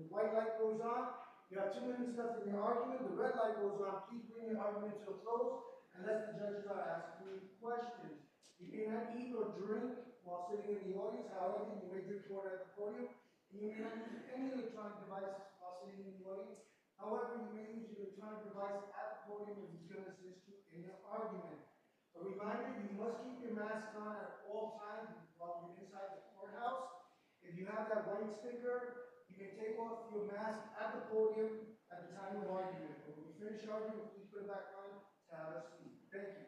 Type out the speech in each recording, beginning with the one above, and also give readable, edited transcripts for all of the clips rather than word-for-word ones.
The white light goes on. You have 2 minutes left in your argument. The red light goes on. Please bring your argument to a close unless the judges are asking you questions. You cannot eat or drink while sitting in the audience. However, you may drink water at the podium. And you may not use any electronic devices while sitting in the audience. However, you may use your electronic device at the podium if it's going to assist you in your argument. A reminder, you must keep your mask on at all times while you're inside the courthouse. If you have that white sticker, you can take off your mask at the podium at the time of argument. When we finish arguing, please put it back on to have a seat. Thank you.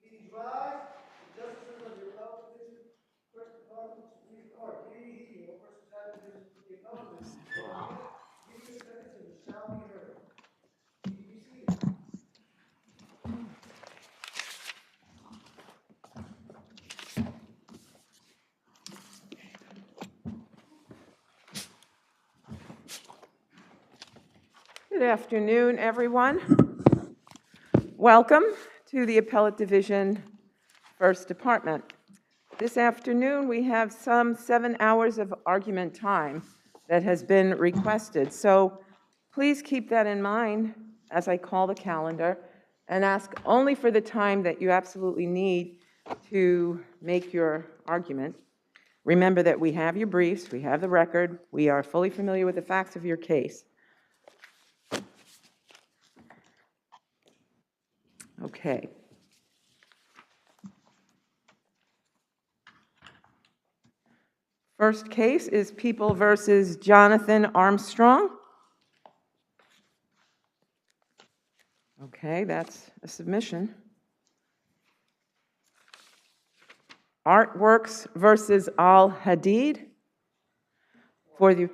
Please rise. The justices of the Appellate Division, First Department, Supreme Court. Hear, all persons having business with the appellate. Give your sentence and it shall be heard. Please be seated. Good afternoon, everyone. Welcome to the Appellate Division, First Department. This afternoon, we have some 7 hours of argument time that has been requested. So please keep that in mind as I call the calendar and ask only for the time that you absolutely need to make your argument. Remember that we have your briefs, we have the record, we are fully familiar with the facts of your case. Okay. First case is People versus Jonathan Armstrong. Okay, that's a submission. Artworks versus Al Hadid. For the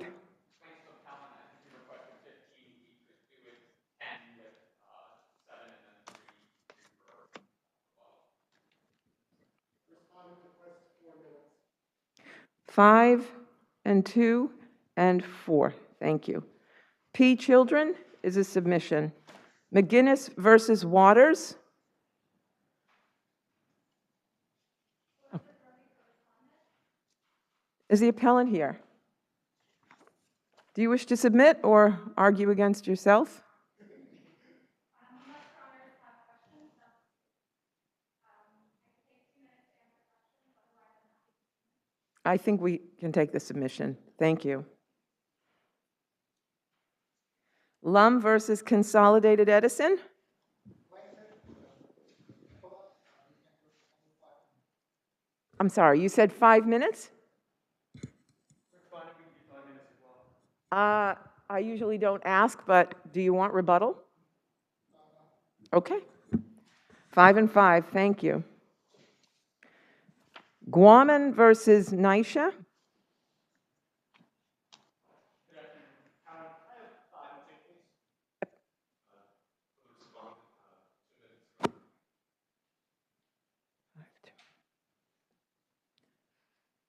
Five and 2 and 4. Thank you. P. Children is a submission. McGinnis versus Waters. Oh. Is the appellant here? Do you wish to submit or argue against yourself? I think we can take the submission. Thank you. Lum versus Consolidated Edison. I'm sorry, you said 5 minutes? I usually don't ask, but do you want rebuttal? Okay. 5 and 5, thank you. Guaman versus Nisha.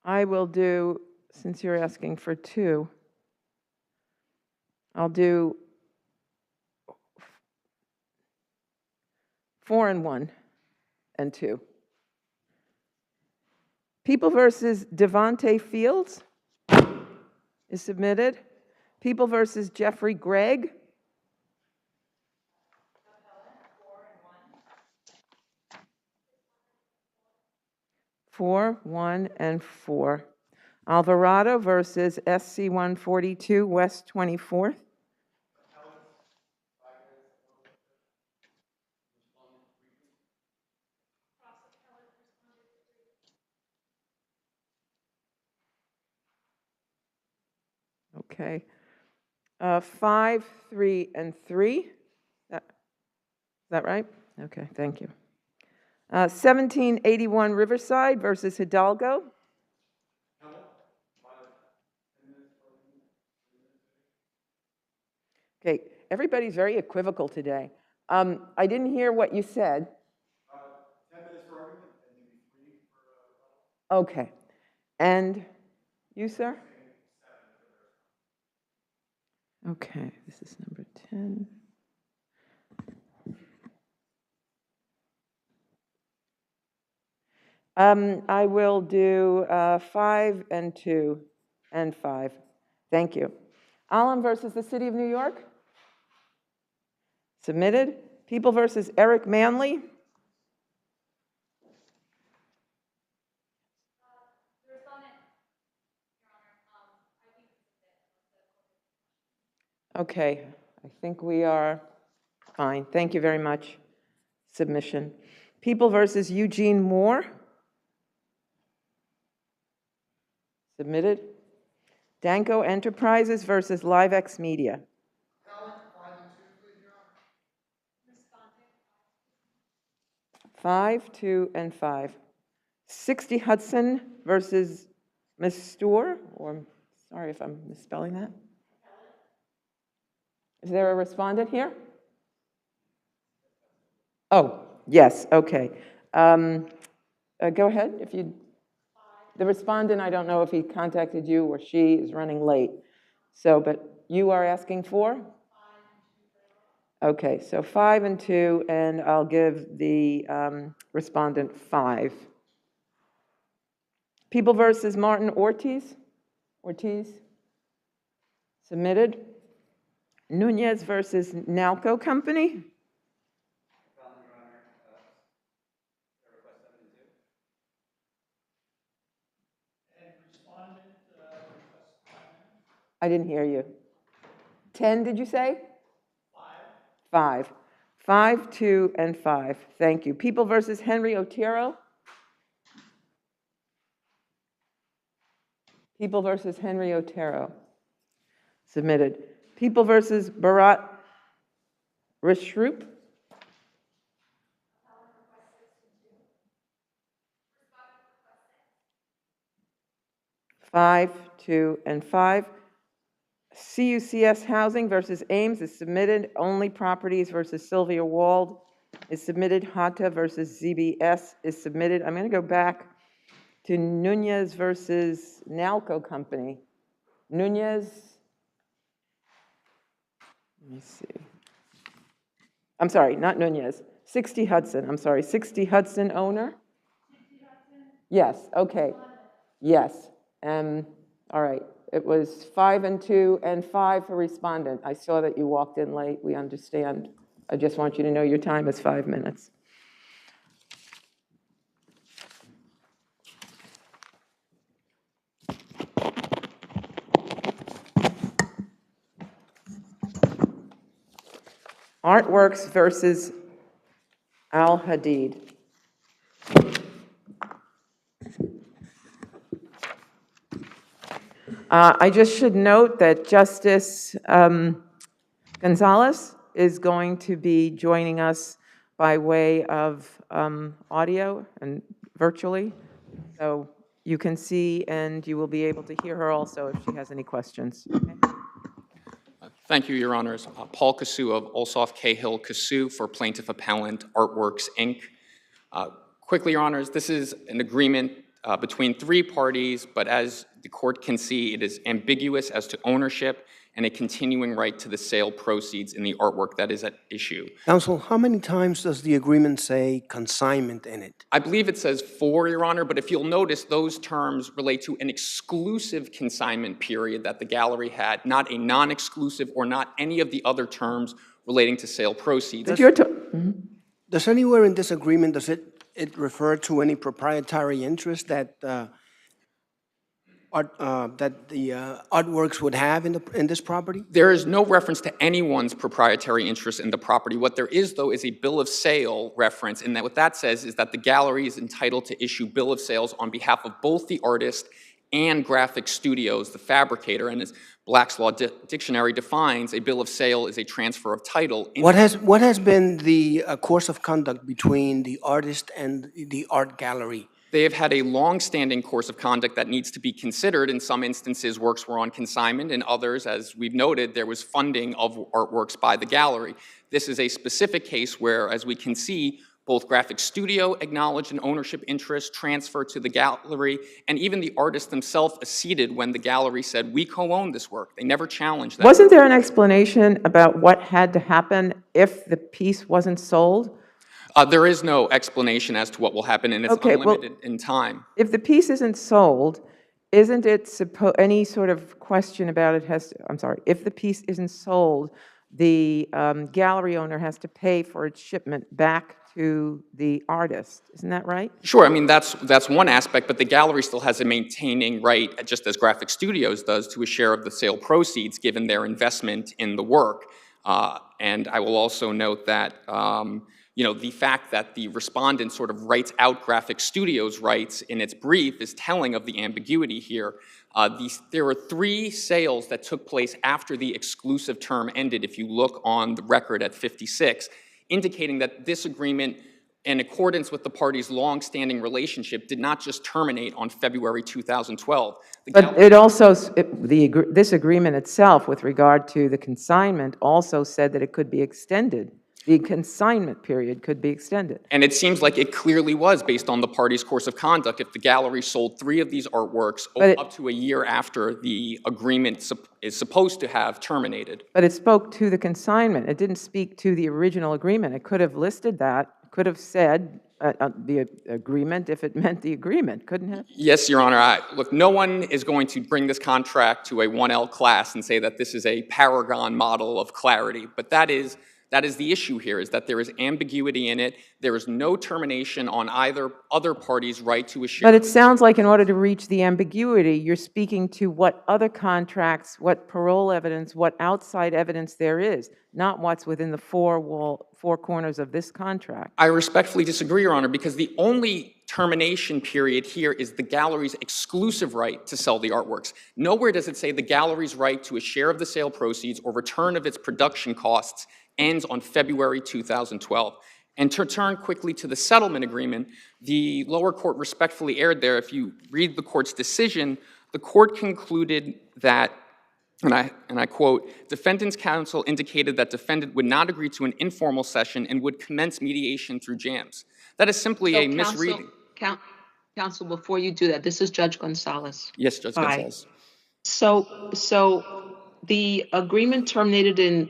I will do, since you're asking for 2, I'll do 4 and 1 and 2. People versus Devontae Fields is submitted. People versus Jeffrey Gregg. 4, 1, and 4. Alvarado versus SC 142 West 24th. Okay. 5, 3, and 3. Is that right? Okay, thank you. 1781 Riverside versus Hidalgo. Okay, everybody's very equivocal today. I didn't hear what you said. 10 minutes for argument and maybe 3 for Okay. And you, sir? Okay, this is number 10. I will do 5 and 2 and 5. Thank you. Allen versus the City of New York. Submitted. People versus Eric Manley. Okay, I think we are fine. Thank you very much. Submission. People versus Eugene Moore. Submitted. Danco Enterprises versus LiveX Media. 5, 2, and 5. 60 Hudson versus Ms. Stour, or sorry if I'm misspelling that. Is there a respondent here? Oh, yes, okay. Go ahead if you. The respondent, I don't know if he contacted you or she is running late. So, but you are asking for? Okay, so 5 and 2, and I'll give the respondent 5. People versus Martin Ortiz. Submitted. Nunez versus Nalco Company. I didn't hear you. 10, did you say? 5. 5, 2, and 5. Thank you. People versus Henry Otero. People versus Henry Otero. Submitted. People versus Bharat Rishrup. 5, 2, and 5. CUCS Housing versus Ames is submitted. Only Properties versus Sylvia Wald is submitted. Hata versus ZBS is submitted. I'm going to go back to Nunez versus Nalco Company. Nunez, let me see. I'm sorry, not Nunez. 60 Hudson, I'm sorry. 60 Hudson owner? Yes, okay. Yes. All right. It was 5 and 2 and 5 for respondent. I saw that you walked in late. We understand. I just want you to know your time is 5 minutes. Artworks versus Al Hadid. I just should note that Justice Gonzalez is going to be joining us by way of audio and virtually. So you can see and you will be able to hear her also if she has any questions. Okay. Thank you, Your Honors. Paul Cassou of Olsoff Cahill Cassou for Plaintiff Appellant Artworks, Inc. Quickly, Your Honors, this is an agreement between 3 parties, but as the court can see, it is ambiguous as to ownership and a continuing right to the sale proceeds in the artwork that is at issue. Counsel, how many times does the agreement say consignment in it? I believe it says 4, Your Honor, but if you'll notice, those terms relate to an exclusive consignment period that the gallery had, not a non-exclusive or not any of the other terms relating to sale proceeds. But you're to- Does anywhere in this agreement, does it refer to any proprietary interest that the artworks would have in this property? There is no reference to anyone's proprietary interest in the property. What there is, though, is a bill of sale reference, and that what that says is that the gallery is entitled to issue bill of sales on behalf of both the artist and graphic studios, the fabricator, and as Black's Law Dictionary defines, a bill of sale is a transfer of title. What has been the course of conduct between the artist and the art gallery? They have had a long-standing course of conduct that needs to be considered. In some instances, works were on consignment. In others, as we've noted, there was funding of artworks by the gallery. This is a specific case where, as we can see, both graphic studio acknowledged an ownership interest transfer to the gallery, and even the artist themselves acceded when the gallery said, we co-own this work. They never challenged that. Wasn't there an explanation about what had to happen if the piece wasn't sold? There is no explanation as to what will happen, and it's unlimited in time. If the piece isn't sold, isn't it any sort of question about it has to, I'm sorry, if the piece isn't sold, the gallery owner has to pay for its shipment back to the artist. Isn't that right? Sure. I mean, that's one aspect, but the gallery still has a maintaining right, just as Graphic Studios does, to a share of the sale proceeds given their investment in the work. And I will also note that the fact that the respondent sort of writes out Graphic Studios' rights in its brief is telling of the ambiguity here. There were 3 sales that took place after the exclusive term ended, if you look on the record at 56, indicating that this agreement, in accordance with the parties' long-standing relationship, did not just terminate on February 2012. But it also, this agreement itself, with regard to the consignment, also said that it could be extended. The consignment period could be extended. And it seems like it clearly was based on the parties' course of conduct. If the gallery sold 3 of these artworks up to a year after the agreement is supposed to have terminated. But it spoke to the consignment. It didn't speak to the original agreement. It could have listed that, could have said the agreement if it meant the agreement, couldn't it? Yes, Your Honor. Look, no one is going to bring this contract to a 1L class and say that this is a paragon model of clarity, but that is the issue here, is that there is ambiguity in it. There is no termination on either other party's right to a share. But it sounds like in order to reach the ambiguity, you're speaking to what other contracts, what parole evidence, what outside evidence there is, not what's within the four corners of this contract. I respectfully disagree, Your Honor, because the only termination period here is the gallery's exclusive right to sell the artworks. Nowhere does it say the gallery's right to a share of the sale proceeds or return of its production costs ends on February 2012. And to turn quickly to the settlement agreement, the lower court respectfully erred there. If you read the court's decision, the court concluded that, and I quote, defendant's counsel indicated that defendant would not agree to an informal session and would commence mediation through jams. That is simply a misreading. Counsel, before you do that, this is Judge Gonzalez. Yes, Judge Gonzalez. So the agreement terminated in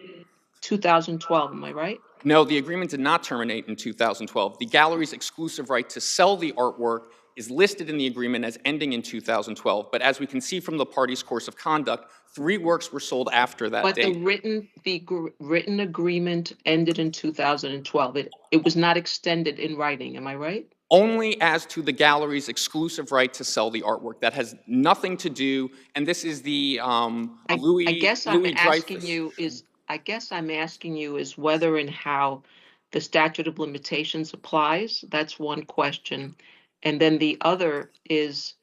2012, am I right? No, the agreement did not terminate in 2012. The gallery's exclusive right to sell the artwork is listed in the agreement as ending in 2012, but as we can see from the parties' course of conduct, 3 works were sold after that date. But the written agreement ended in 2012. It was not extended in writing, am I right? Only as to the gallery's exclusive right to sell the artwork. That has nothing to do, and this is the Louis Dreyfus. I guess I'm asking you is whether and how the statute of limitations applies. That's one question. And then the other is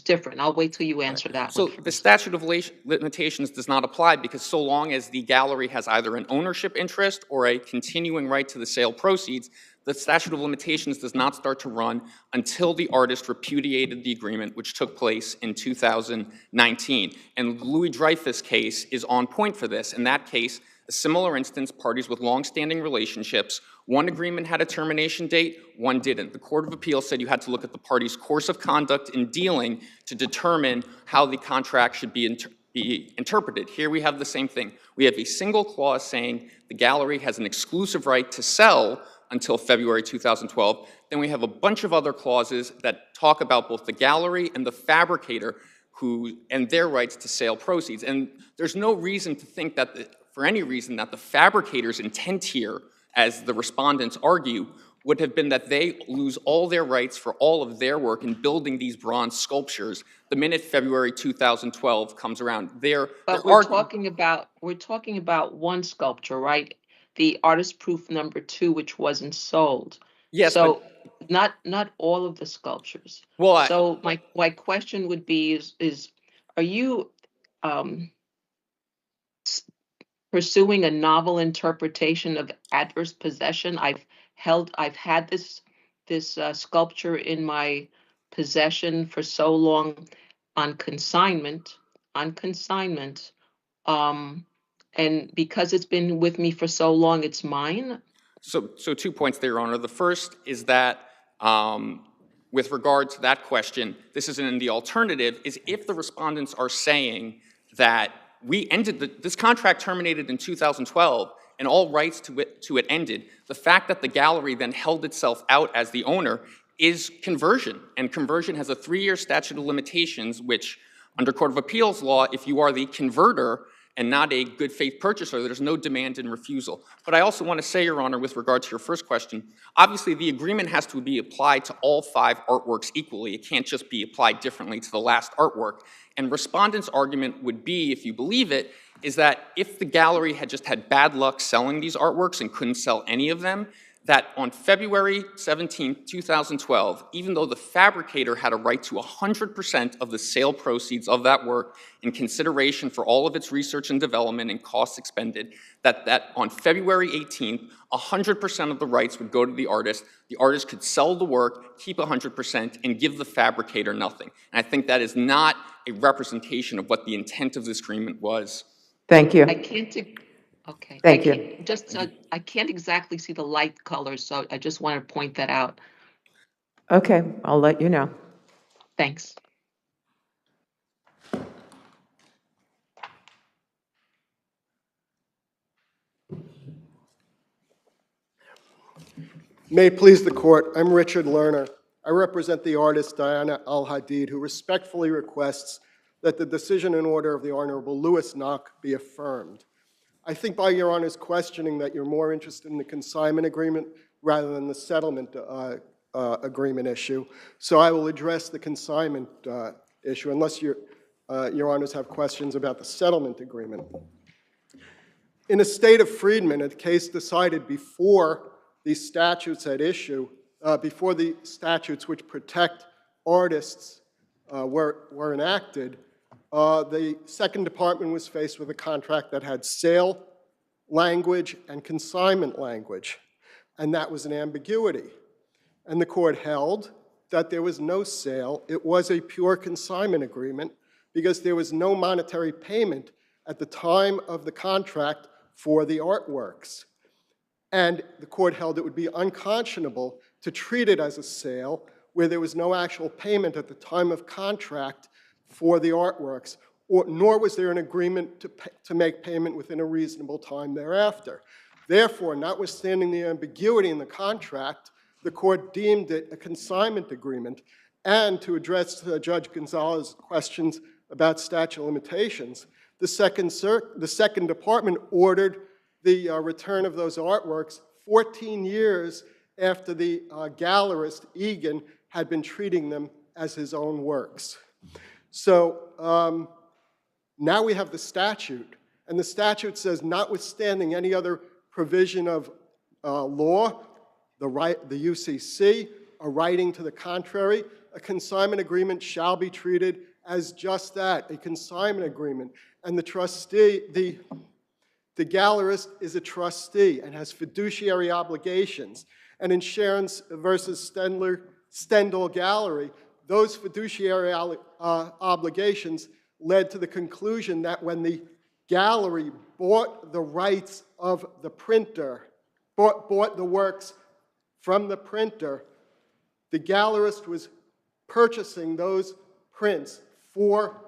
different. I'll wait till you answer that one. So the statute of limitations does not apply because so long as the gallery has either an ownership interest or a continuing right to the sale proceeds, the statute of limitations does not start to run until the artist repudiated the agreement, which took place in 2019. And the Louis Dreyfus case is on point for this. In that case, a similar instance, parties with long-standing relationships, one agreement had a termination date, one didn't. The Court of Appeals said you had to look at the parties' course of conduct in dealing to determine how the contract should be be interpreted. Here we have the same thing. We have a single clause saying the gallery has an exclusive right to sell until February 2012. Then we have a bunch of other clauses that talk about both the gallery and the fabricator and their rights to sale proceeds. And there's no reason to think that, for any reason, that the fabricator's intent here, as the respondents argue, would have been that they lose all their rights for all of their work in building these bronze sculptures the minute February 2012 comes around. But we're talking about one sculpture, right? The artist proof number 2, which wasn't sold. Yes, so not all of the sculptures. Well, so my question would be is are you pursuing a novel interpretation of adverse possession? I've had this sculpture in my possession for so long on consignment, and because it's been with me for so long, it's mine. So 2 points there, Your Honor. The first is that with regard to that question, this isn't in the alternative, is if the respondents are saying that this contract terminated in 2012 and all rights to it ended, the fact that the gallery then held itself out as the owner is conversion. And conversion has a 3-year statute of limitations, which under Court of Appeals law, if you are the converter and not a good faith purchaser, there's no demand and refusal. But I also want to say, Your Honor, with regard to your first question, obviously the agreement has to be applied to all 5 artworks equally. It can't just be applied differently to the last artwork. And respondents' argument would be, if you believe it, is that if the gallery had just had bad luck selling these artworks and couldn't sell any of them, that on February 17, 2012, even though the fabricator had a right to 100% of the sale proceeds of that work in consideration for all of its research and development and costs expended, that on February 18th, 100% of the rights would go to the artist could sell the work, keep 100%, and give the fabricator nothing. And I think that is not a representation of what the intent of this agreement was. Thank you. I can't. Okay. Thank you. I can't exactly see the light colors, so I just want to point that out. Okay, I'll let you know. Thanks. May it please the court, I'm Richard Lerner. I represent the artist Diana Al-Hadid, who respectfully requests that the decision and order of the Honorable Louis Knock be affirmed. I think by Your Honor's questioning that you're more interested in the consignment agreement rather than the settlement agreement issue. So I will address the consignment issue unless Your Honors have questions about the settlement agreement. In a state of Friedman, a case decided before the statutes at issue, before the statutes which protect artists were enacted, the Second Department was faced with a contract that had sale language and consignment language, and that was an ambiguity. And the court held that there was no sale. It was a pure consignment agreement because there was no monetary payment at the time of the contract for the artworks. And the court held it would be unconscionable to treat it as a sale where there was no actual payment at the time of contract for the artworks, nor was there an agreement to make payment within a reasonable time thereafter. Therefore, notwithstanding the ambiguity in the contract, the court deemed it a consignment agreement. And to address Judge Gonzalez's questions about statute of limitations, the Second Department ordered the return of those artworks 14 years after the gallerist, Egan, had been treating them as his own works. So now we have the statute, and the statute says, notwithstanding any other provision of law, the UCC, a writing to the contrary, a consignment agreement shall be treated as just that, a consignment agreement. And the trustee, the gallerist is a trustee and has fiduciary obligations. And in Sharon versus Stendhal Gallery, those fiduciary obligations led to the conclusion that when the gallery bought the rights of the printer, bought the works from the printer, the gallerist was purchasing those prints for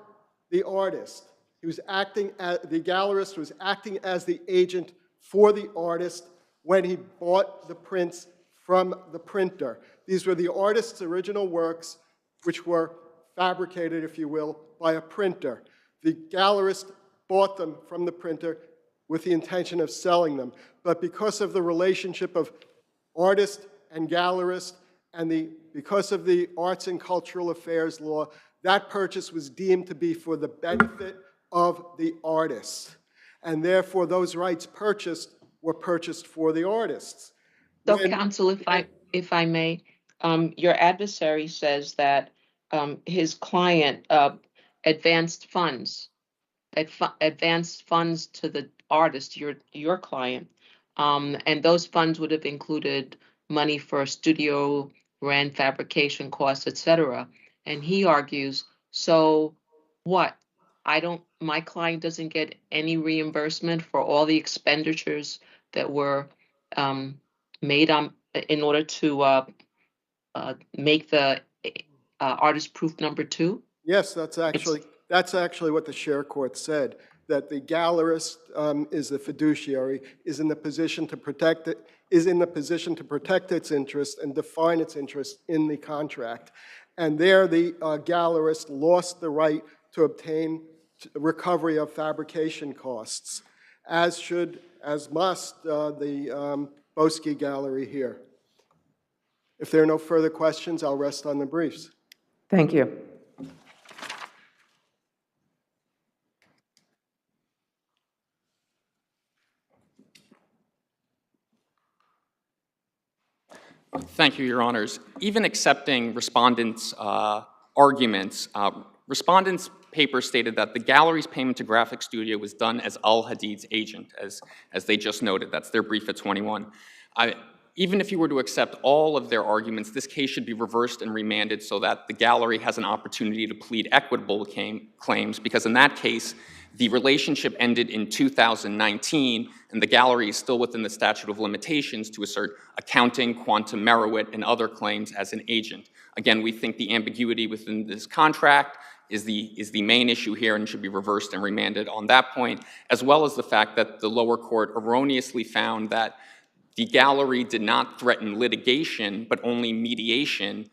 the artist The gallerist was acting as the agent for the artist when he bought the prints from the printer. These were the artist's original works, which were fabricated, if you will, by a printer. The gallerist bought them from the printer with the intention of selling them. But because of the relationship of artist and gallerist, and because of the Arts and Cultural Affairs law, that purchase was deemed to be for the benefit of the artist. And therefore, those rights purchased were purchased for the artists. So, counsel, if I may, your adversary says that his client advanced funds to the artist, your client, and those funds would have included money for studio rent, fabrication costs, etc. And he argues, so what? My client doesn't get any reimbursement for all the expenditures that were made in order to make the artist proof number 2? Yes, that's actually what the Share Court said, that the gallerist is the fiduciary, is in the position to protect its interest and define its interest in the contract. And there, the gallerist lost the right to obtain recovery of fabrication costs, as must the Boesky Gallery here. If there are no further questions, I'll rest on the briefs. Thank you. Thank you, Your Honors. Even accepting respondents' arguments, respondents' paper stated that the gallery's payment to Graphic Studio was done as Al-Hadid's agent, as they just noted. That's their brief at 21. Even if you were to accept all of their arguments, this case should be reversed and remanded so that the gallery has an opportunity to plead equitable claims, because in that case, the relationship ended in 2019, and the gallery is still within the statute of limitations to assert accounting, quantum merit, and other claims as an agent. Again, we think the ambiguity within this contract is the main issue here and should be reversed and remanded on that point, as well as the fact that the lower court erroneously found that the gallery did not threaten litigation, but only mediation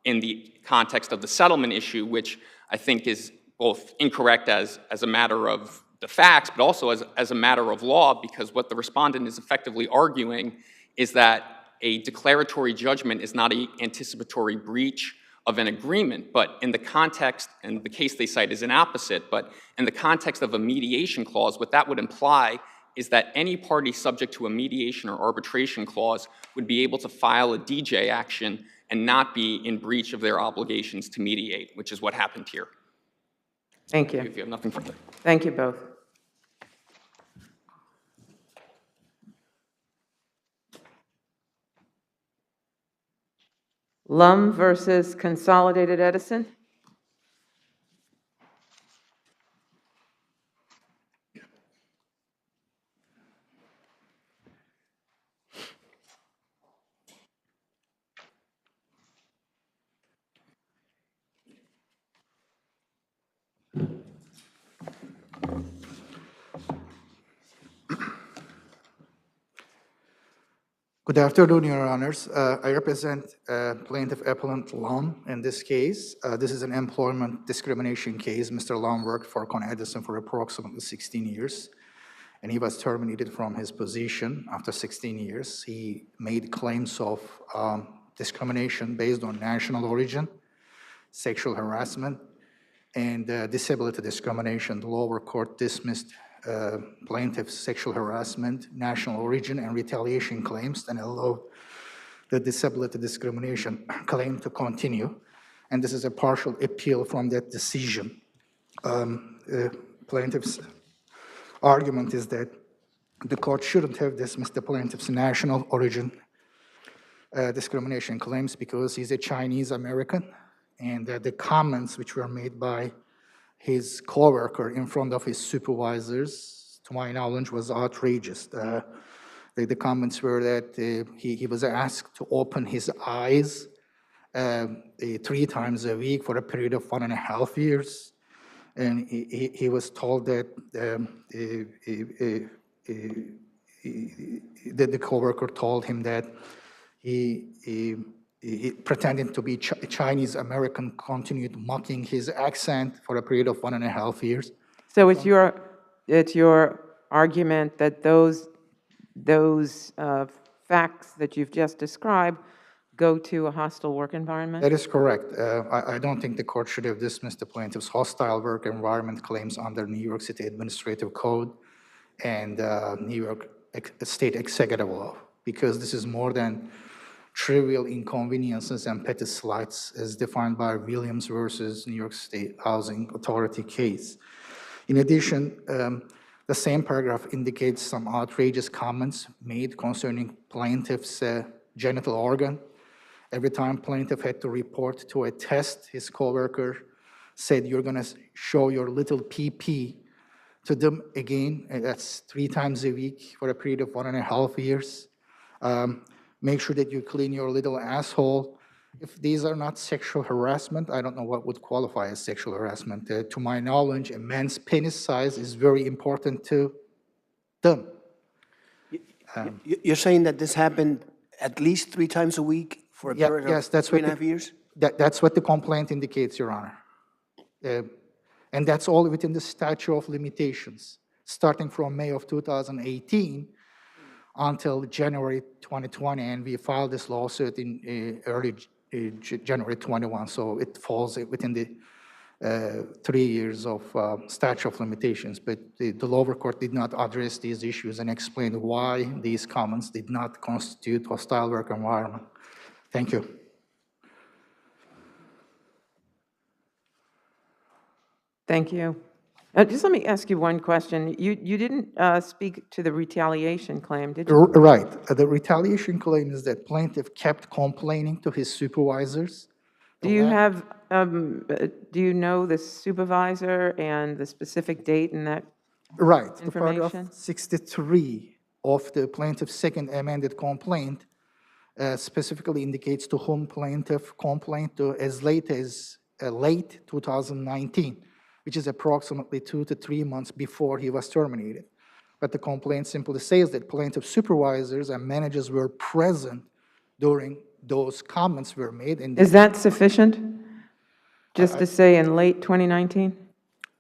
in the context of the settlement issue, which I think is both incorrect as a matter of the facts, but also as a matter of law, because what the respondent is effectively arguing is that a declaratory judgment is not an anticipatory breach of an agreement, but in the context, and the case they cite is an opposite, but in the context of a mediation clause, what that would imply is that any party subject to a mediation or arbitration clause would be able to file a DJ action and not be in breach of their obligations to mediate, which is what happened here. Thank you. If you have nothing further. Thank you both. Lum versus Consolidated Edison. Good afternoon, Your Honors. I represent Plaintiff Appellant Lum in this case. This is an employment discrimination case. Mr. Lum worked for Con Edison for approximately 16 years, and he was terminated from his position after 16 years. He made claims of discrimination based on national origin, sexual harassment, and disability discrimination. The lower court dismissed plaintiff's sexual harassment, national origin, and retaliation claims, and allowed the disability discrimination claim to continue. And this is a partial appeal from that decision. Plaintiff's argument is that the court shouldn't have dismissed the plaintiff's national origin discrimination claims because he's a Chinese American, and the comments which were made by his coworker in front of his supervisors, to my knowledge, was outrageous. The comments were that he was asked to open his eyes 3 times a week for a period of 1.5 years. and he was told that that the coworker told him that he pretending to be Chinese American continued mocking his accent for a period of 1.5 years. So it's your argument that those facts that you've just described go to a hostile work environment? That is correct. I don't think the court should have dismissed the plaintiff's hostile work environment claims under New York City Administrative Code and New York State Executive Law, because this is more than trivial inconveniences and petty slights as defined by Williams versus New York State Housing Authority case. In addition, the same paragraph indicates some outrageous comments made concerning plaintiff's genital organ. Every time plaintiff had to report to a test, his coworker said, "You're going to show your little pee-pee" to them again, and that's 3 times a week for a period of 1.5 years. Make sure that you clean your little asshole. If these are not sexual harassment, I don't know what would qualify as sexual harassment. To my knowledge, a man's penis size is very important to them. You're saying that this happened at least 3 times a week for a period Yes, of that's what 3.5 years? That's what the complaint indicates, Your Honor. And that's all within the statute of limitations, starting from May of 2018 until January 2020, and we filed this lawsuit in early January 21, so it falls within the 3 years of statute of limitations. But the lower court did not address these issues and explain why these comments did not constitute hostile work environment. Thank you. Thank you. Just let me ask you one question. You didn't speak to the retaliation claim, did you? Right. The retaliation claim is that plaintiff kept complaining to his supervisors. Do you have, do you know the supervisor and the specific date in that? Right. The Information? paragraph 63 of the plaintiff's second amended complaint specifically indicates to whom plaintiff complained to as late as late 2019, which is approximately 2 to 3 months before he was terminated. But the complaint simply says that plaintiff supervisors and managers were present during those comments were made. And Is that sufficient? Just to say in late 2019?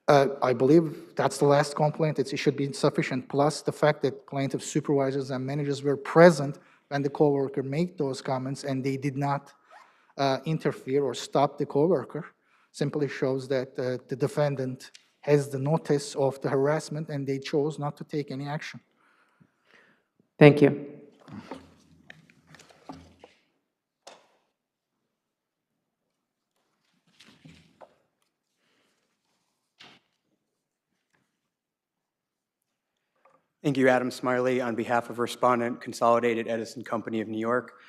I believe that's the last complaint. It should be sufficient, plus the fact that plaintiff supervisors and managers were present when the coworker made those comments and they did not interfere or stop the coworker simply shows that the defendant has the notice of the harassment and they chose not to take any action. Thank you. Thank you, Adam Smiley, on behalf of Respondent, Consolidated Edison Company of New York.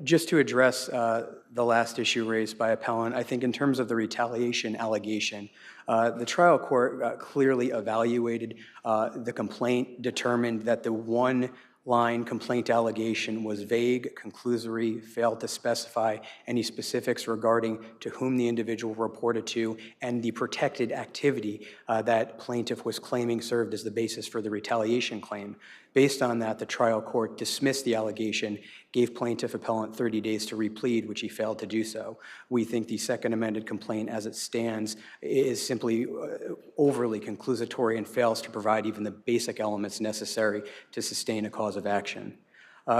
Just to address the last issue raised by appellant, I think in terms of the retaliation allegation, the trial court clearly evaluated the complaint, determined that the one-line complaint allegation was vague, conclusory, failed to specify any specifics regarding to whom the individual reported to, and the protected activity that plaintiff was claiming served as the basis for the retaliation claim. Based on that, the trial court dismissed the allegation, gave plaintiff appellant 30 days to replead, which he failed to do so. We think the second amended complaint as it stands is simply overly conclusatory and fails to provide even the basic elements necessary to sustain a cause of action.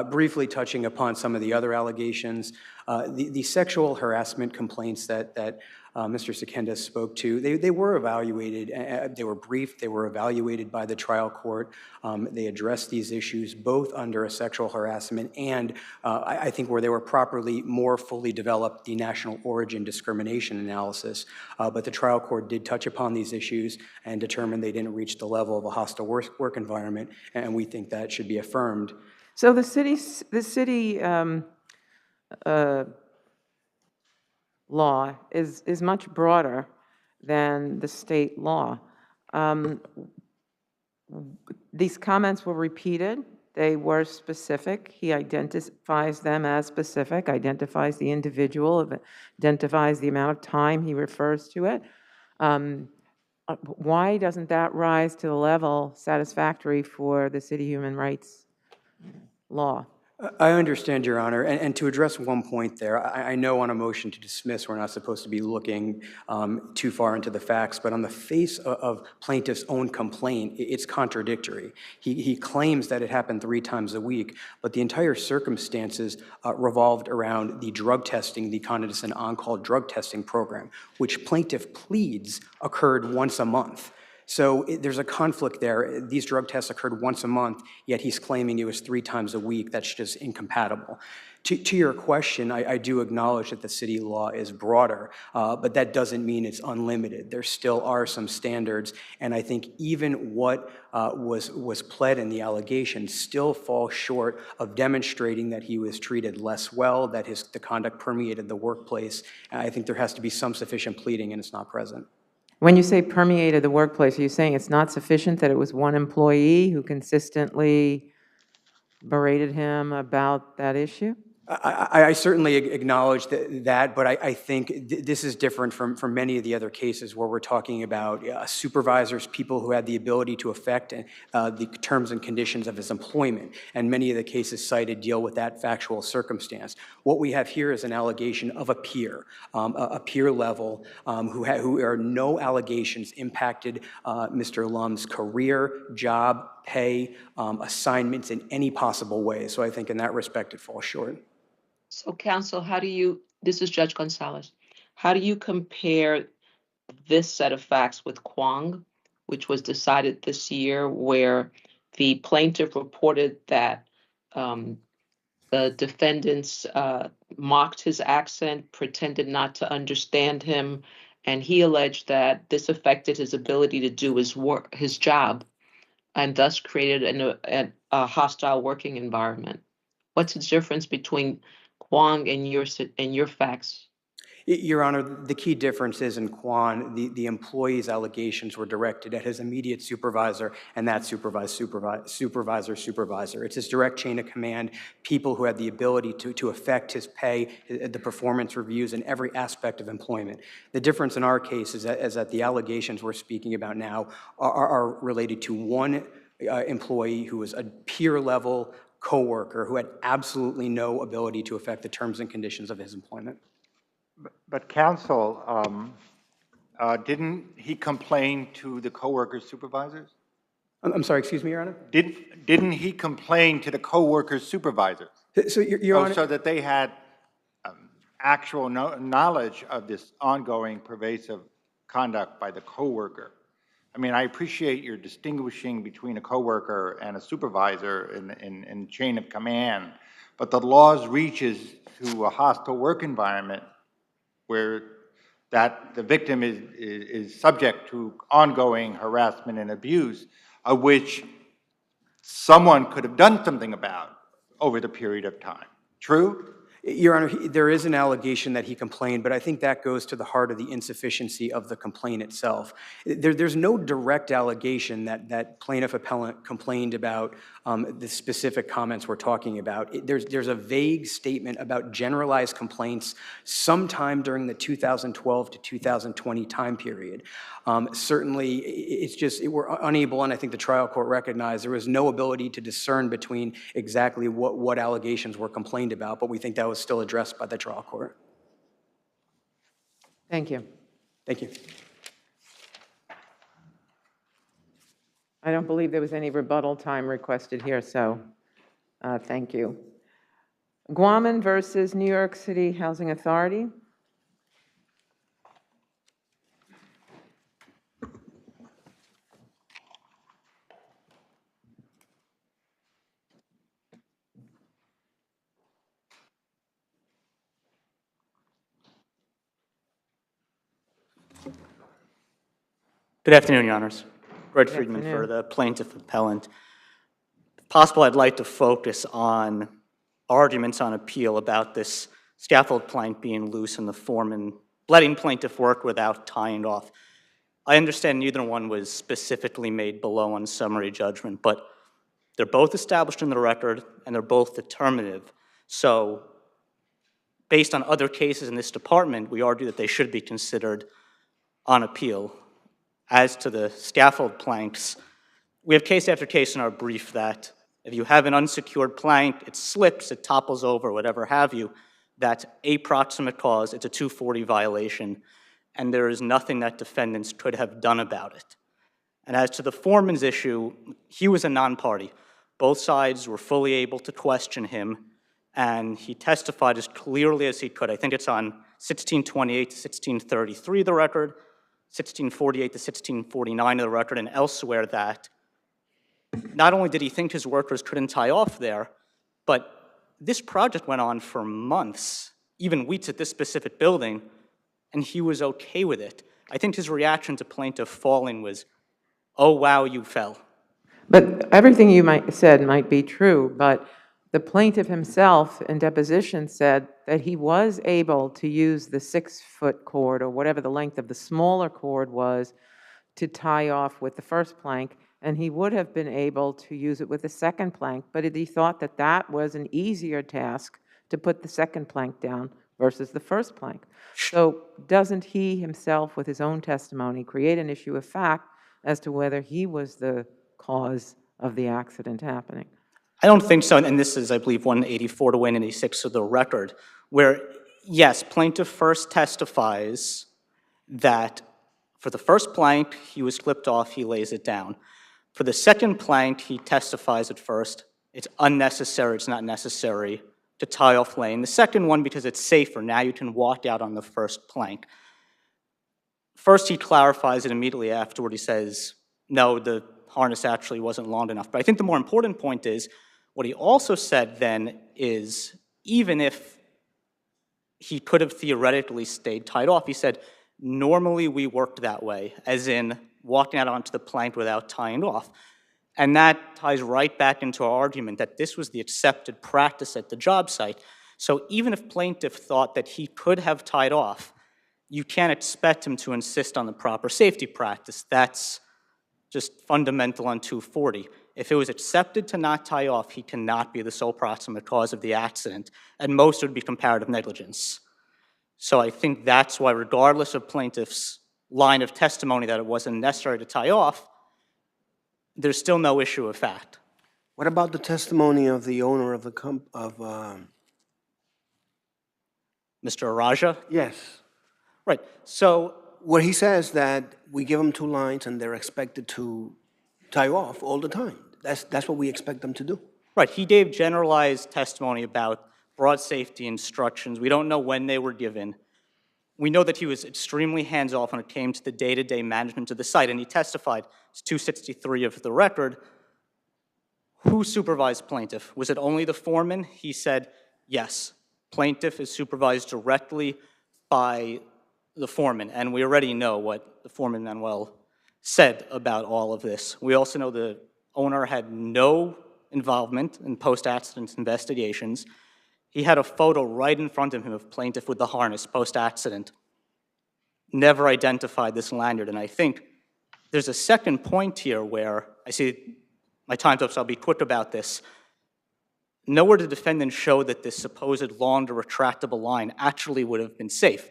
Briefly touching upon some of the other allegations, the sexual harassment complaints that Mr. Sekenda spoke to, they were evaluated, they were briefed, they were evaluated by the trial court. They addressed these issues both under a sexual harassment and I think where they were properly more fully developed the national origin discrimination analysis. But the trial court did touch upon these issues and determined they didn't reach the level of a hostile work environment, and we think that should be affirmed. So the city law is much broader than the state law. These comments were repeated. They were specific. He identifies them as specific, identifies the individual, identifies the amount of time he refers to it. Why doesn't that rise to the level satisfactory for the city human rights law? I understand, Your Honor, and to address one point there, I know on a motion to dismiss, we're not supposed to be looking too far into the facts, but on the face of plaintiff's own complaint, it's contradictory. He claims that it happened 3 times a week, but the entire circumstances revolved around the drug testing, the Condon and on-call drug testing program, which plaintiff pleads occurred once a month. So there's a conflict there. These drug tests occurred once a month, yet he's claiming it was 3 times a week. That's just incompatible. To your question, I do acknowledge that the city law is broader, but that doesn't mean it's unlimited. There still are some standards, and I think even what was pled in the allegation still falls short of demonstrating that he was treated less well, that the conduct permeated the workplace. I think there has to be some sufficient pleading, and it's not present. When you say permeated the workplace, are you saying it's not sufficient that it was one employee who consistently berated him about that issue? I certainly acknowledge that, but I think this is different from many of the other cases where we're talking about supervisors, people who had the ability to affect the terms and conditions of his employment, and many of the cases cited deal with that factual circumstance. What we have here is an allegation of a peer level, who are no allegations impacted Mr. Lum's career, job, pay, assignments in any possible way. So I think in that respect it falls short. So counsel, this is Judge Gonzalez, how do you compare this set of facts with Kwong, which was decided this year, where the plaintiff reported that the defendants mocked his accent, pretended not to understand him, and he alleged that this affected his ability to do his job, and thus created a hostile working environment? What's the difference between Kwong and your facts? Your Honor, the key difference is in Kwan, the employee's allegations were directed at his immediate supervisor and that supervisor. It's his direct chain of command, people who had the ability to affect his pay, the performance reviews, and every aspect of employment. The difference in our case is that the allegations we're speaking about now are related to one employee who was a peer-level coworker who had absolutely no ability to affect the terms and conditions of his employment. But counsel, didn't he complain to the coworkers' supervisors? I'm sorry, excuse me, Your Honor? Didn't he complain to the coworkers' supervisors? So, Your Honor, so that they had actual knowledge of this ongoing pervasive conduct by the coworker? I mean, I appreciate your distinguishing between a coworker and a supervisor in chain of command, but the laws reaches to a hostile work environment where the victim is subject to ongoing harassment and abuse, of which someone could have done something about over the period of time. True? Your Honor, there is an allegation that he complained, but I think that goes to the heart of the insufficiency of the complaint itself. There's no direct allegation that plaintiff appellant complained about the specific comments we're talking about. There's a vague statement about generalized complaints sometime during the 2012 to 2020 time period. Certainly, it's just, we're unable, and I think the trial court recognized there was no ability to discern between exactly what allegations were complained about, but we think that was still addressed by the trial court. Thank you. Thank you. I don't believe there was any rebuttal time requested here, so thank you. Guaman versus New York City Housing Authority. Good afternoon, Your Honors. Greg Friedman for the plaintiff appellant. If possible, I'd like to focus on arguments on appeal about this scaffold plank being loose and the foreman letting plaintiff work without tying off. I understand neither one was specifically made below on summary judgment, but they're both established in the record and they're both determinative. So based on other cases in this department, we argue that they should be considered on appeal. As to the scaffold planks, we have case after case in our brief that if you have an unsecured plank, it slips, it topples over, whatever have you, that's a proximate cause, it's a 240 violation, and there is nothing that defendants could have done about it. And as to the foreman's issue, he was a non-party. Both sides were fully able to question him, and he testified as clearly as he could. I think it's on 1628 to 1633 of the record, 1648 to 1649 of the record, and elsewhere that not only did he think his workers couldn't tie off there, but this project went on for months, even weeks at this specific building, and he was okay with it. I think his reaction to plaintiff falling was, oh, wow, you fell. But everything you said might be true, but the plaintiff himself in deposition said that he was able to use the 6-foot cord or whatever the length of the smaller cord was to tie off with the first plank, and he would have been able to use it with the second plank, but he thought that that was an easier task to put the second plank down versus the first plank. So doesn't he himself, with his own testimony, create an issue of fact as to whether he was the cause of the accident happening? I don't think so, and this is, I believe, 184 to 186 of the record, where, yes, plaintiff first testifies that for the first plank, he was clipped off, he lays it down. For the second plank, he testifies at first, it's unnecessary, it's not necessary to tie off lane. The second one, because it's safer, now you can walk out on the first plank. First, he clarifies it immediately afterward. He says, no, the harness actually wasn't long enough. But I think the more important point is, what he also said then is, even if he could have theoretically stayed tied off, he said, normally we worked that way, as in walking out onto the plank without tying off. And that ties right back into our argument that this was the accepted practice at the job site. So even if plaintiff thought that he could have tied off, you can't expect him to insist on the proper safety practice. That's just fundamental on 240. If it was accepted to not tie off, he cannot be the sole proximate cause of the accident, and most would be comparative negligence. So I think that's why, regardless of plaintiff's line of testimony that it wasn't necessary to tie off, there's still no issue of fact. What about the testimony of the owner of the Mr. Araja? Yes. Right, so Where he says that we give them 2 lines and they're expected to tie off all the time. That's what we expect them to do. right, he gave generalized testimony about broad safety instructions. We don't know when they were given. We know that he was extremely hands-off when it came to the day-to-day management of the site, and he testified, it's 263 of the record. Who supervised plaintiff? Was it only the foreman? He said, yes. Plaintiff is supervised directly by the foreman, and we already know what the foreman, Manuel, said about all of this. We also know the owner had no involvement in post-accident investigations. He had a photo right in front of him of plaintiff with the harness post-accident. Never identified this lanyard, and I think there's a second point here where, I see my time's up, so I'll be quick about this. Nowhere did the defendant show that this supposed long retractable line actually would have been safe.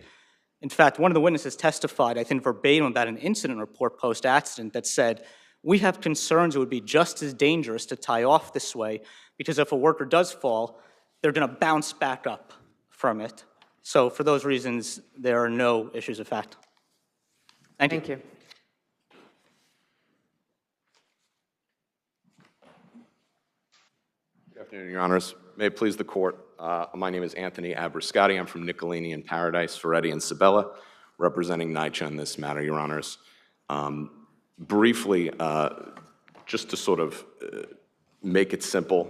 In fact, one of the witnesses testified, I think verbatim, about an incident report post-accident that said, we have concerns it would be just as dangerous to tie off this way because if a worker does fall, they're going to bounce back up from it. So for those reasons, there are no issues of fact. Thank you. Thank you. Good afternoon, Your Honors. May it please the Court. My name is Anthony Abrascotti. I'm from Nicolini and Paradise, Ferretti and Sabella, representing NYCHA in this matter, Your Honors. Briefly, just to sort of make it simple,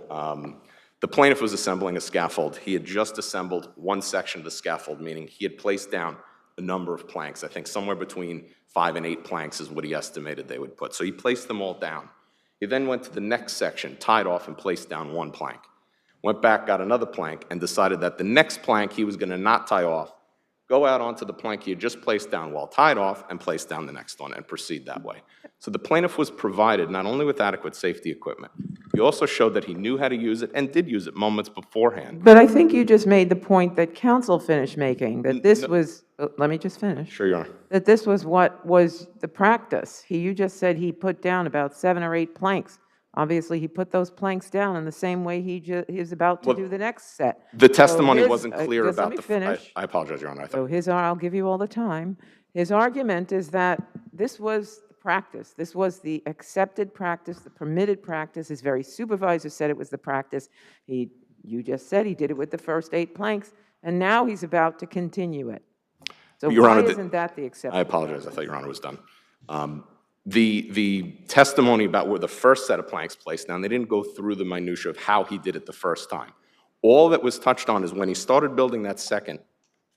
the plaintiff was assembling a scaffold. He had just assembled one section of the scaffold, meaning he had placed down a number of planks. I think somewhere between 5 and 8 planks is what he estimated they would put. So he placed them all down. He then went to the next section, tied off, and placed down 1 plank. Went back, got another plank, and decided that the next plank he was going to not tie off, go out onto the plank he had just placed down while tied off, and place down the next one, and proceed that way. So the plaintiff was provided not only with adequate safety equipment, he He also showed that he knew how to use it and did use it moments beforehand. But I think you just made the point that counsel finished making, that this was, let me just finish. Sure, Your Honor. That this was what was the practice. You just said he put down about 7 or 8 planks. Obviously, he put those planks down in the same way he is about to do the next set. The testimony wasn't clear just about let me finish. I apologize, Your Honor. So I'll give you all the time. His argument is that this was the practice. This was the accepted practice, the permitted practice. His very supervisor said it was the practice. You just said he did it with the first 8 planks, and now he's about to continue it. So Your why Honor, isn't that the accepted? I apologize. I thought Your Honor was done. The testimony about where the first set of planks placed down, they didn't go through the minutia of how he did it the first time. All that was touched on is when he started building that second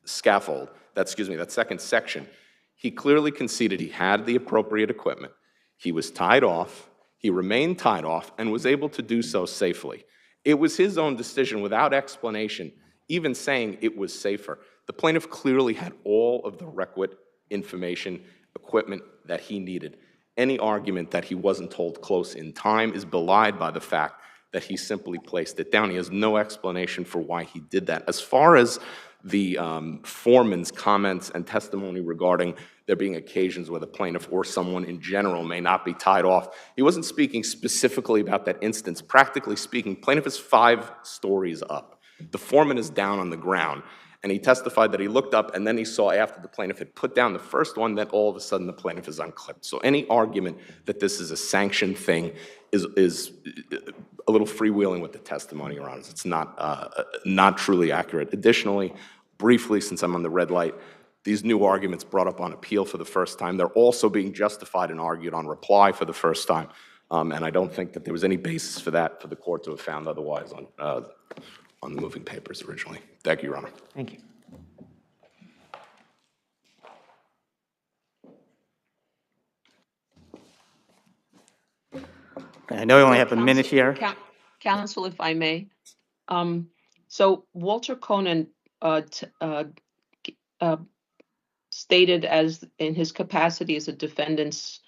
scaffold, that second section, he clearly conceded he had the appropriate equipment. He was tied off, he remained tied off, and was able to do so safely. It was his own decision without explanation, even saying it was safer. The plaintiff clearly had all of the requisite information, equipment that he needed. Any argument that he wasn't told close in time is belied by the fact that he simply placed it down. He has no explanation for why he did that. As far as the foreman's comments and testimony regarding there being occasions where the plaintiff or someone in general may not be tied off, he wasn't speaking specifically about that instance. Practically speaking, plaintiff is 5 stories up. The foreman is down on the ground, and he testified that he looked up and then he saw after the plaintiff had put down the first one that all of a sudden the plaintiff is unclipped. So any argument that this is a sanctioned thing is a little freewheeling with the testimony, Your Honors. It's not truly accurate. Additionally, briefly, since I'm on the red light, these new arguments brought up on appeal for the first time, they're also being justified and argued on reply for the first time. And I don't think that there was any basis for that for the court to have found otherwise on the moving papers originally. Thank you, Your Honor. Thank you. I know you only have a minute here. Counsel, if I may. So Walter Conan stated as in his capacity as a defendant's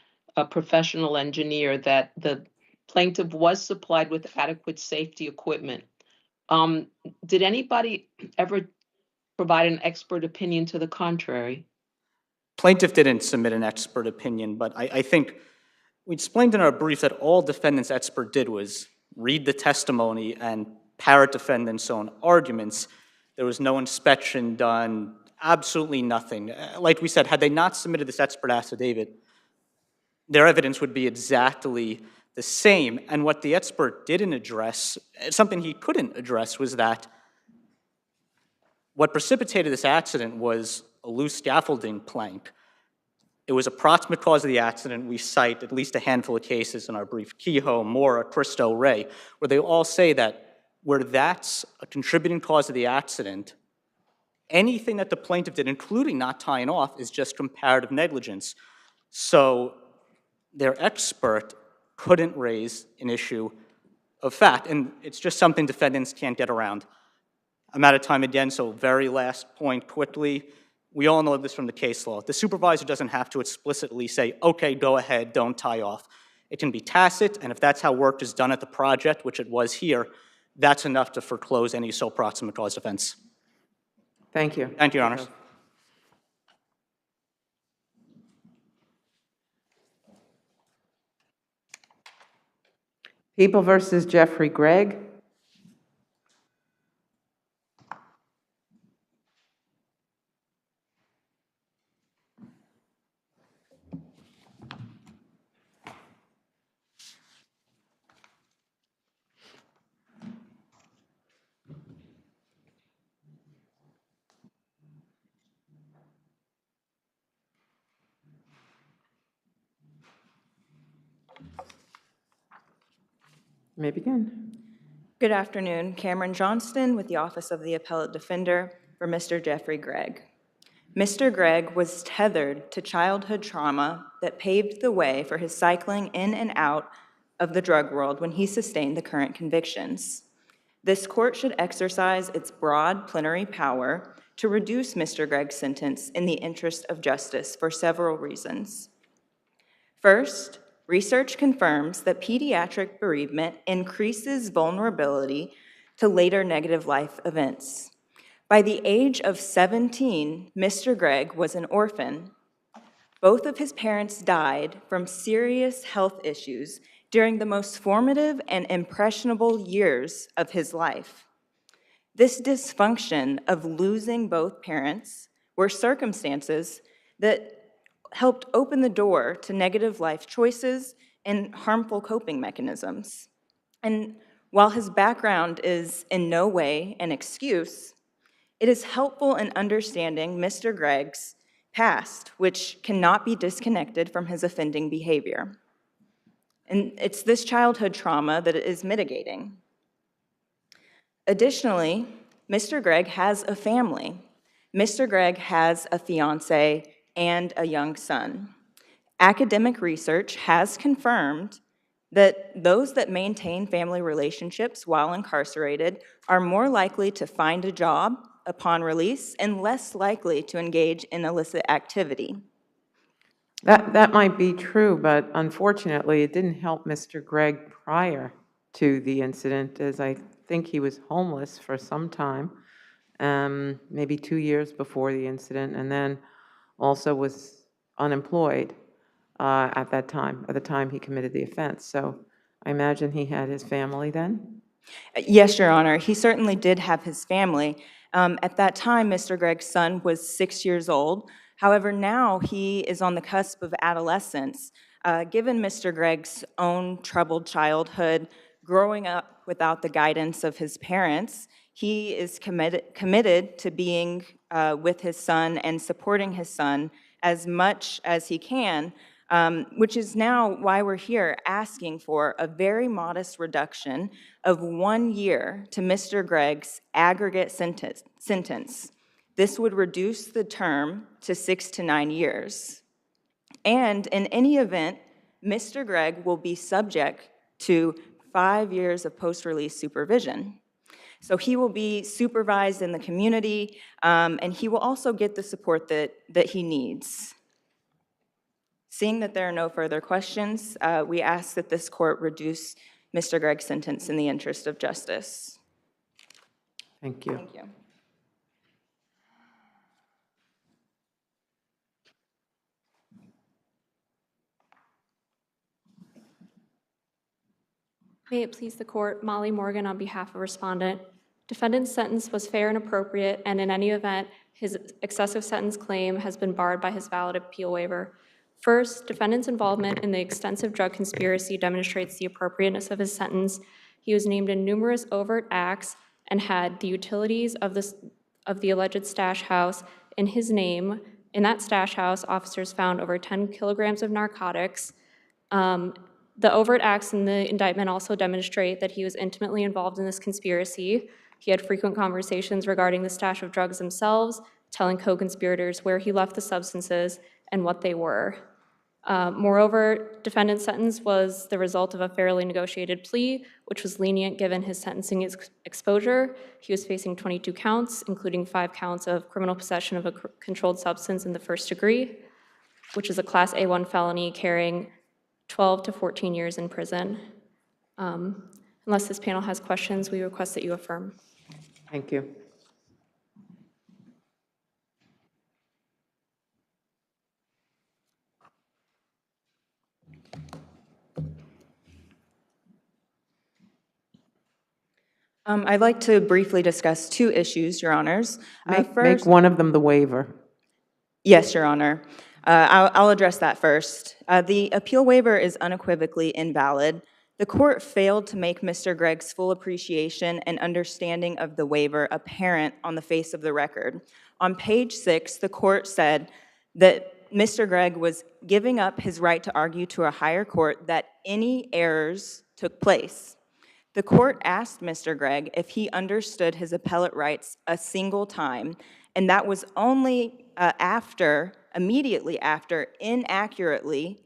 professional engineer that the plaintiff was supplied with adequate safety equipment. Did anybody ever provide an expert opinion to the contrary? Plaintiff didn't submit an expert opinion, but I think we explained in our brief that all defendant's expert did was read the testimony and parrot defendant's own arguments. There was no inspection done, absolutely nothing. Like we said, had they not submitted this expert affidavit, their evidence would be exactly the same. And what the expert didn't address, something he couldn't address, was that what precipitated this accident was a loose scaffolding plank. It was a proximate cause of the accident. We cite at least a handful of cases in our brief, Kehoe, Mora, Cristo, Ray, where they all say that where that's a contributing cause of the accident, anything that the plaintiff did, including not tying off, is just comparative negligence. So their expert couldn't raise an issue of fact, and it's just something defendants can't get around. I'm out of time again, so very last point quickly. We all know this from the case law. The supervisor doesn't have to explicitly say, okay, go ahead, don't tie off. It can be tacit, and if that's how work is done at the project, which it was here, that's enough to foreclose any sole proximate cause defense. Thank you. Thank you, Your Honors. People versus Jeffrey Gregg. You may begin. Good afternoon. Cameron Johnston with the Office of the Appellate Defender for Mr. Jeffrey Gregg. Mr. Gregg was tethered to childhood trauma that paved the way for his cycling in and out of the drug world when he sustained the current convictions. This court should exercise its broad plenary power to reduce Mr. Gregg's sentence in the interest of justice for several reasons. First, research confirms that pediatric bereavement increases vulnerability to later negative life events. By the age of 17, Mr. Gregg was an orphan. Both of his parents died from serious health issues during the most formative and impressionable years of his life. This dysfunction of losing both parents were circumstances that helped open the door to negative life choices and harmful coping mechanisms. And while his background is in no way an excuse, it is helpful in understanding Mr. Gregg's past, which cannot be disconnected from his offending behavior. And it's this childhood trauma that it is mitigating. Additionally, Mr. Gregg has a family. Mr. Gregg has a fiance and a young son. Academic research has confirmed that those that maintain family relationships while incarcerated are more likely to find a job upon release and less likely to engage in illicit activity. That might be true, but unfortunately, it didn't help Mr. Gregg prior to the incident, as I think he was homeless for some time, maybe 2 years before the incident, and then also was unemployed at the time he committed the offense. So I imagine he had his family then? Yes, Your Honor, he certainly did have his family. At that time, Mr. Gregg's son was 6 years old. However, now he is on the cusp of adolescence. Given Mr. Gregg's own troubled childhood, growing up without the guidance of his parents, he is committed to being with his son and supporting his son as much as he can, which is now why we're here asking for a very modest reduction of 1 year to Mr. Gregg's aggregate sentence. This would reduce the term to 6 to 9 years. And in any event, Mr. Gregg will be subject to 5 years of post-release supervision. So he will be supervised in the community, and he will also get the support that he needs. Seeing that there are no further questions, we ask that this court reduce Mr. Gregg's sentence in the interest of justice. Thank you. Thank you. May it please the court, Molly Morgan on behalf of respondent. Defendant's sentence was fair and appropriate, and in any event, his excessive sentence claim has been barred by his valid appeal waiver. First, defendant's involvement in the extensive drug conspiracy demonstrates the appropriateness of his sentence. He was named in numerous overt acts and had the utilities of the alleged stash house in his name. In that stash house, officers found over 10 kilograms of narcotics. The overt acts in the indictment also demonstrate that he was intimately involved in this conspiracy. He had frequent conversations regarding the stash of drugs themselves, telling co-conspirators where he left the substances and what they were. Moreover, defendant's sentence was the result of a fairly negotiated plea, which was lenient given his sentencing exposure. He was facing 22 counts, including 5 counts of criminal possession of a controlled substance in the first degree, which is a Class A1 felony carrying 12 to 14 years in prison. Unless this panel has questions, we request that you affirm. Thank you. I'd like to briefly discuss 2 issues, Your Honors. Make one of them the waiver. Yes, Your Honor. I'll address that first. The appeal waiver is unequivocally invalid. The court failed to make Mr. Gregg's full appreciation and understanding of the waiver apparent on the face of the record. On page 6, the court said that Mr. Gregg was giving up his right to argue to a higher court that any errors took place. The court asked Mr. Gregg if he understood his appellate rights a single time, and that was only immediately after inaccurately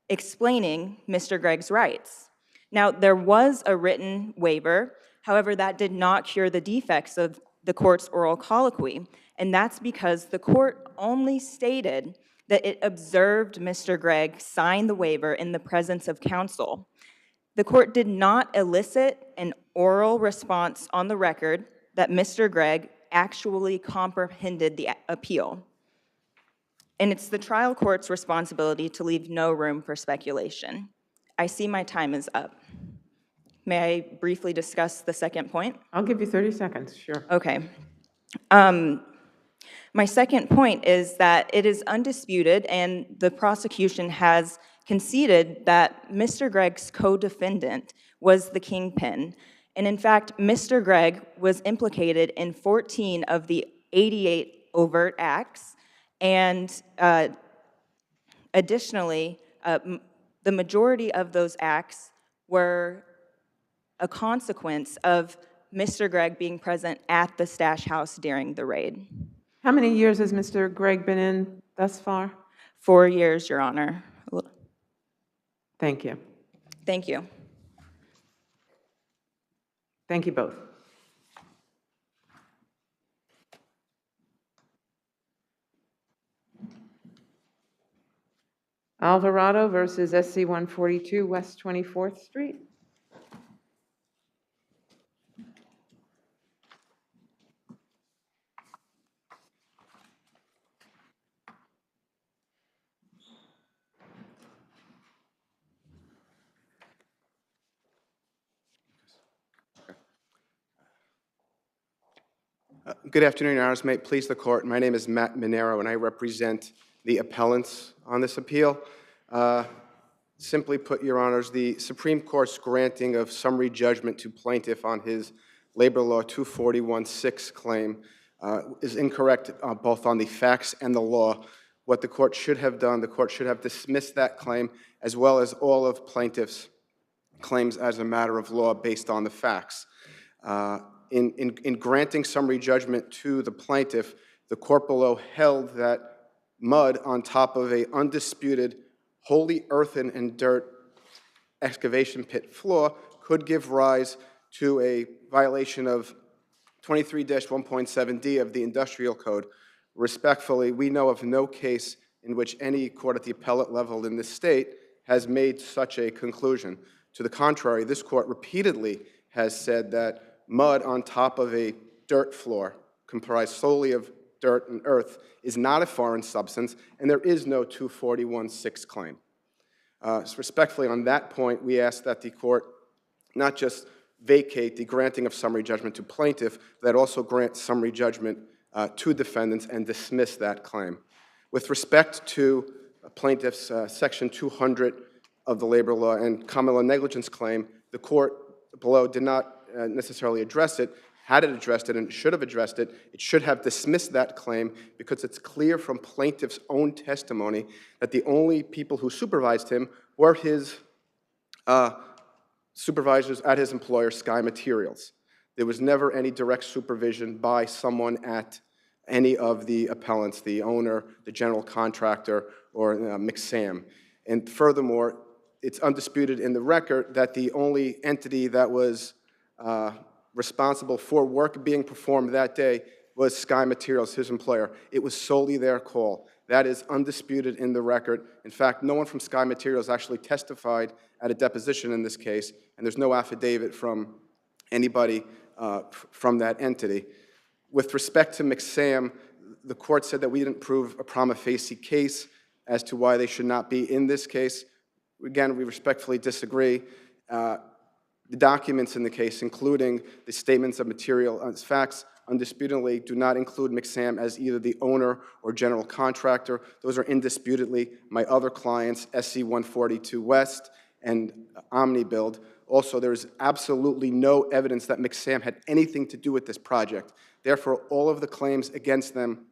explaining Mr. Gregg's rights. Now, there was a written waiver, however, that did not cure the defects of the court's oral colloquy, and that's because the court only stated that it observed Mr. Gregg sign the waiver in the presence of counsel. The court did not elicit an oral response on the record that Mr. Gregg actually comprehended the appeal. And it's the trial court's responsibility to leave no room for speculation. I see my time is up. May I briefly discuss the second point? I'll give you 30 seconds, sure. Okay. My second point is that it is undisputed, and the prosecution has conceded that Mr. Gregg's co-defendant was the kingpin. And in fact, Mr. Gregg was implicated in 14 of the 88 overt acts. And additionally, the majority of those acts were a consequence of Mr. Gregg being present at the stash house during the raid. How many years has Mr. Gregg been in thus far? 4 years, Your Honor. Thank you. Thank you. Thank you both. Alvarado versus SC 142 West 24th Street. Good afternoon, Your Honors. May it please the Court. My name is Matt Minero, and I represent the appellants on this appeal. Simply put, Your Honors, the Supreme Court's granting of summary judgment to plaintiff on his Labor Law 241-6 claim is incorrect both on the facts and the law. What the Court should have done, the Court should have dismissed that claim as well as all of plaintiff's claims as a matter of law based on the facts. In granting summary judgment to the plaintiff, the court below held that mud on top of an undisputed, wholly earthen and dirt excavation pit floor could give rise to a violation of 23-1.7d of the Industrial Code. Respectfully, we know of no case in which any court at the appellate level in this state has made such a conclusion. To the contrary, this court repeatedly has said that mud on top of a dirt floor comprised solely of dirt and earth is not a foreign substance, and there is no 241-6 claim. So respectfully, on that point, we ask that the court not just vacate the granting of summary judgment to plaintiff, but also grant summary judgment to defendants and dismiss that claim. With respect to plaintiff's Section 200 of the labor law and common law negligence claim, the court below did not necessarily address it. Had it addressed it and should have addressed it, it should have dismissed that claim because it's clear from plaintiff's own testimony that the only people who supervised him were his supervisors at his employer, Sky Materials. There was never any direct supervision by someone at any of the appellants, the owner, the general contractor, or McSam. And furthermore, it's undisputed in the record that the only entity that was responsible for work being performed that day was Sky Materials, his employer. It was solely their call. That is undisputed in the record. In fact, no one from Sky Materials actually testified at a deposition in this case, and there's no affidavit from anybody from that entity. With respect to McSam, the court said that we didn't prove a prima facie case as to why they should not be in this case. Again, we respectfully disagree. The documents in the case, including the statements of material facts, undisputedly do not include McSam as either the owner or general contractor. Those are indisputably my other clients, SC 142 West and OmniBuild. Also, there is absolutely no evidence that McSam had anything to do with this project. Therefore, all of the claims against them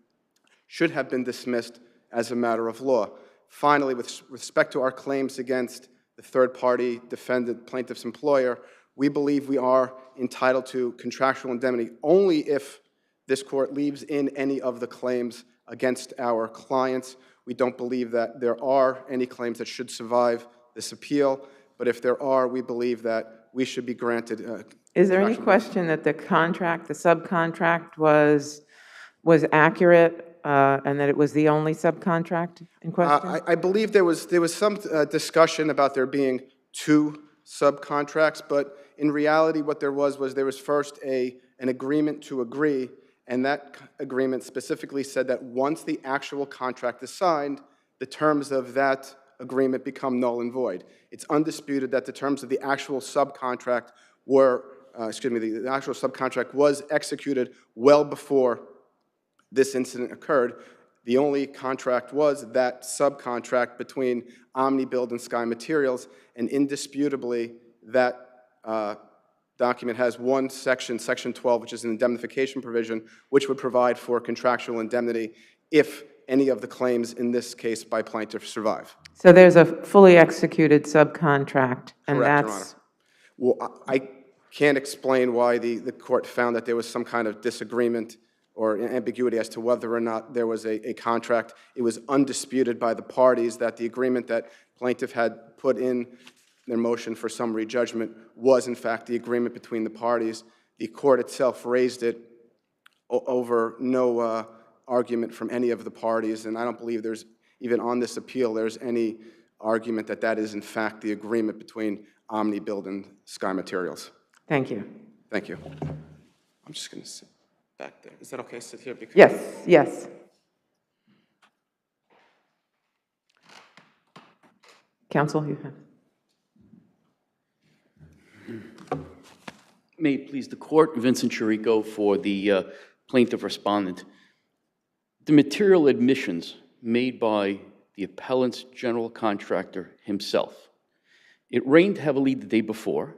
should have been dismissed as a matter of law. Finally, with respect to our claims against the third-party defendant plaintiff's employer, we believe we are entitled to contractual indemnity only if this court leaves in any of the claims against our clients. We don't believe that there are any claims that should survive this appeal, but if there are, we believe that we should be granted Is there any question that the contract, the subcontract was accurate and that it was the only subcontract in question? I believe there was some discussion about there being 2 subcontracts, but in reality, what there was first an agreement to agree, and that agreement specifically said that once the actual contract is signed, the terms of that agreement become null and void. It's undisputed that the terms of the actual subcontract were, the actual subcontract was executed well before this incident occurred. The only contract was that subcontract between OmniBuild and Sky Materials, and indisputably that document has one section, Section 12, which is an indemnification provision, which would provide for contractual indemnity if any of the claims in this case by plaintiff survive. So there's a fully executed subcontract, and Correct, Your that's... Honor. Well, I can't explain why the court found that there was some kind of disagreement or ambiguity as to whether or not there was a contract. It was undisputed by the parties that the agreement that plaintiff had put in their motion for summary judgment was, in fact, the agreement between the parties. The court itself raised it over no argument from any of the parties, and I don't believe there's, even on this appeal, there's any argument that that is, in fact, the agreement between OmniBuild and Sky Materials. Thank you. Thank you. I'm just going to sit back there. Is that okay? Sit here? Because Yes, yes. Counsel, you have... May it please the court, Vincent Chirico for the plaintiff respondent. The material admissions made by the appellant's general contractor himself. It rained heavily the day before.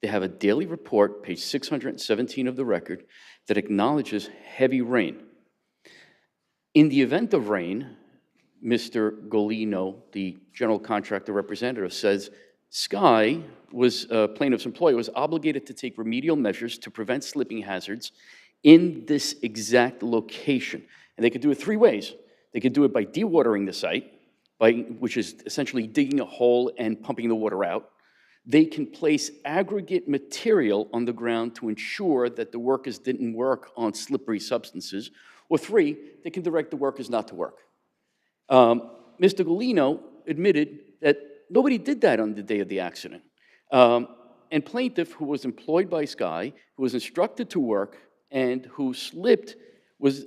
They have a daily report, page 617 of the record, that acknowledges heavy rain. In the event of rain, Mr. Golino, the general contractor representative, says Sky was, plaintiff's employee, was obligated to take remedial measures to prevent slipping hazards in this exact location. And they could do it 3 ways. They could do it by dewatering the site, which is essentially digging a hole and pumping the water out. They can place aggregate material on the ground to ensure that the workers didn't work on slippery substances. Or 3, they can direct the workers not to work. Mr. Golino admitted that nobody did that on the day of the accident. And plaintiff, who was employed by Sky, who was instructed to work, and who slipped, was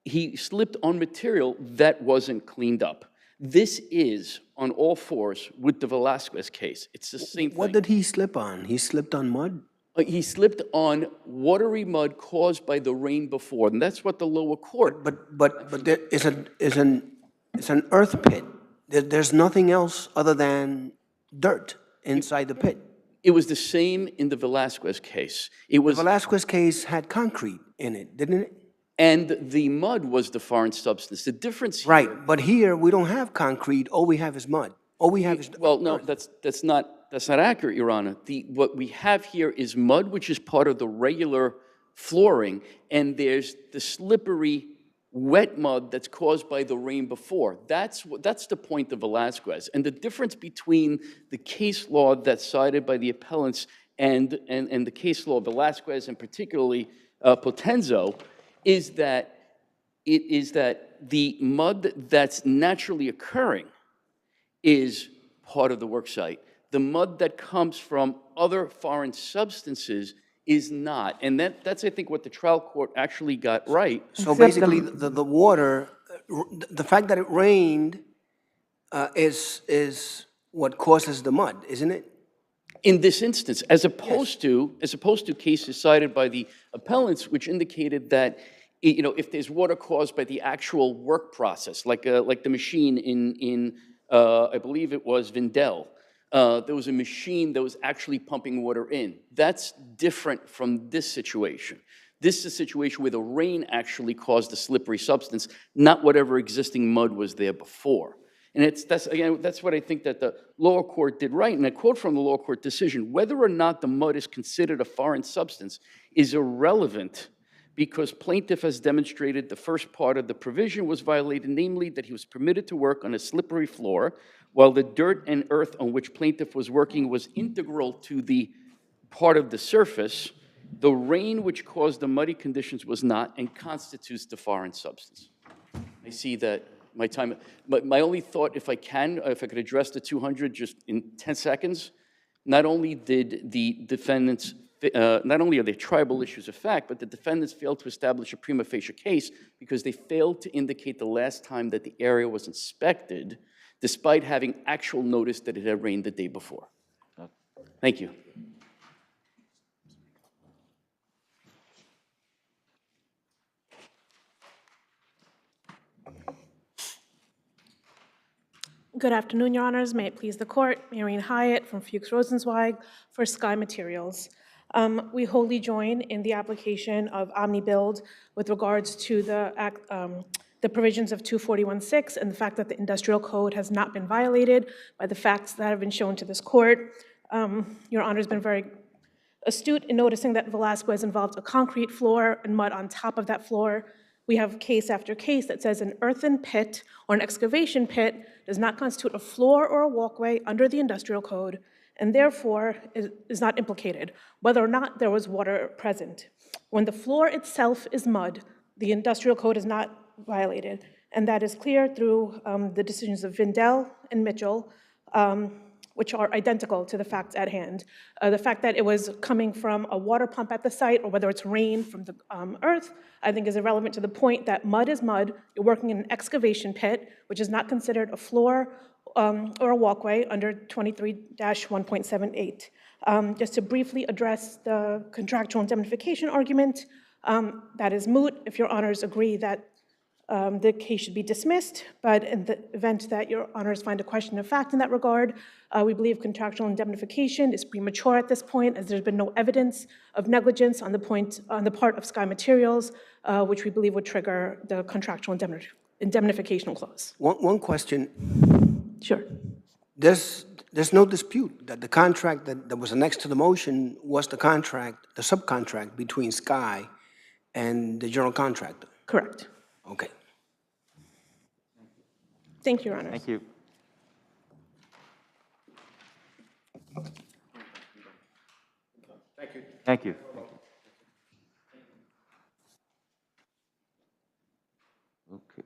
he slipped on material that wasn't cleaned up. This is on all fours with the Velasquez case. It's the same thing. What did he slip on? He slipped on mud? He slipped on watery mud caused by the rain before, and that's what the lower court. But there is an earth pit. There's nothing else other than dirt inside the pit. It was the same in the Velasquez case. The Velasquez case had concrete in it, didn't it? And the mud was the foreign substance. The difference here... Right, but here we don't have concrete. All we have is mud. All we have is Well, no, that's not accurate, Your Honor. What we have here is mud, which is part of the regular flooring, and there's the slippery, wet mud that's caused by the rain before. That's the point of Velasquez. And the difference between the case law that's cited by the appellants and the case law of Velasquez, and particularly Potenzo, is that the mud that's naturally occurring is part of the work site. The mud that comes from other foreign substances is not. And that's, I think, what the trial court actually got right. So basically, the water, the fact that it rained is what causes the mud, isn't it? In this instance, as opposed to cases cited by the appellants, which indicated that if there's water caused by the actual work process, like the machine in I believe it was Vindel, there was a machine that was actually pumping water in. That's different from this situation. This is a situation where the rain actually caused the slippery substance, not whatever existing mud was there before. And that's what I think that the lower court did right. And I quote from the lower court decision, whether or not the mud is considered a foreign substance is irrelevant because plaintiff has demonstrated the first part of the provision was violated, namely that he was permitted to work on a slippery floor, while the dirt and earth on which plaintiff was working was integral to the part of the surface, The rain which caused the muddy conditions was not and constitutes the foreign substance. I see that my time, but my only thought, if I could address the 200 just in 10 seconds, not only did the defendants, not only are they tribal issues of fact, but the defendants failed to establish a prima facie case because they failed to indicate the last time that the area was inspected, despite having actual notice that it had rained the day before. Thank you. Good afternoon, Your Honors. May it please the Court. Maureen Hyatt from Fuchs Rosenzweig for Sky Materials. We wholly join in the application of OmniBuild with regards to the provisions of 241.6 and the fact that the industrial code has not been violated by the facts that have been shown to this Court. Your Honor has been very astute in noticing that Velasquez involved a concrete floor and mud on top of that floor. We have case after case that says an earthen pit or an excavation pit does not constitute a floor or a walkway under the industrial code, and therefore is not implicated, whether or not there was water present. When the floor itself is mud, the industrial code is not violated, and that is clear through the decisions of Vindel and Mitchell, which are identical to the facts at hand. The fact that it was coming from a water pump at the site, or whether it's rain from the earth, I think is irrelevant to the point that mud is mud. You're working in an excavation pit, which is not considered a floor or a walkway under 23-1.78. Just to briefly address the contractual indemnification argument, that is moot if your honors agree that the case should be dismissed, but in the event that your honors find a question of fact in that regard, we believe contractual indemnification is premature at this point, as there's been no evidence of negligence on the part of Sky Materials, which we believe would trigger the contractual indemnification clause. One question. Sure. There's no dispute that the contract that was annexed to the motion was the contract, the subcontract between Sky and the general contractor. Correct. Okay. Thank you, Your Honors. Thank you. Thank you. Thank you. Okay.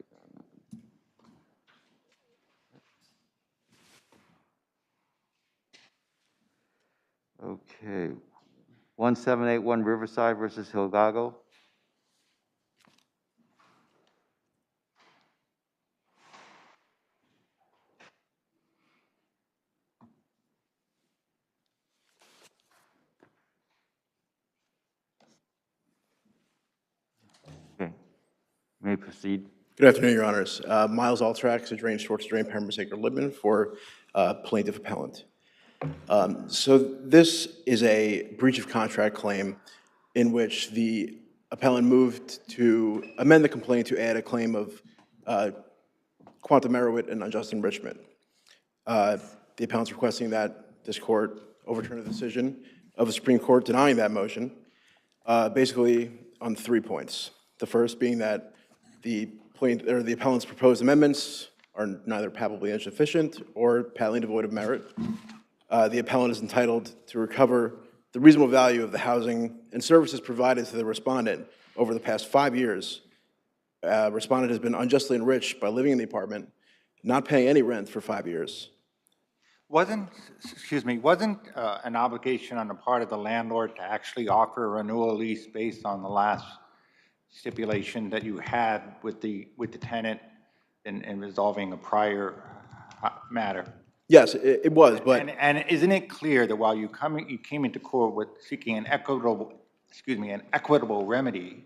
Okay. 1781 Riverside versus Hidalgo. Okay. May proceed. Good afternoon, Your Honors. Miles Altrax, Drain Schwartz, Drain Pembersaker Lippman for plaintiff appellant. So this is a breach of contract claim in which the appellant moved to amend the complaint to add a claim of quantum merit and unjust enrichment. The appellant's requesting that this court overturn the decision of the Supreme Court denying that motion, basically on 3 points. The first being that the appellant's proposed amendments are neither palpably insufficient or patently devoid of merit. The appellant is entitled to recover the reasonable value of the housing and services provided to the respondent over the past 5 years. Respondent has been unjustly enriched by living in the apartment, not paying any rent for 5 years. Wasn't an obligation on the part of the landlord to actually offer a renewal lease based on the last stipulation that you had with the tenant in resolving a prior matter? Yes, it was, but and isn't it clear that while you came into court with seeking an equitable remedy,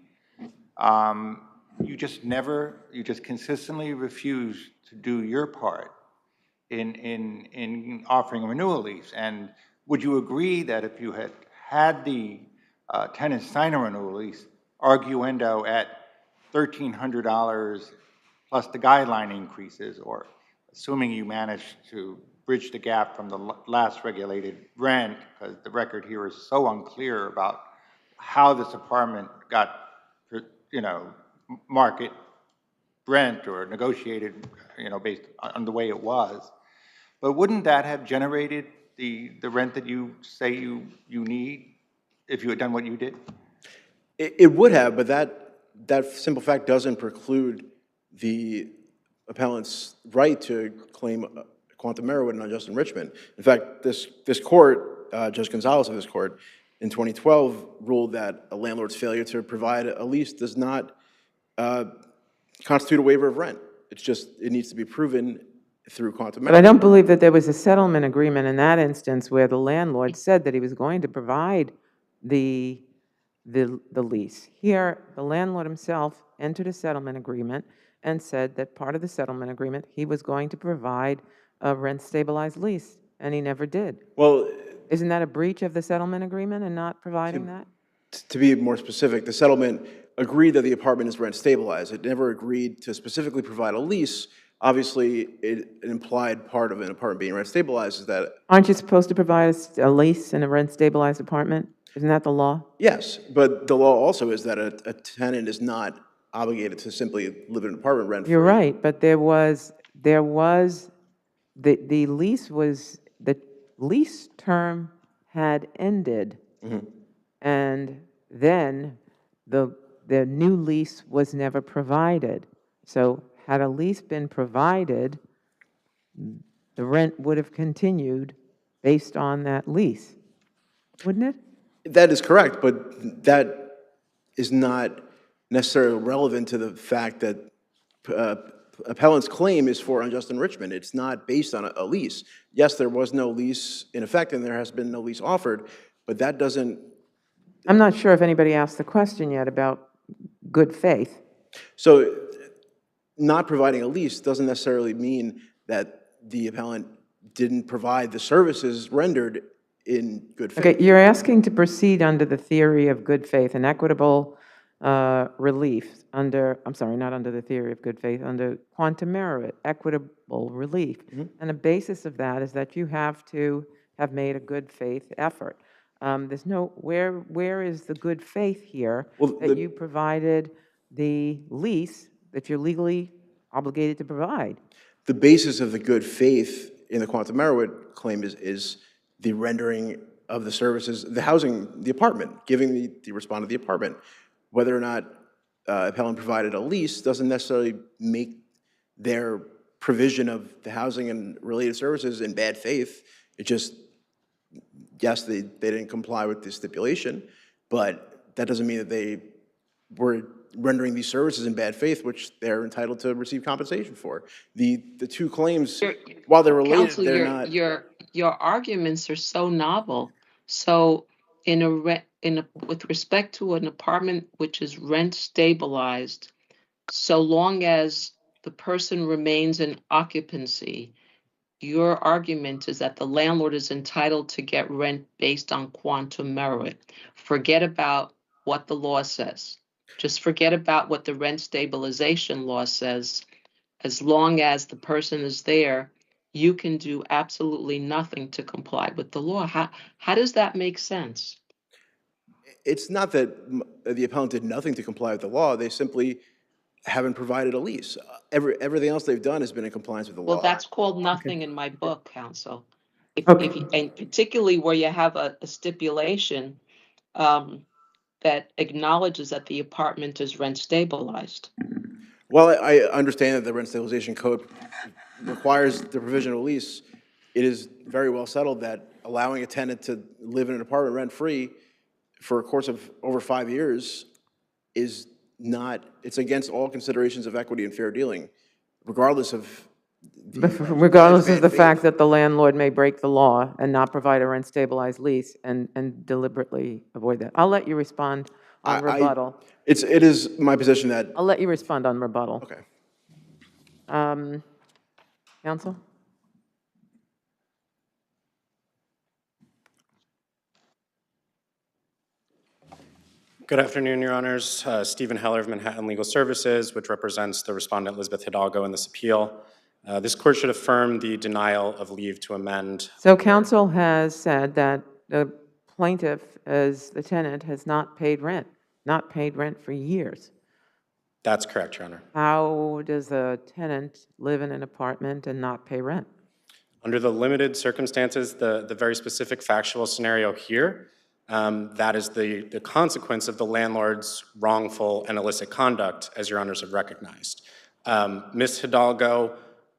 you just consistently refused to do your part in offering a renewal lease? And would you agree that if you had the tenant sign a renewal lease, arguendo at $1,300 plus the guideline increases, or assuming you managed to bridge the gap from the last regulated rent, because the record here is so unclear about how this apartment got, market rent or negotiated, based on the way it was. But wouldn't that have generated the rent that you say you need? if you had done what you did? It would have, but that simple fact doesn't preclude the appellant's right to claim quantum merit and unjust enrichment. In fact, this court, Judge Gonzalez of this court, in 2012 ruled that a landlord's failure to provide a lease does not constitute a waiver of rent. It's just, it needs to be proven through quantum merit. But I don't believe that there was a settlement agreement in that instance where the landlord said that he was going to provide the lease. Here, the landlord himself entered a settlement agreement and said that part of the settlement agreement, he was going to provide a rent-stabilized lease, and he never did. Well, isn't that a breach of the settlement agreement and not providing that? To be more specific, the settlement agreed that the apartment is rent stabilized. It never agreed to specifically provide a lease. Obviously, an implied part of an apartment being rent stabilized is that. Aren't you supposed to provide a lease in a rent-stabilized apartment? Isn't that the law? Yes, but the law also is that a tenant is not obligated to simply live in an apartment rent-free. You're right, but the lease term had ended, and then the new lease was never provided. So had a lease been provided, the rent would have continued based on that lease, wouldn't it? That is correct, but that is not necessarily relevant to the fact that appellant's claim is for unjust enrichment. It's not based on a lease. Yes, there was no lease in effect, and there has been no lease offered, but that doesn't. I'm not sure if anybody asked the question yet about good faith. So not providing a lease doesn't necessarily mean that the appellant didn't provide the services rendered in good faith. Okay, you're asking to proceed under the theory of good faith and equitable relief under, I'm sorry, not under the theory of good faith, under quantum merit, equitable relief. And the basis of that is that you have to have made a good faith effort. There's no, where is the good faith here that you provided the lease that you're legally obligated to provide? The basis of the good faith in the quantum merit claim is the rendering of the services, the housing, the apartment, giving the respondent the apartment. Whether or not appellant provided a lease doesn't necessarily make their provision of the housing and related services in bad faith. It just, yes, they didn't comply with the stipulation, but that doesn't mean that they were rendering these services in bad faith, which they're entitled to receive compensation for. The two claims, while they're related, Counsel, they're not. Your arguments are so novel. So with respect to an apartment which is rent stabilized, so long as the person remains in occupancy, your argument is that the landlord is entitled to get rent based on quantum merit. Forget about what the law says. Just forget about what the rent stabilization law says. As long as the person is there, you can do absolutely nothing to comply with the law. How does that make sense? It's not that the appellant did nothing to comply with the law. They simply haven't provided a lease. Everything else they've done has been in compliance with the law. Well, that's called nothing in my book, counsel. And particularly where you have a stipulation that acknowledges that the apartment is rent stabilized. Well, I understand that the Rent Stabilization Code requires the provision of a lease. It is very well settled that allowing a tenant to live in an apartment rent-free for a course of over 5 years is not, it's against all considerations of equity and fair dealing, regardless of the fact that the landlord may break the law and not provide a rent-stabilized lease and deliberately avoid that. I'll let you respond on rebuttal. It is my position that. I'll let you respond on rebuttal. Okay. Counsel? Good afternoon, Your Honors. Stephen Heller of Manhattan Legal Services, which represents the respondent Elizabeth Hidalgo in this appeal. This court should affirm the denial of leave to amend. So counsel has said that the plaintiff, as the tenant, has not paid rent for years. That's correct, Your Honor. How does a tenant live in an apartment and not pay rent? Under the limited circumstances, the very specific factual scenario here, that is the consequence of the landlord's wrongful and illicit conduct, as your honors have recognized. Ms. Hidalgo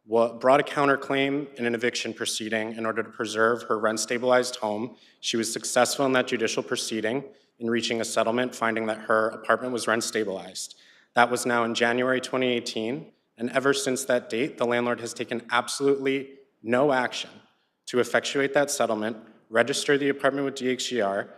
brought a counterclaim in an eviction proceeding in order to preserve her rent-stabilized home. She was successful in that judicial proceeding in reaching a settlement, finding that her apartment was rent-stabilized. That was now in January 2018, and ever since that date, the landlord has taken absolutely no action to effectuate that settlement, register the apartment with DHCR,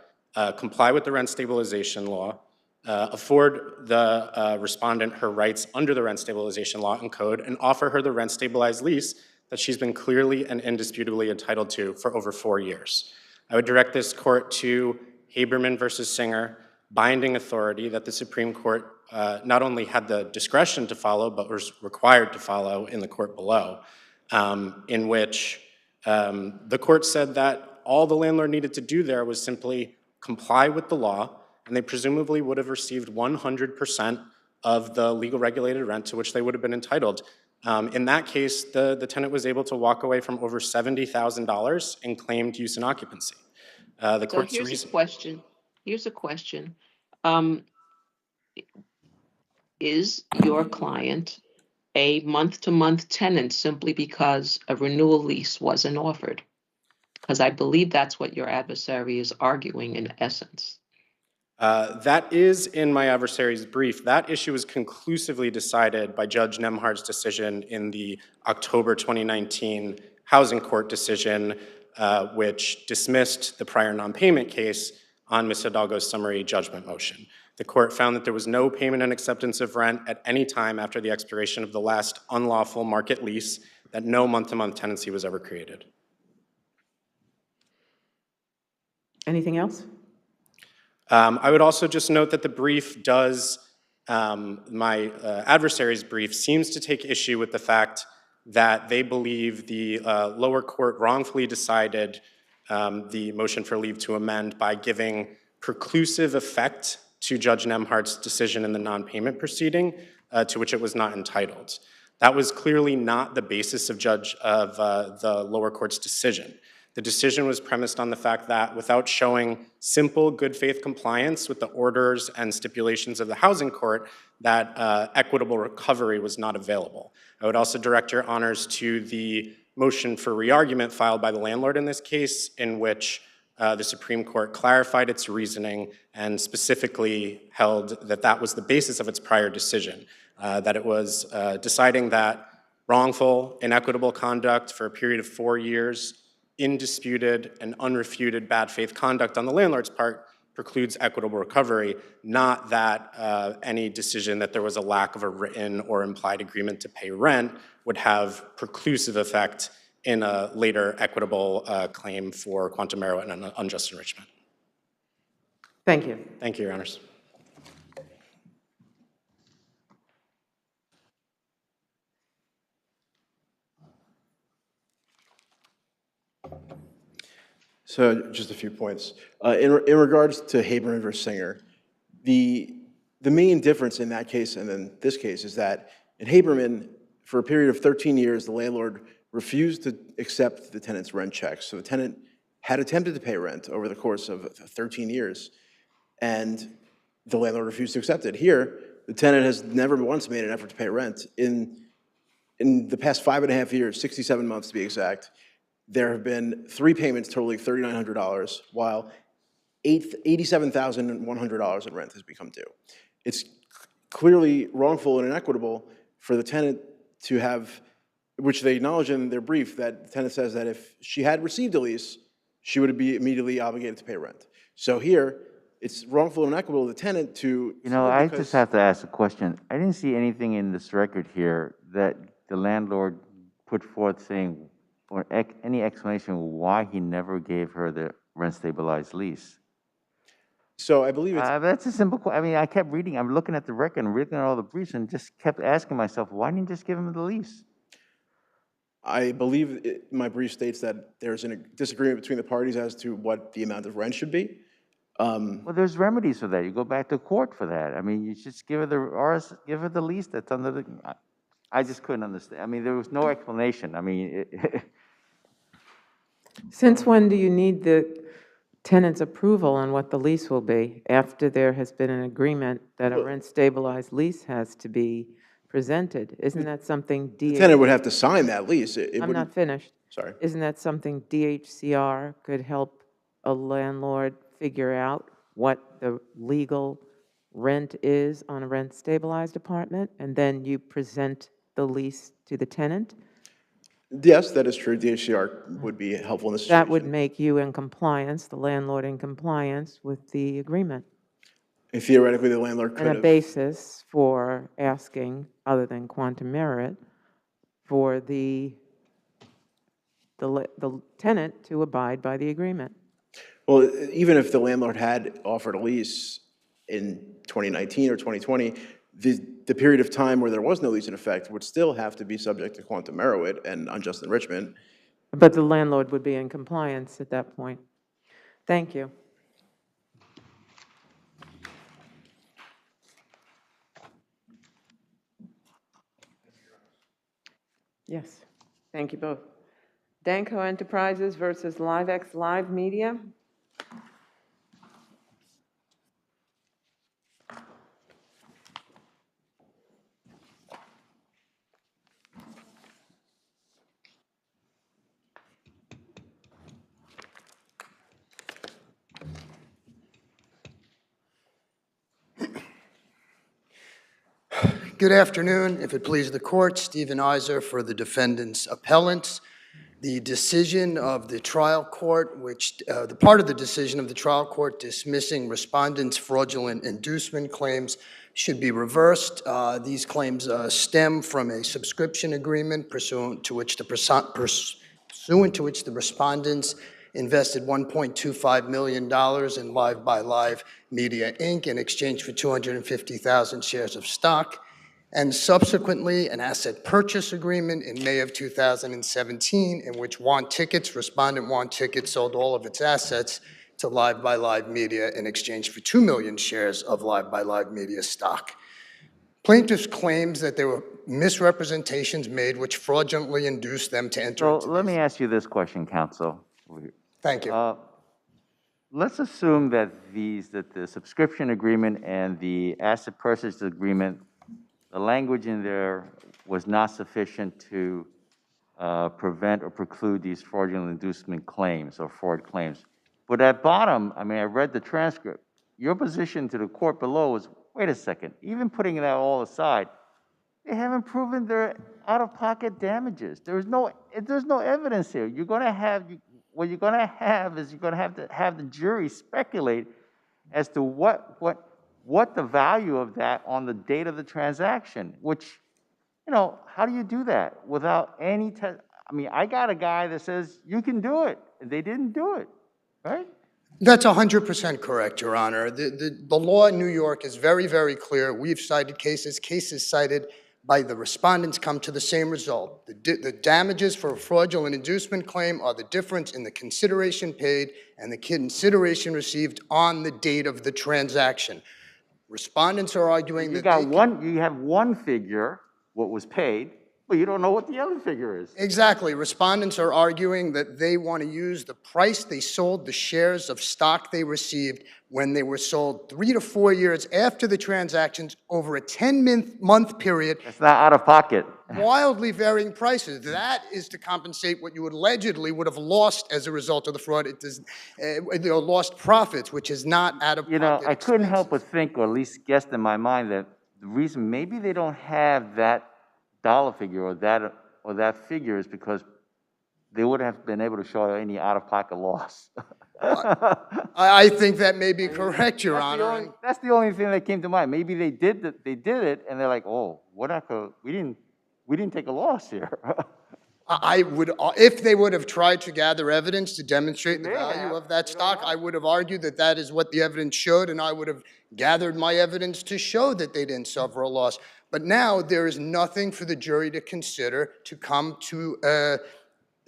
comply with the rent stabilization law, afford the respondent her rights under the rent stabilization law and code, and offer her the rent stabilized lease that she's been clearly and indisputably entitled to for over 4 years. I would direct this court to Haberman versus Singer, binding authority that the Supreme Court not only had the discretion to follow, but was required to follow in the court below, in which the court said that all the landlord needed to do there was simply comply with the law, and they presumably would have received 100% of the legal regulated rent to which they would have been entitled. In that case, the tenant was able to walk away from over $70,000 in claimed use and occupancy. The So court's here's reason. a question. Here's a question. Is your client a month-to-month tenant simply because a renewal lease wasn't offered? Because I believe that's what your adversary is arguing in essence. That is in my adversary's brief. That issue was conclusively decided by Judge Nemhard's decision in the October 2019 Housing Court decision, which dismissed the prior non-payment case on Ms. Hidalgo's summary judgment motion. The court found that there was no payment and acceptance of rent at any time after the expiration of the last unlawful market lease, that no month-to-month tenancy was ever created. Anything else? I would also just note that the brief does, my adversary's brief seems to take issue with the fact that they believe the lower court wrongfully decided the motion for leave to amend by giving preclusive effect to Judge Nemhard's decision in the non-payment proceeding, to which it was not entitled. That was clearly not the basis of the lower court's decision. The decision was premised on the fact that without showing simple good faith compliance with the orders and stipulations of the housing court, that equitable recovery was not available. I would also direct your honors to the motion for re-argument filed by the landlord in this case, in which the Supreme Court clarified its reasoning and specifically held that that was the basis of its prior decision, that it was deciding that wrongful, inequitable conduct for a period of 4 years, indisputed and unrefuted bad faith conduct on the landlord's part precludes equitable recovery, not that any decision that there was a lack of a written or implied agreement to pay rent would have preclusive effect in a later equitable claim for quantum error and unjust enrichment. Thank you. Thank you, your honors. So just a few points. In regards to Haberman versus Singer, the main difference in that case and in this case is that in Haberman, for a period of 13 years, the landlord refused to accept the tenant's rent checks. So the tenant had attempted to pay rent over the course of 13 years, and the landlord refused to accept it. Here, the tenant has never once made an effort to pay rent. In the past 5.5 years, 67 months to be exact, there have been 3 payments totaling $3,900, while $87,100 in rent has become due. It's clearly wrongful and inequitable for the tenant to have, which they acknowledge in their brief, that the tenant says that if she had received a lease, she would be immediately obligated to pay rent. So here, it's wrongful and inequitable of the tenant to... You know, I just have to ask a question. I didn't see anything in this record here that the landlord put forth saying, or any explanation why he never gave her the rent-stabilized lease. So I believe it's... That's a simple question. I mean, I kept reading, I'm looking at the record and reading all the briefs and just kept asking myself, why didn't you just give him the lease? I believe my brief states that there's a disagreement between the parties as to what the amount of rent should be. Well, there's remedies for that. You go back to court for that. I mean, you just give her give her the lease that's under the... I just couldn't understand. I mean, there was no explanation. I mean... Since when do you need the tenant's approval on what the lease will be after there has been an agreement that a rent-stabilized lease has to be presented. Isn't that something The tenant would have to sign that lease. It I'm wouldn't- not finished. Sorry. Isn't that something DHCR could help a landlord figure out what the legal rent is on a rent-stabilized apartment, and then you present the lease to the tenant? Yes, that is true. DHCR would be helpful in this situation. That would make you in compliance, the landlord in compliance with the agreement. And theoretically, the landlord could And a have. basis for asking, other than quantum merit, for the tenant to abide by the agreement. Well, even if the landlord had offered a lease in 2019 or 2020, the period of time where there was no lease in effect would still have to be subject to quantum merit and unjust enrichment. But the landlord would be in compliance at that point. Thank you. Yes, thank you both. Danco Enterprises versus LiveX Live Media. Good afternoon. If it pleases the court, Stephen Iser for the defendant's appellants. The decision of the trial court, the part of the decision of the trial court dismissing respondents' fraudulent inducement claims should be reversed. These claims stem from a subscription agreement pursuant to which the respondents invested $1.25 million in Live by Live Media, Inc. in exchange for 250,000 shares of stock, and subsequently an asset purchase agreement in May of 2017 in which respondent Want Tickets sold all of its assets to Live by Live Media in exchange for 2 million shares of Live by Live Media stock. Plaintiffs claims that there were misrepresentations made which fraudulently induced them to enter into Let me ask you this question, counsel. Thank you. Let's assume that the subscription agreement and the asset purchase agreement, the language in there was not sufficient to prevent or preclude these fraudulent inducement claims or fraud claims. But at bottom, I mean, I read the transcript. Your position to the court below is, wait a second, even putting that all aside, they haven't proven their out-of-pocket damages. There's no evidence here. What you're going to have is you're going to have the jury speculate as to what the value of that on the date of the transaction, which, how do you do that without any test? I mean, I got a guy that says you can do it. They didn't do it, right? That's 100% correct, Your Honor. The law in New York is very, very clear. We've cited cases cited by the respondents come to the same result. The damages for a fraudulent inducement claim are the difference in the consideration paid and the consideration received on the date of the transaction. Respondents are arguing that you have one figure, what was paid, but you don't know what the other figure is. Exactly. Respondents are arguing that they want to use the price they sold the shares of stock they received when they were sold 3 to 4 years after the transactions over a 10-month period. It's not out of pocket. Wildly varying prices. That is to compensate what you allegedly would have lost as a result of the fraud. It is lost profits, which is not out of pocket. I couldn't help but think, or at least guessed in my mind, that the reason maybe they don't have that dollar figure or that figure is because they wouldn't have been able to show any out-of-pocket loss. I think that may be correct, Your Honor. That's the only thing that came to mind. Maybe they did it, and they're like, oh, we didn't take a loss here. If they would have tried to gather evidence to demonstrate the value of that stock, I would have argued that that is what the evidence showed, and I would have gathered my evidence to show that they didn't suffer a loss. But now there is nothing for the jury to consider to come to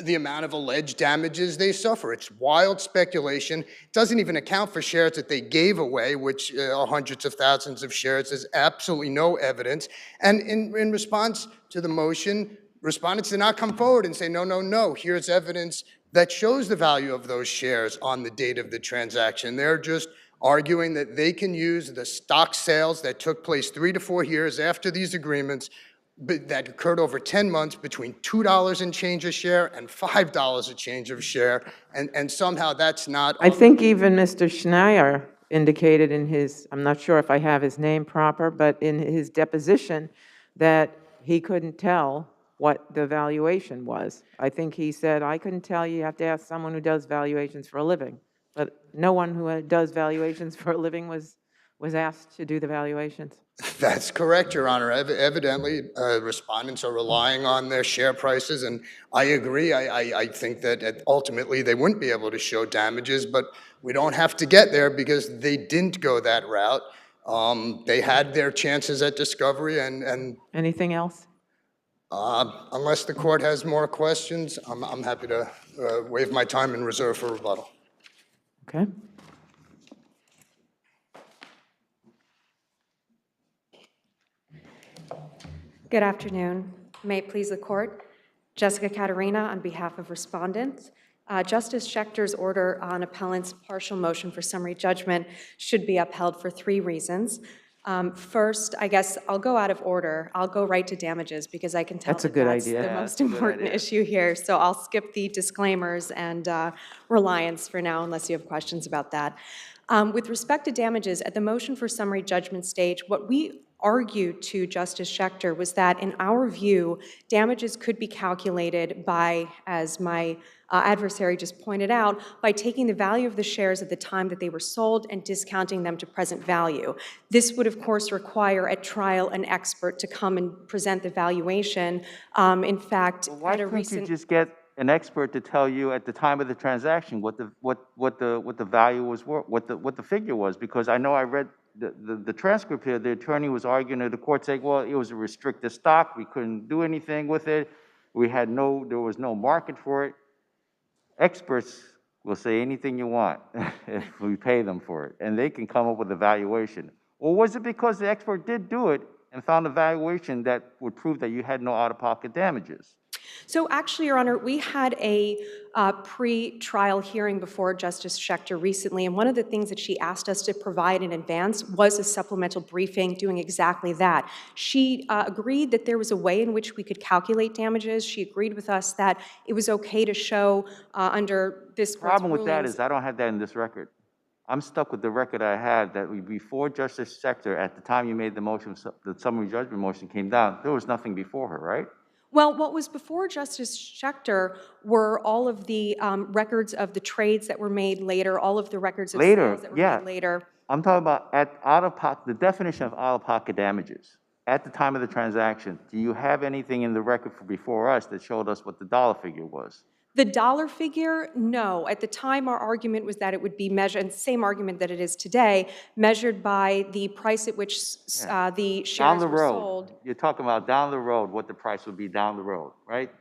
the amount of alleged damages they suffer. It's wild speculation. It doesn't even account for shares that they gave away, which are hundreds of thousands of shares. There's absolutely no evidence. And in response to the motion, respondents did not come forward and say, no, here's evidence that shows the value of those shares on the date of the transaction. They're just arguing that they can use the stock sales that took place 3 to 4 years after these agreements that occurred over 10 months between $2 and change a share and $5 a change of share, and somehow that's not. I think even Mr. Schneier indicated in his, I'm not sure if I have his name proper, but in his deposition, that he couldn't tell what the valuation was. I think he said, I couldn't tell you, you have to ask someone who does valuations for a living. But no one who does valuations for a living was asked to do the valuations. That's correct, Your Honor. Evidently, respondents are relying on their share prices, and I agree. I think that ultimately they wouldn't be able to show damages, but we don't have to get there because they didn't go that route. They had their chances at discovery, and anything else? Unless the court has more questions, I'm happy to waive my time and reserve for rebuttal. Okay. Good afternoon. May it please the court. Jessica Caterina on behalf of respondents. Justice Schechter's order on appellant's partial motion for summary judgment should be upheld for 3 reasons. First, I guess I'll go out of order. I'll go right to damages because I can tell that's a good that's idea. the most important issue here. So I'll skip the disclaimers and reliance for now unless you have questions about that. With respect to damages, at the motion for summary judgment stage, what we argued to Justice Schechter was that, in our view, damages could be calculated by, as my adversary just pointed out, by taking the value of the shares at the time that they were sold and discounting them to present value. This would, of course, require at trial an expert to come and present the valuation. In fact, why couldn't you just get an expert to tell you at the time of the transaction what the value was worth, what the figure was? Because I know I read the transcript here. The attorney was arguing to the court saying, well, it was a restricted stock. We couldn't do anything with it. There was no market for it. Experts will say anything you want if we pay them for it, and they can come up with a valuation. Or was it because the expert did do it and found a valuation that would prove that you had no out-of-pocket damages? So actually, Your Honor, we had a pre-trial hearing before Justice Schechter recently, and one of the things that she asked us to provide in advance was a supplemental briefing doing exactly that. She agreed that there was a way in which we could calculate damages. She agreed with us that it was okay to show under this court's problem with that rulings. is I don't have that in this record. I'm stuck with the record I had that before Justice Schechter, at the time you made the motion, the summary judgment motion came down, there was nothing before her, right? Well, what was before Justice Schechter were all of the records of the trades that were made later, all of the records of sales that were made later. I'm talking about out-of-pocket, the definition of out-of-pocket damages. At the time of the transaction, do you have anything in the record before us that showed us what the dollar figure was? The dollar figure, no. At the time, our argument was that it would be measured, and the same argument that it is today, measured by the price at which the shares were sold. You're talking about down the road, what the price would be down the road, right?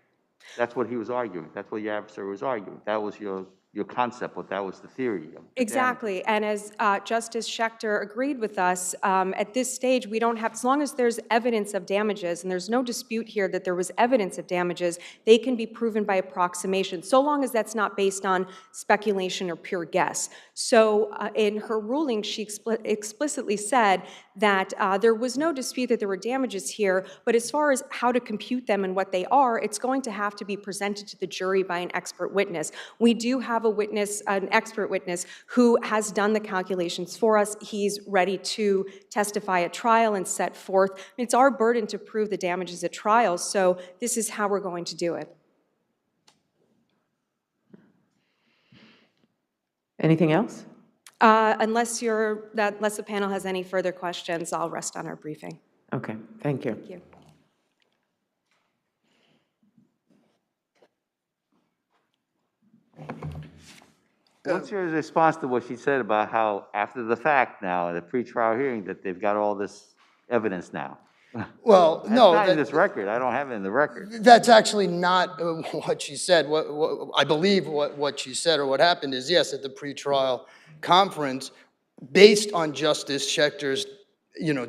That's what he was arguing. That's what your adversary was arguing. That was your concept, but that was the theory. Exactly. And as Justice Schechter agreed with us, at this stage, we don't have, as long as there's evidence of damages, and there's no dispute here that there was evidence of damages, they can be proven by approximation, so long as that's not based on speculation or pure guess. So in her ruling, she explicitly said that there was no dispute that there were damages here, but as far as how to compute them and what they are, it's going to have to be presented to the jury by an expert witness. We do have a witness, an expert witness, who has done the calculations for us. He's ready to testify at trial and set forth. It's our burden to prove the damages at trial, so this is how we're going to do it. Anything else? Unless the panel has any further questions, I'll rest on our briefing. Okay, thank you. Thank you. What's your response to what she said about how, after the fact now, at a pre-trial hearing, that they've got all this evidence now? Well, no. That's not in this record. I don't have it in the record. That's actually not what she said. I believe what she said or what happened is, yes, at the pretrial conference, based on Justice Schechter's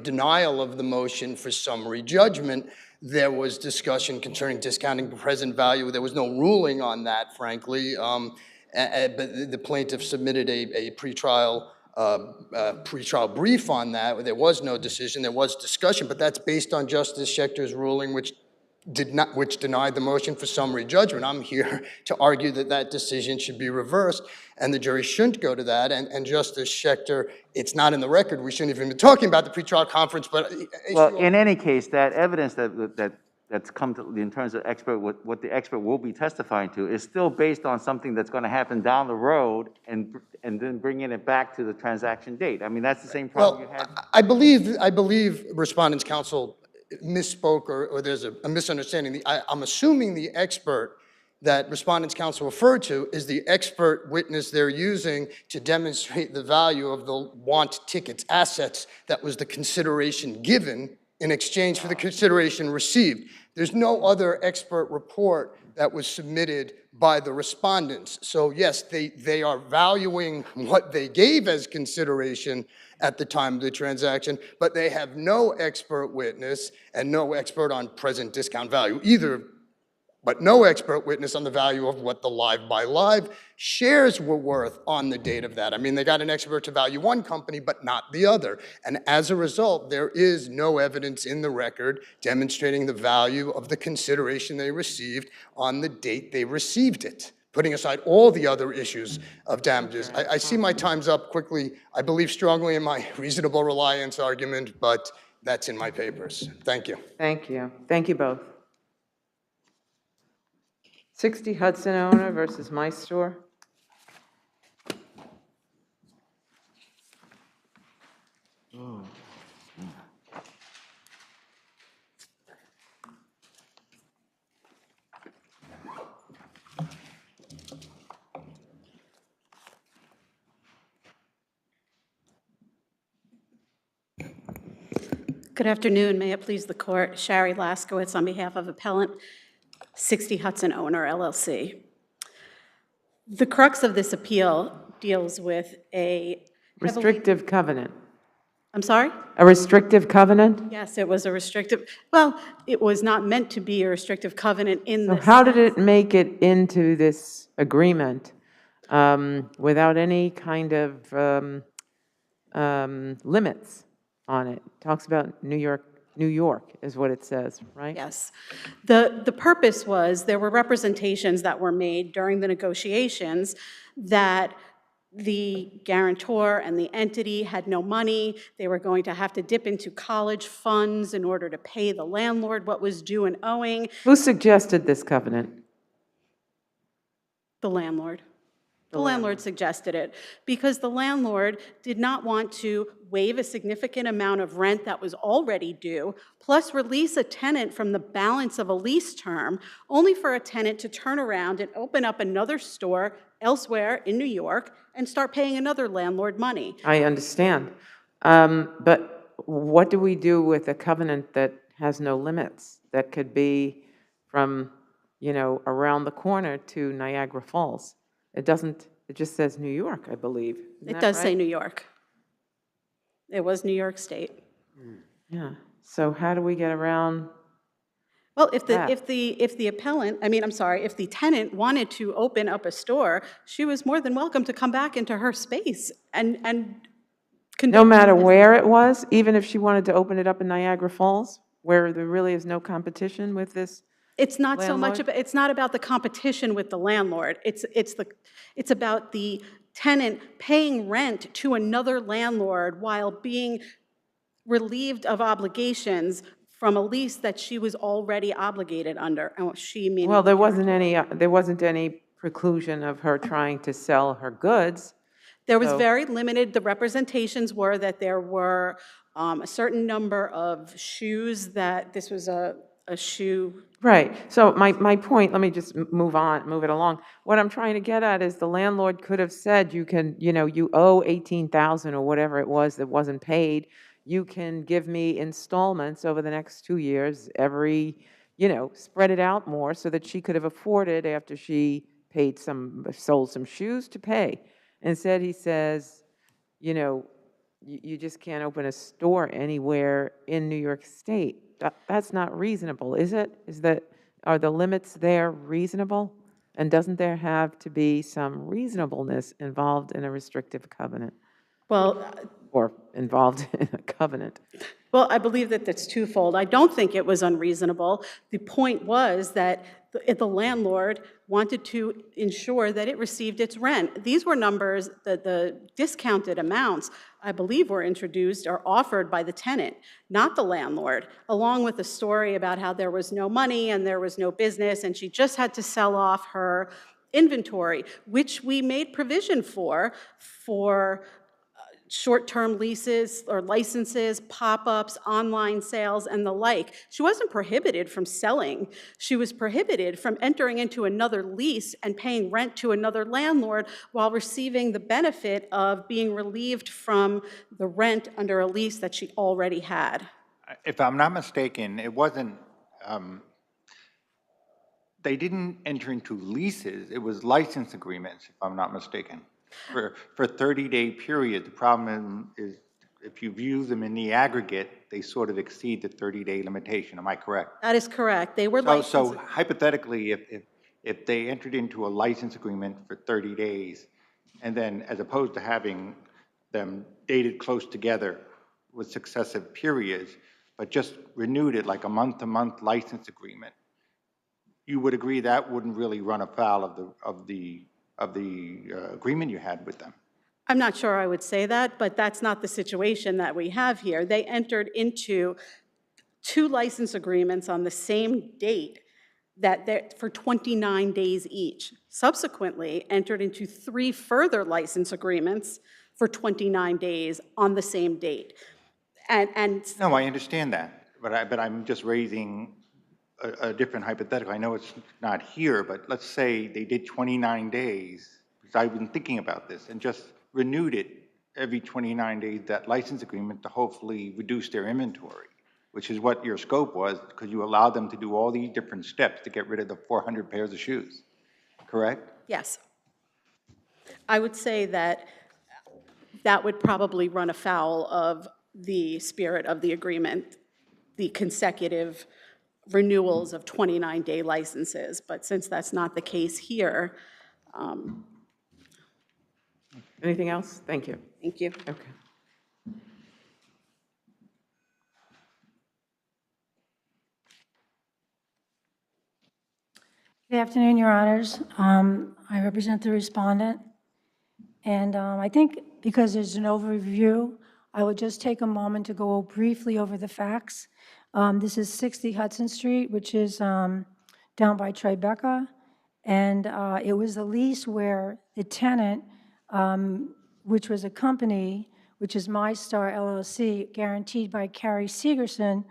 denial of the motion for summary judgment, There was discussion concerning discounting present value. There was no ruling on that, frankly. But the plaintiff submitted a pretrial brief on that. There was no decision. There was discussion, but that's based on Justice Schechter's ruling, which denied the motion for summary judgment. I'm here to argue that that decision should be reversed, and the jury shouldn't go to that. And Justice Schechter, it's not in the record. We shouldn't even be talking about the pretrial conference, but well, in any case, that evidence that's come to, in terms of what the expert will be testifying to, is still based on something that's going to happen down the road, and then bringing it back to the transaction date. I mean, that's the same problem you had. I believe Respondent's counsel misspoke, or there's a misunderstanding. I'm assuming the expert that Respondent's counsel referred to is the expert witness they're using to demonstrate the value of the want tickets assets that was the consideration given in exchange for the consideration received. There's no other expert report that was submitted by the respondents. So yes, they are valuing what they gave as consideration at the time of the transaction, but they have no expert witness and no expert on present discount value either, but no expert witness on the value of what the live-by-live shares were worth on the date of that. I mean, they got an expert to value one company, but not the other. And as a result, there is no evidence in the record demonstrating the value of the consideration they received on the date they received it, putting aside all the other issues of damages. I see my time's up quickly. I believe strongly in my reasonable reliance argument, but that's in my papers. Thank you. Thank you. Thank you both. 60 Hudson owner versus My Store. Good afternoon. May it please the court. Shari Laskowitz on behalf of Appellant 60 Hudson Owner, LLC. The crux of this appeal deals with a Restrictive covenant. I'm sorry? A restrictive covenant? Yes, it was a restrictive, well, it was not meant to be a restrictive covenant in So this. how did it make it into this agreement without any kind of limits on it? It talks about New York is what it says, right? Yes. The purpose was there were representations that were made during the negotiations that the guarantor and the entity had no money. They were going to have to dip into college funds in order to pay the landlord what was due and owing. Who suggested this covenant? The landlord. The landlord suggested it because the landlord did not want to waive a significant amount of rent that was already due, plus release a tenant from the balance of a lease term, only for a tenant to turn around and open up another store elsewhere in New York and start paying another landlord money. I understand. But what do we do with a covenant that has no limits, that could be from, around the corner to Niagara Falls? It doesn't, it just says New York, I believe. It does say New York. It was New York State. Yeah. So how do we get around? Well, if the appellant, if the tenant wanted to open up a store, she was more than welcome to come back into her space and No matter where it was, even if she wanted to open it up in Niagara Falls, where there really is no competition with this. It's not so much landlord? about, it's not about the competition with the landlord. It's about the tenant paying rent to another landlord while being relieved of obligations from a lease that she was already obligated under. And she meaning Well, there wasn't any preclusion of her trying to sell her goods. there was So- very limited, the representations were that there were a certain number of shoes that this was a shoe. Right. So my point, let me just move it along. What I'm trying to get at is the landlord could have said, you can, you owe $18,000 or whatever it was that wasn't paid. You can give me installments over the next 2 years, spread it out more so that she could have afforded after she sold some shoes to pay. Instead, he says, you just can't open a store anywhere in New York State. That's not reasonable, is it? Are the limits there reasonable? And doesn't there have to be some reasonableness involved in a restrictive covenant? Well, Or involved in a covenant? Well, I believe that that's twofold. I don't think it was unreasonable. The point was that the landlord wanted to ensure that it received its rent. These were numbers, the discounted amounts, I believe, were introduced or offered by the tenant, not the landlord, along with a story about how there was no money and there was no business and she just had to sell off her inventory, which we made provision for short-term leases or licenses, pop-ups, online sales, and the like. She wasn't prohibited from selling. She was prohibited from entering into another lease and paying rent to another landlord while receiving the benefit of being relieved from the rent under a lease that she already had. If I'm not mistaken, it wasn't, they didn't enter into leases, it was license agreements, if I'm not mistaken, for 30-day period. The problem is if you view them in the aggregate, they sort of exceed the 30-day limitation. Am I correct? That is correct. They were licensed. So hypothetically, if they entered into a license agreement for 30 days, and then as opposed to having them dated close together with successive periods, but just renewed it like a month-to-month license agreement, you would agree that wouldn't really run afoul of the agreement you had with them? I'm not sure I would say that, but that's not the situation that we have here. They entered into 2 license agreements on the same date for 29 days each. Subsequently, entered into 3 further license agreements for 29 days on the same date. No, I understand that, but I'm just raising a different hypothetical. I know it's not here, but let's say they did 29 days, because I've been thinking about this, and just renewed it every 29 days, that license agreement, to hopefully reduce their inventory, which is what your scope was, because you allowed them to do all these different steps to get rid of the 400 pairs of shoes, correct? Yes. I would say that that would probably run afoul of the spirit of the agreement, the consecutive renewals of 29-day licenses. But since that's not the case here. Anything else? Thank you. Thank you. Okay. Good afternoon, Your Honors. I represent the respondent. And I think because there's an overview, I will just take a moment to go briefly over the facts. This is 60 Hudson Street, which is down by Tribeca. And it was a lease where the tenant, which was a company, which is MyStar LLC, guaranteed by Carrie Segerson,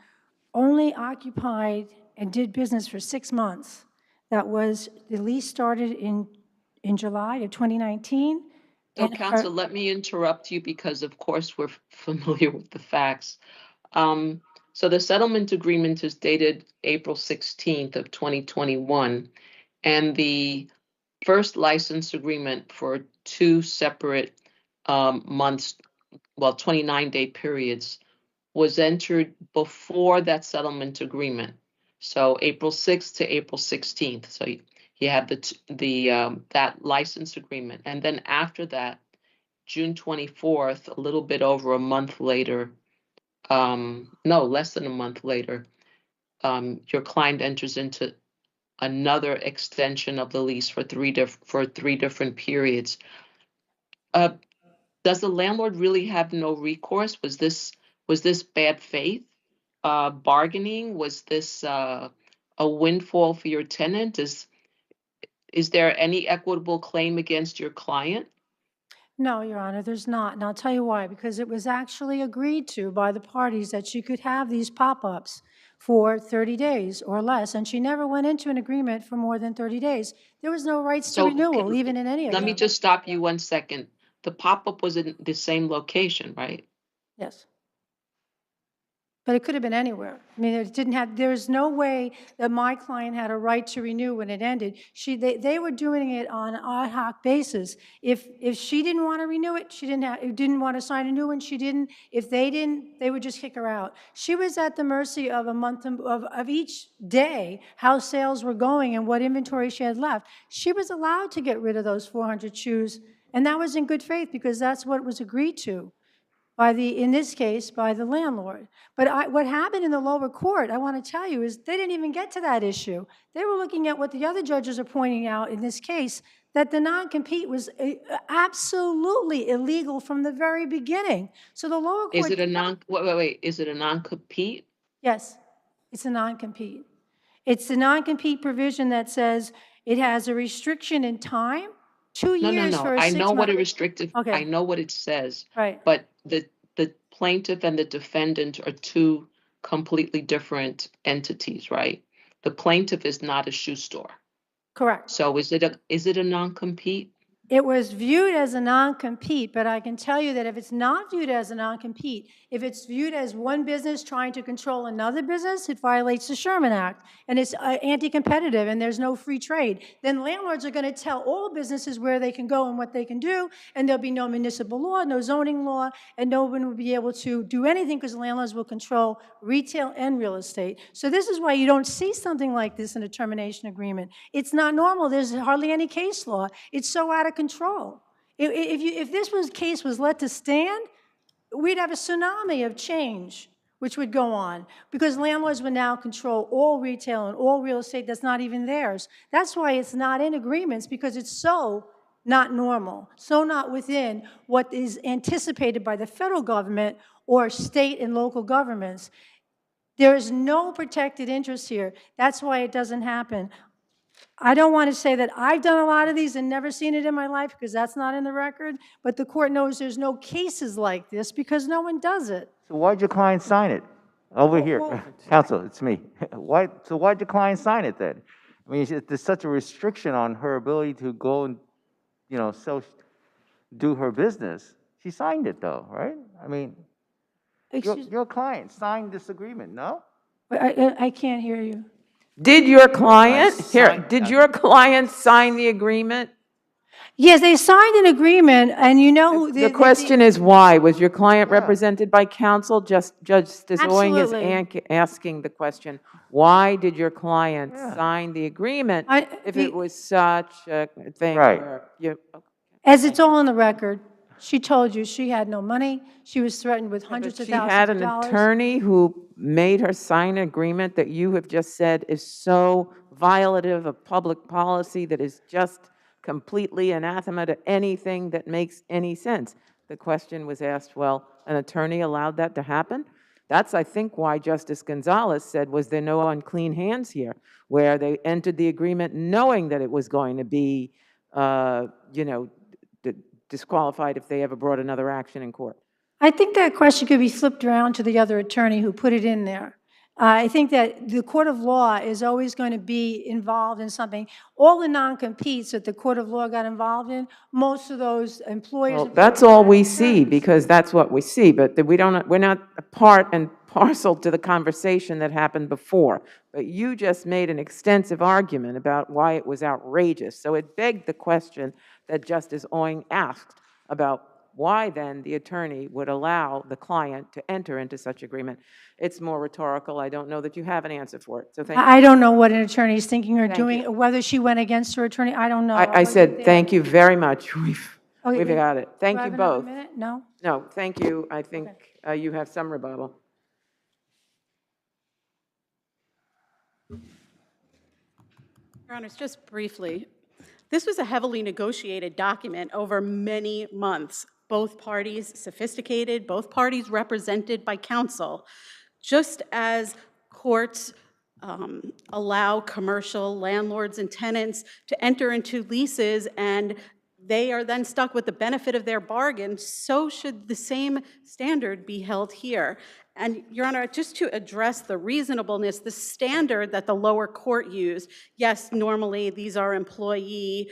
only occupied and did business for 6 months. The lease started in July of 2019. So, counsel, let me interrupt you because, of course, we're familiar with the facts. So the settlement agreement is dated April 16th of 2021, and the first license agreement for 2 separate months, 29-day periods, was entered before that settlement agreement. So April 6th to April 16th. So you have that license agreement. And then after that, June 24th, a little bit over a month later, no, less than a month later, your client enters into another extension of the lease for 3 different periods. Does the landlord really have no recourse? Was this bad faith bargaining? Was this a windfall for your tenant? Is there any equitable claim against your client? No, Your Honor, there's not. And I'll tell you why. Because it was actually agreed to by the parties that she could have these pop-ups for 30 days or less. And she never went into an agreement for more than 30 days. There was no rights to renewal, even in any of them. Let me just stop you 1 second. The pop-up was in the same location, right? Yes. But it could have been anywhere. I mean, it didn't have, there's no way that my client had a right to renew when it ended. They were doing it on an ad hoc basis. If she didn't want to renew it, she didn't want to sign a new one, she didn't. If they didn't, they would just kick her out. She was at the mercy of a month of each day, how sales were going and what inventory she had left. She was allowed to get rid of those 400 shoes, and that was in good faith because that's what was agreed to by in this case, by the landlord. But what happened in the lower court, I want to tell you, is they didn't even get to that issue. They were looking at what the other judges are pointing out in this case, that the non-compete was absolutely illegal from the very beginning. So the lower court... Is it a wait, is it a non-compete? Yes, it's a non-compete. It's a non-compete provision that says it has a restriction in time, 2 years No. for a 6 month... I know what a restrictive, Okay. I know what it says. Right. But the plaintiff and the defendant are two completely different entities, right? The plaintiff is not a shoe store. Correct. So is it a non-compete? It was viewed as a non-compete, but I can tell you that if it's not viewed as a non-compete, if it's viewed as one business trying to control another business, it violates the Sherman Act, and it's anti-competitive, and there's no free trade. Then landlords are going to tell all businesses where they can go and what they can do, and there'll be no municipal law, no zoning law, and no one will be able to do anything because landlords will control retail and real estate. So this is why you don't see something like this in a termination agreement. It's not normal. There's hardly any case law. It's so out of control. If this case was let to stand, we'd have a tsunami of change which would go on because landlords would now control all retail and all real estate that's not even theirs. That's why it's not in agreements, because it's so not normal, so not within what is anticipated by the federal government or state and local governments. There is no protected interest here. That's why it doesn't happen. I don't want to say that I've done a lot of these and never seen it in my life because that's not in the record, but the court knows there's no cases like this because no one does it. So why'd your client sign it? Over here. Counsel, it's me. So why'd your client sign it then? I mean, there's such a restriction on her ability to go and, do her business. She signed it though, right? I mean, your client signed this agreement, no? I can't hear you. Did your client sign the agreement? Yes, they signed an agreement, and you know who... The question is why? Was your client represented by counsel? Judge Owing is asking the question, why did your client sign the agreement if it was such a thing? Right. As it's all in the record, she told you she had no money. She was threatened with hundreds of thousands of dollars. She had an attorney who made her sign an agreement that you have just said is so violative of public policy that is just completely anathema to anything that makes any sense. The question was asked, well, an attorney allowed that to happen? That's, I think, why Justice Gonzalez said, was there no unclean hands here, where they entered the agreement knowing that it was going to be, disqualified if they ever brought another action in court. I think that question could be flipped around to the other attorney who put it in there. I think that the court of law is always going to be involved in something. All the non-competes that the court of law got involved in, most of those employers... Well, that's all we see, because that's what we see, but we're not a part and parcel to the conversation that happened before. But you just made an extensive argument about why it was outrageous. So it begged the question that Justice Owing asked about why then the attorney would allow the client to enter into such agreement. It's more rhetorical. I don't know that you have an answer for it. So thank you. I don't know what an attorney is thinking or doing, whether she went against her attorney. I don't know. I said thank you very much. We've got it. Thank you both. No? No, thank you. I think you have some rebuttal. Your Honors, just briefly, this was a heavily negotiated document over many months. Both parties sophisticated, both parties represented by counsel. Just as courts allow commercial landlords and tenants to enter into leases and they are then stuck with the benefit of their bargain, so should the same standard be held here. And, Your Honor, just to address the reasonableness, the standard that the lower court used, yes, normally these are employee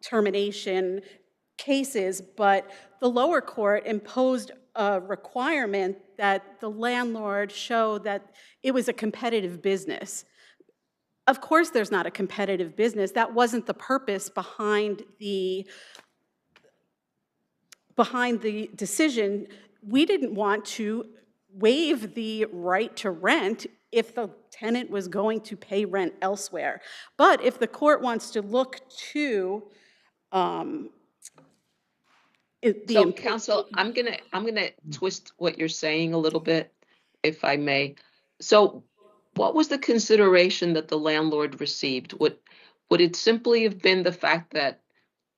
termination cases, but the lower court imposed a requirement that the landlord show that it was a competitive business. Of course, there's not a competitive business. That wasn't the purpose behind the decision. We didn't want to waive the right to rent if the tenant was going to pay rent elsewhere. But if the court wants to look to So, counsel, I'm gonna twist what you're saying a little bit, if I may. So, what was the consideration that the landlord received? Would it simply have been the fact that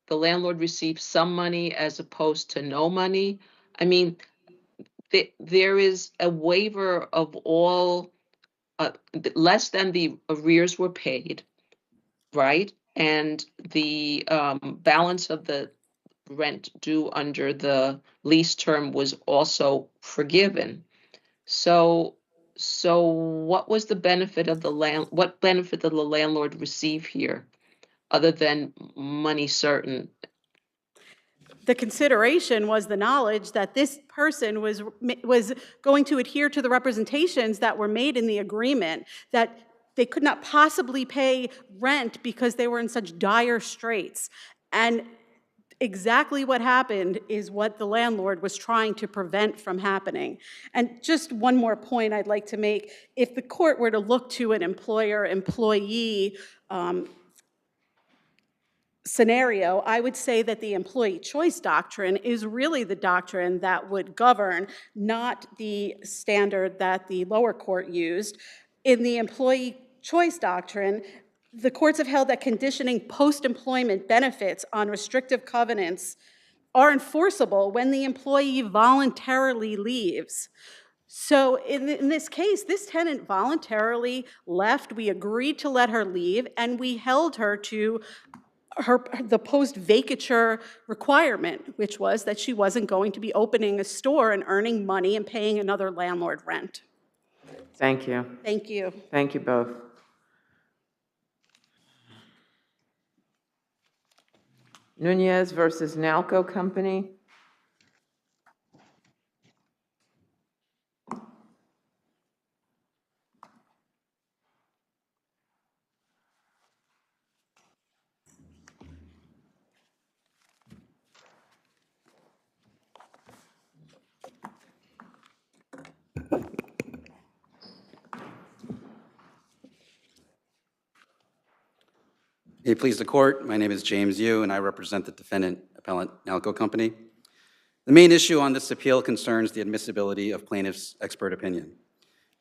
the landlord received some money as opposed to no money? I mean, there is a waiver of all, less than the arrears were paid, right? And the balance of the rent due under the lease term was also forgiven. So what was the benefit of what benefit did the landlord receive here, other than money certain? the consideration was the knowledge that this person was going to adhere to the representations that were made in the agreement, that they could not possibly pay rent because they were in such dire straits. And exactly what happened is what the landlord was trying to prevent from happening. And just one more point I'd like to make. If the court were to look to an employer-employee scenario, I would say that the employee choice doctrine is really the doctrine that would govern, not the standard that the lower court used. In the employee choice doctrine, the courts have held that conditioning post-employment benefits on restrictive covenants are enforceable when the employee voluntarily leaves. So in this case, this tenant voluntarily left. We agreed to let her leave, and we held her to the post-vacature requirement, which was that she wasn't going to be opening a store and earning money and paying another landlord rent. Thank you. Thank you. Thank you both. Nunez versus Nalco Company. May it please the court, my name is James Yu, and I represent the defendant, Appellate Nalco Company. The main issue on this appeal concerns the admissibility of plaintiff's expert opinion.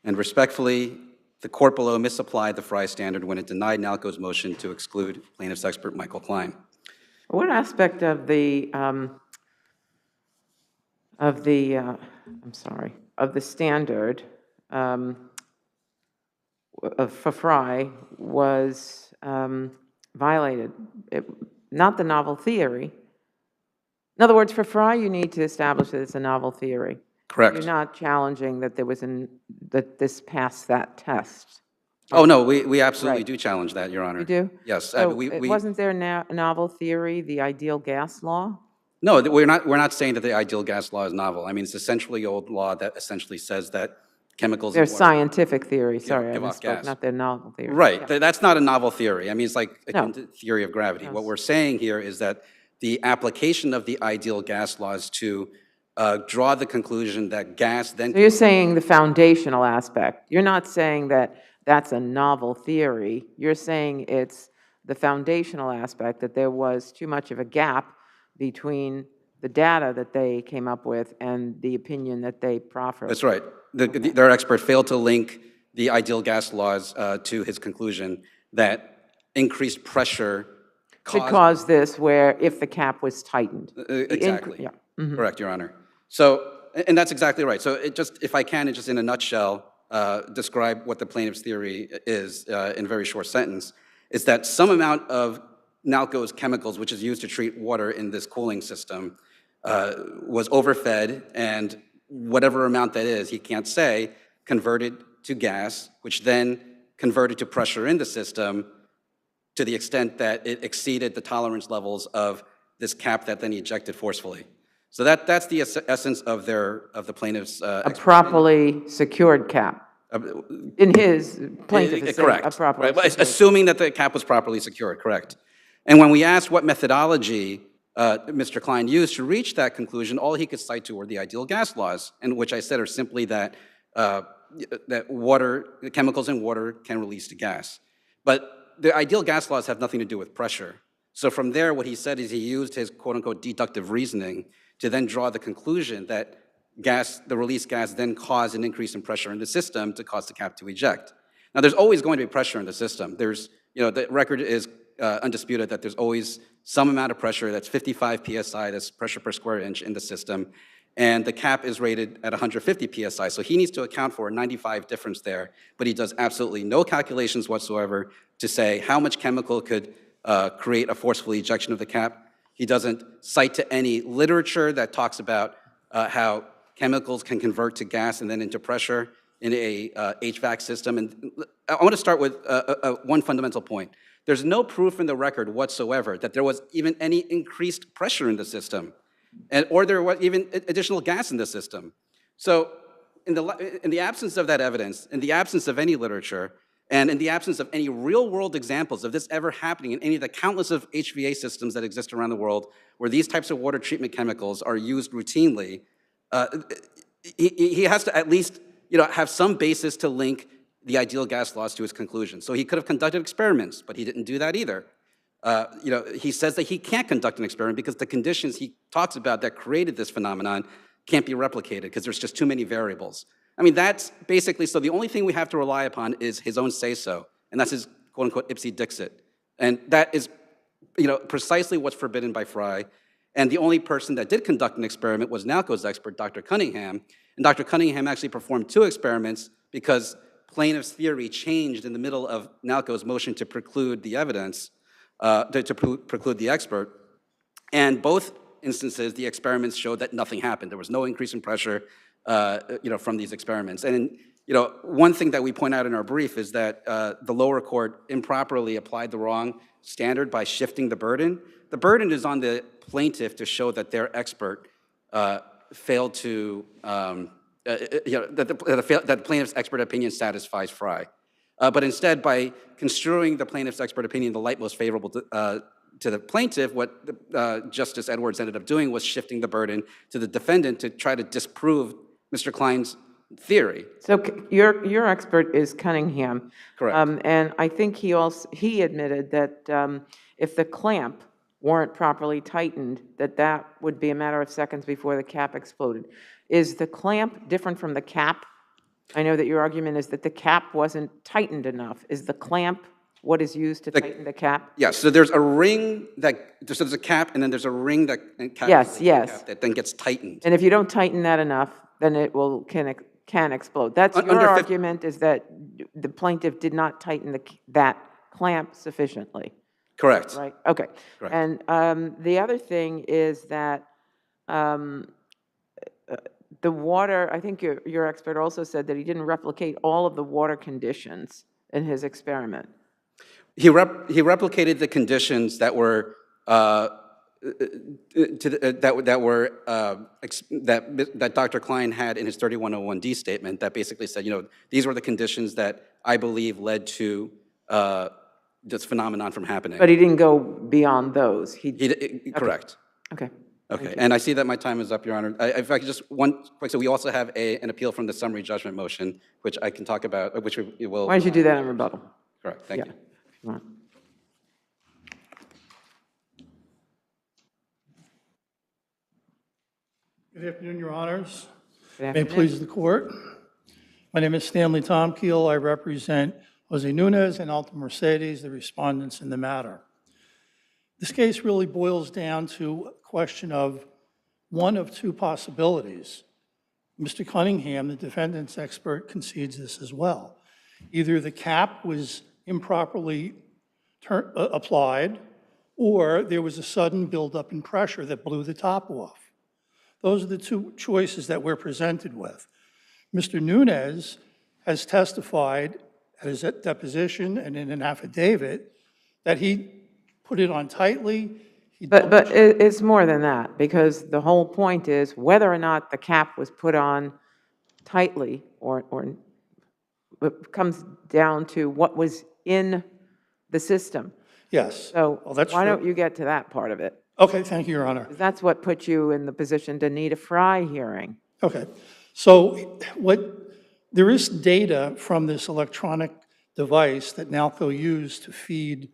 And respectfully, the court below misapplied the Frye standard when it denied Nalco's motion to exclude plaintiff's expert Michael Klein. What aspect of the standard for Frye was violated? Not the novel theory. In other words, for Frye, you need to establish that it's a novel theory. Correct. You're not challenging that that this passed that test. Oh, no, we absolutely do challenge that, Your Honor. You do? Yes. So wasn't there a novel theory, the ideal gas law? No, we're not saying that the ideal gas law is novel. I mean, it's essentially old law that essentially says that chemicals... Their scientific theory, sorry, I give off misspoke, gas. not their novel theory. Right, Yeah. that's not a novel theory. I mean, it's like a No. theory of gravity. What we're saying here is that the application of the ideal gas law is to draw the conclusion that gas then... So you're saying the foundational aspect. You're not saying that that's a novel theory. You're saying it's the foundational aspect, that there was too much of a gap between the data that they came up with and the opinion that they proffered. That's right. Their expert failed to link the ideal gas laws to his conclusion that increased pressure could cause this, where if the cap was tightened. Exactly. Yeah. Mm-hmm. Correct, Your Honor. So, and that's exactly right. So if I can, just in a nutshell, describe what the plaintiff's theory is in a very short sentence, is that some amount of Nalco's chemicals, which is used to treat water in this cooling system, was overfed, and whatever amount that is, he can't say, converted to gas, which then converted to pressure in the system to the extent that it exceeded the tolerance levels of this cap that then he ejected forcefully. So that's the essence of the plaintiff's. A properly secured cap. In his plaintiff is saying correct. a properly Right. secured. Assuming that the cap was properly secured, correct. And when we asked what methodology Mr. Klein used to reach that conclusion, all he could cite to were the ideal gas laws, and which I said are simply that chemicals in water can release the gas. But the ideal gas laws have nothing to do with pressure. So from there, what he said is he used his quote-unquote deductive reasoning to then draw the conclusion that the released gas then caused an increase in pressure in the system to cause the cap to eject. Now, there's always going to be pressure in the system. The record is undisputed that there's always some amount of pressure, that's 55 PSI, that's pressure per square inch in the system, and the cap is rated at 150 PSI, so he needs to account for a 95 difference there, but he does absolutely no calculations whatsoever to say how much chemical could create a forceful ejection of the cap. He doesn't cite to any literature that talks about how chemicals can convert to gas and then into pressure in a HVAC system. And I want to start with one fundamental point. There's no proof in the record whatsoever that there was even any increased pressure in the system, or there was even additional gas in the system. So in the absence of that evidence, in the absence of any literature, and in the absence of any real-world examples of this ever happening in any of the countless of HVA systems that exist around the world where these types of water treatment chemicals are used routinely, he has to at least have some basis to link the ideal gas laws to his conclusion. So he could have conducted experiments, but he didn't do that either. He says that he can't conduct an experiment because the conditions he talks about that created this phenomenon can't be replicated because there's just too many variables. I mean, that's basically, so the only thing we have to rely upon is his own say-so, and that's his quote-unquote ipse dixit. And that is, precisely what's forbidden by Frye. And the only person that did conduct an experiment was NALCO's expert, Dr. Cunningham. And Dr. Cunningham actually performed 2 experiments because plaintiff's theory changed in the middle of NALCO's motion to preclude the evidence, to preclude the expert. And both instances, the experiments showed that nothing happened. There was no increase in pressure from these experiments. And one thing that we point out in our brief is that the lower court improperly applied the wrong standard by shifting the burden. The burden is on the plaintiff to show that their expert failed to, that the plaintiff's expert opinion satisfies Frye. But instead, by construing the plaintiff's expert opinion in the light most favorable to the plaintiff, what Justice Edwards ended up doing was shifting the burden to the defendant to try to disprove Mr. Klein's theory. So your expert is Cunningham. Correct. And I think he admitted that if the clamp weren't properly tightened, that would be a matter of seconds before the cap exploded. Is the clamp different from the cap? I know that your argument is that the cap wasn't tightened enough. Is the clamp what is used to tighten the cap? Yes, so there's a ring so there's a cap, and then there's a ring that Yes. that then gets tightened. And if you don't tighten that enough, then it can explode. That's your argument, is that the plaintiff did not tighten that clamp sufficiently. Correct. Right, okay. Correct. And the other thing is that the water, I think your expert also said that he didn't replicate all of the water conditions in his experiment. He replicated the conditions that were that Dr. Klein had in his 3101D statement that basically said, these were the conditions that I believe led to this phenomenon from happening. But he didn't go beyond those. Correct. Okay. Okay, and I see that my time is up, Your Honor. If I could just one quick, so we also have an appeal from the summary judgment motion, which I can talk about, which we will. Why don't you do that in rebuttal? Correct, thank you. Come on. Good afternoon, Your Honors. Good May afternoon. it please the court. My name is Stanley Tomkeel. I represent Jose Nunez and Alta Mercedes, the respondents in the matter. This case really boils down to a question of one of 2 possibilities. Mr. Cunningham, the defendant's expert, concedes this as well. Either the cap was improperly applied, or there was a sudden buildup in pressure that blew the top off. Those are the 2 choices that we're presented with. Mr. Nunez has testified at his deposition and in an affidavit that he put it on tightly, But it's more than that, because the whole point is whether or not the cap was put on tightly or it comes down to what was in the system. Yes. So Well, that's why true. don't you get to that part of it? Okay, thank you, Your Honor. 'Cause that's what put you in the position to need a Fry hearing. Okay. So there is data from this electronic device that NALCO used to feed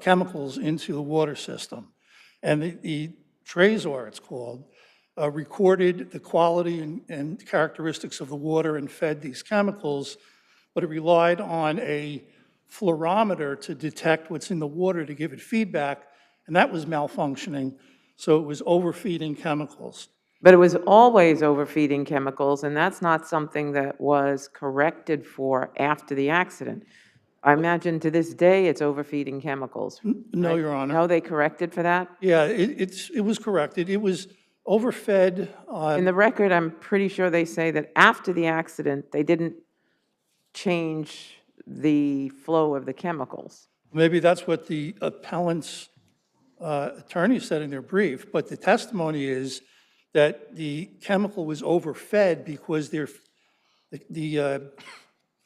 chemicals into the water system. And the TRASOR, it's called, recorded the quality and characteristics of the water and fed these chemicals, but it relied on a fluorometer to detect what's in the water to give it feedback, and that was malfunctioning, so it was overfeeding chemicals. But it was always overfeeding chemicals, and that's not something that was corrected for after the accident. I imagine to this day it's overfeeding chemicals. No, right? Your Honor. No, they corrected for that? Yeah, it was corrected. It was overfed. In the record, I'm pretty sure they say that after the accident, they didn't change the flow of the chemicals. Maybe that's what the appellant's attorney said in their brief, but the testimony is that the chemical was overfed because the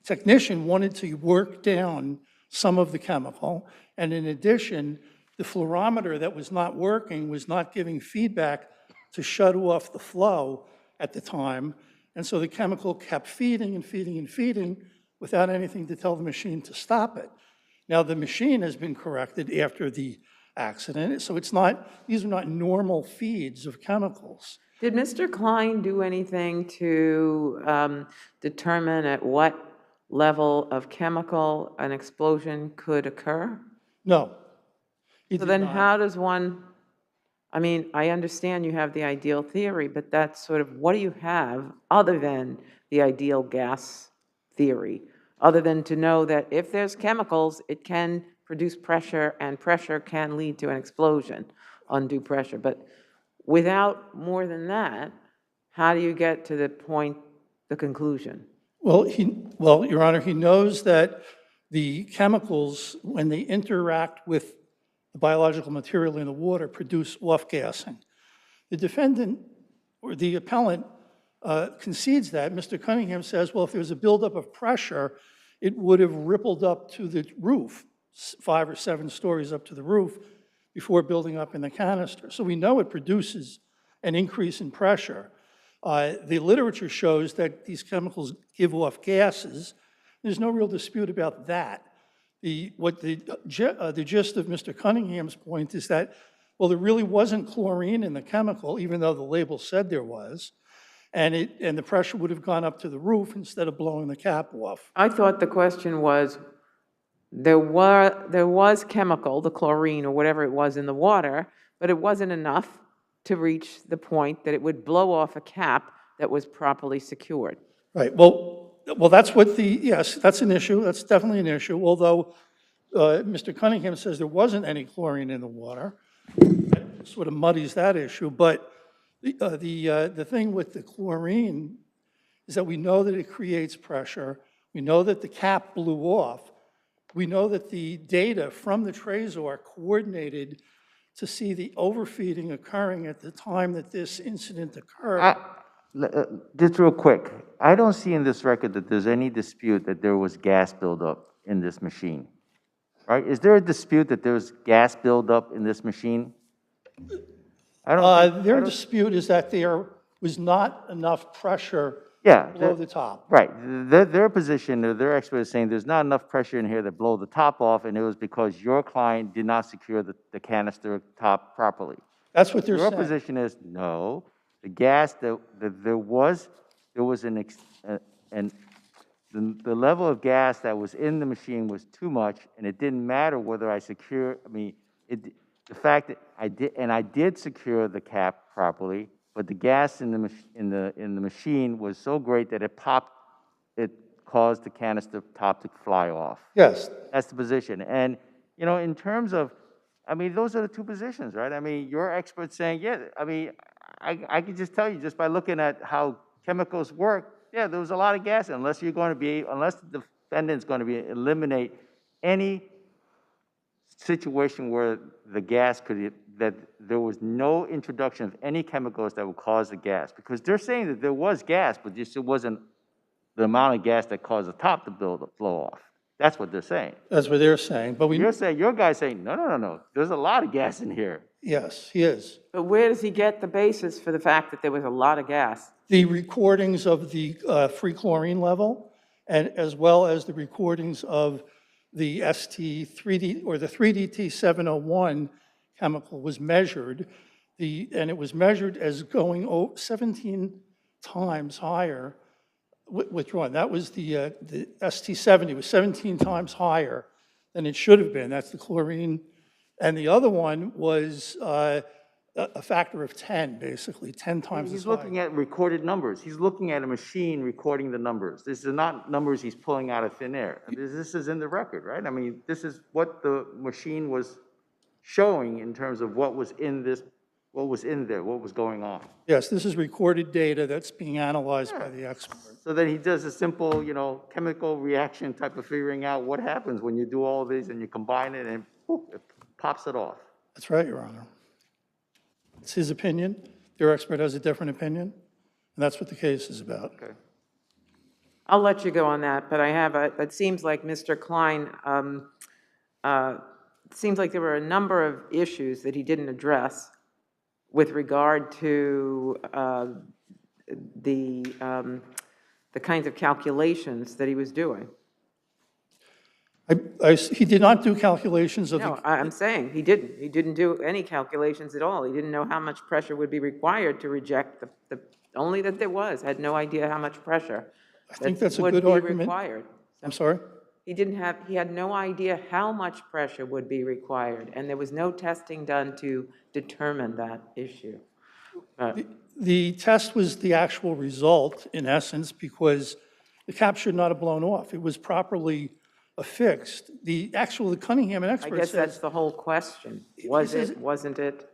technician wanted to work down some of the chemical, and in addition, the fluorometer that was not working was not giving feedback to shut off the flow at the time, and so the chemical kept feeding and feeding and feeding without anything to tell the machine to stop it. Now, the machine has been corrected after the accident, so these are not normal feeds of chemicals. Did Mr. Klein do anything to determine at what level of chemical an explosion could occur? No. So then how does one, I mean, I understand you have the ideal theory, but that's sort of, what do you have other than the ideal gas theory? Other than to know that if there's chemicals, it can produce pressure, and pressure can lead to an explosion, undue pressure. But without more than that, how do you get to the point, the conclusion? Well, Your Honor, he knows that the chemicals, when they interact with the biological material in the water, produce off-gassing. The defendant, or the appellant, concedes that. Mr. Cunningham says, well, if there was a buildup of pressure, it would have rippled up to the roof, 5 or 7 stories up to the roof, before building up in the canister. So we know it produces an increase in pressure. The literature shows that these chemicals give off gases. There's no real dispute about that. The gist of Mr. Cunningham's point is that, well, there really wasn't chlorine in the chemical, even though the label said there was, and the pressure would have gone up to the roof instead of blowing the cap off. I thought the question was, there was chemical, the chlorine or whatever it was in the water, but it wasn't enough to reach the point that it would blow off a cap that was properly secured. Right. Well, that's what yes, that's an issue. That's definitely an issue, although Mr. Cunningham says there wasn't any chlorine in the water. That sort of muddies that issue. But the thing with the chlorine is that we know that it creates pressure. We know that the cap blew off. We know that the data from the TRASOR coordinated to see the overfeeding occurring at the time that this incident occurred. Just real quick, I don't see in this record that there's any dispute that there was gas buildup in this machine, right? Is there a dispute that there's gas buildup in this machine? Their dispute is that there was not enough pressure below the top. Right. Their position, or their expert is saying there's not enough pressure in here to blow the top off, and it was because your client did not secure the canister top properly. That's what they're saying. Your position is, no, the gas that there was the level of gas that was in the machine was too much, and it didn't matter whether I secure, the fact that I did secure the cap properly, but the gas in the machine was so great that it caused the canister top to fly off. Yes. That's the position. And, in terms of, those are the two positions, right? Your expert's saying, yeah, I can just tell you, just by looking at how chemicals work, yeah, there was a lot of gas, unless the defendant's going to eliminate any situation where the gas could, that there was no introduction of any chemicals that would cause the gas? Because they're saying that there was gas, but just it wasn't the amount of gas that caused the top to blow off. That's what they're saying. That's what they're saying, but we, You're saying, your guy's saying, no, there's a lot of gas in here. yes, he is. But where does he get the basis for the fact that there was a lot of gas? The recordings of the free chlorine level, and as well as the recordings of the ST3D or the 3DT701 chemical was measured, and it was measured as going 17 times higher, withdrawn. That was the ST70 was 17 times higher than it should have been. That's the chlorine, and the other one was a factor of 10, basically, 10 times He's as high. looking at recorded numbers. He's looking at a machine recording the numbers. These are not numbers he's pulling out of thin air. This is in the record, right? I mean, this is what the machine was showing in terms of what was in this, what was in there, what was going on. Yes, this is recorded data that's being analyzed by the expert. So then he does a simple, chemical reaction type of figuring out what happens when you do all of these and you combine it and poof, it pops it off. That's right, Your Honor. It's his opinion. Their expert has a different opinion, and that's what the case is about. Okay. I'll let you go on that, but I have it seems like Mr. Klein, it seems like there were a number of issues that he didn't address with regard to the kinds of calculations that he was doing. He did not do calculations of No, I'm saying he didn't. He didn't do any calculations at all. He didn't know how much pressure would be required to reject only that there was, had no idea how much pressure. I think that's a good argument. Required. I'm sorry? He had no idea how much pressure would be required, and there was no testing done to determine that issue. The test was the actual result, in essence, because the cap should not have blown off. It was properly affixed. The Cunningham, an expert I guess says, that's the whole question. Was it, wasn't it?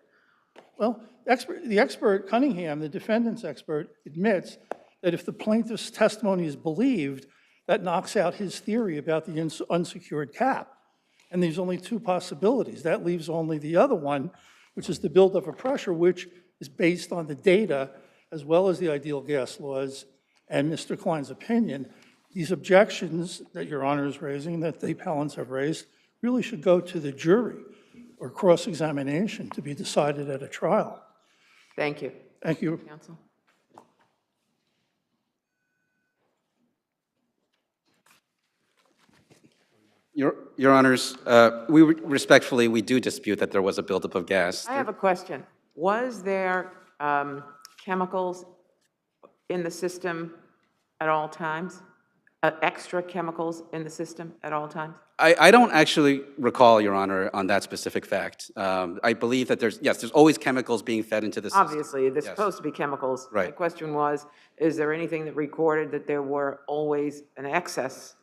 well, the expert, Cunningham, the defendant's expert, admits that if the plaintiff's testimony is believed, that knocks out his theory about the unsecured cap. And there's only two possibilities. That leaves only the other one, which is the buildup of pressure, which is based on the data as well as the ideal gas laws and Mr. Klein's opinion. These objections that Your Honor is raising, that the appellants have raised, really should go to the jury or cross-examination to be decided at a trial. Thank you. Thank you. Counsel. Your Honors, we do dispute that there was a buildup of gas. I have a question. Was there chemicals in the system at all times? Extra chemicals in the system at all times? I don't actually recall, Your Honor, on that specific fact. I believe that there's always chemicals being fed into the system. Obviously, there's supposed to be chemicals. Right. My question was, is there anything that recorded that there were always an excess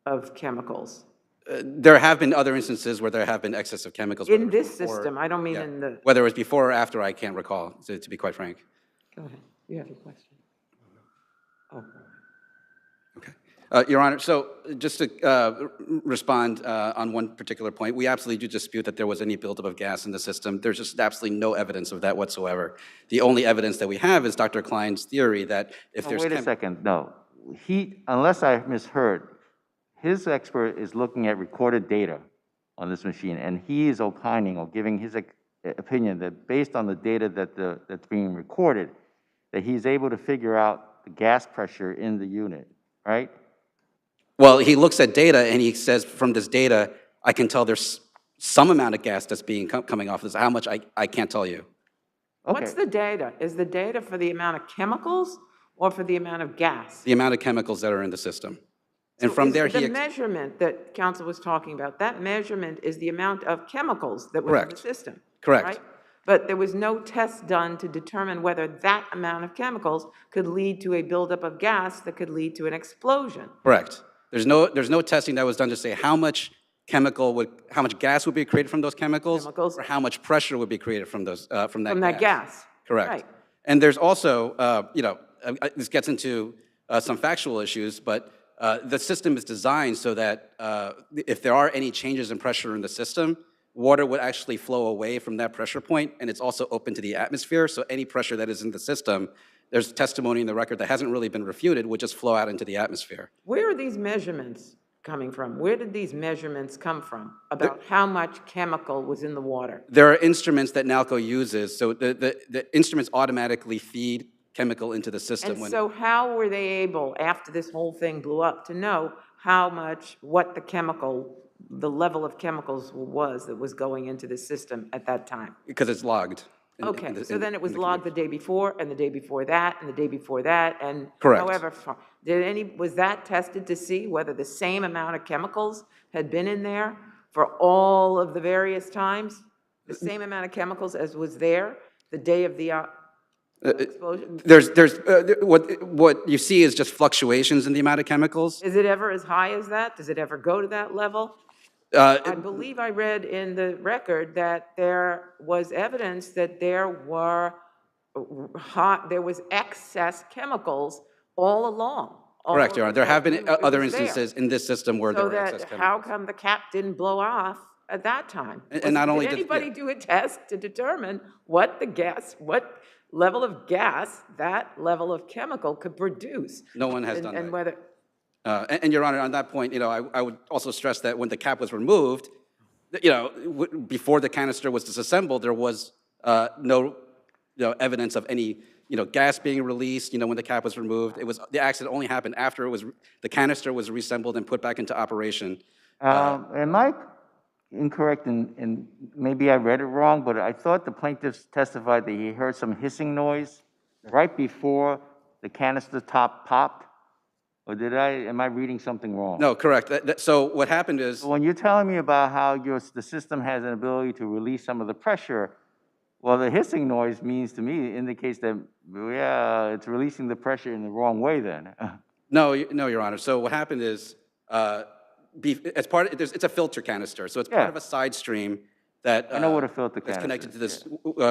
of chemicals? There have been other instances where there have been excess of chemicals. In this system, I don't mean in the... Whether it was before or after, I can't recall, to be quite frank. Go ahead. You have a question. Oh. Your Honor, so just to respond on one particular point, we absolutely do dispute that there was any buildup of gas in the system. There's just absolutely no evidence of that whatsoever. The only evidence that we have is Dr. Klein's theory that if there's... Wait a second, no. Unless I misheard, his expert is looking at recorded data on this machine, and he is opining or giving his opinion that based on the data that's being recorded, that he's able to figure out the gas pressure in the unit, right? Well, he looks at data and he says, from this data, I can tell there's some amount of gas that's being coming off this. How much, I can't tell you. Okay. What's the data? Is the data for the amount of chemicals or for the amount of gas? The amount of chemicals that are in the system. And from there, the measurement that counsel was talking about, that measurement is the amount of chemicals that were in the system. Correct. Right? But there was no test done to determine whether that amount of chemicals could lead to a buildup of gas that could lead to an explosion. Correct. There's no testing that was done to say how much gas would be created from those chemicals, or how much pressure would be created from those from that gas. Correct. Right. And there's also, this gets into some factual issues, but the system is designed so that if there are any changes in pressure in the system, water would actually flow away from that pressure point, and it's also open to the atmosphere, so any pressure that is in the system, there's testimony in the record that hasn't really been refuted, would just flow out into the atmosphere. Where are these measurements coming from? Where did these measurements come from about how much chemical was in the water? There are instruments that NALCO uses, so the instruments automatically feed chemical into the system. And so how were they able, after this whole thing blew up, to know how much, what the level of chemicals was that was going into the system at that time? Because it's logged. Okay, so then it was logged the day before, and the day before that, and the day before that, and Correct. however far. Was that tested to see whether the same amount of chemicals had been in there for all of the various times? The same amount of chemicals as was there the day of the explosion? What you see is just fluctuations in the amount of chemicals. Is it ever as high as that? Does it ever go to that level? I believe I read in the record that there was evidence that there was excess chemicals all along. Correct, Your Honor. There have been other instances in this system where there were excess chemicals. How come the cap didn't blow off at that time? And not only did anybody do a test to determine what level of gas that level of chemical could produce? No one has done that. And whether. And Your Honor, on that point, I would also stress that when the cap was removed, before the canister was disassembled, there was no evidence of any gas being released. When the cap was removed, the accident only happened after the canister was reassembled and put back into operation. Am I incorrect in maybe I read it wrong, but I thought the plaintiffs testified that he heard some hissing noise right before the canister top popped? Or am I reading something wrong? No, correct. So what happened is... When you're telling me about how the system has an ability to release some of the pressure, well, the hissing noise indicates that, yeah, it's releasing the pressure in the wrong way then. No, Your Honor. So what happened is, it's a filter canister, so it's part of a side stream that I know what a filter canister is connected to this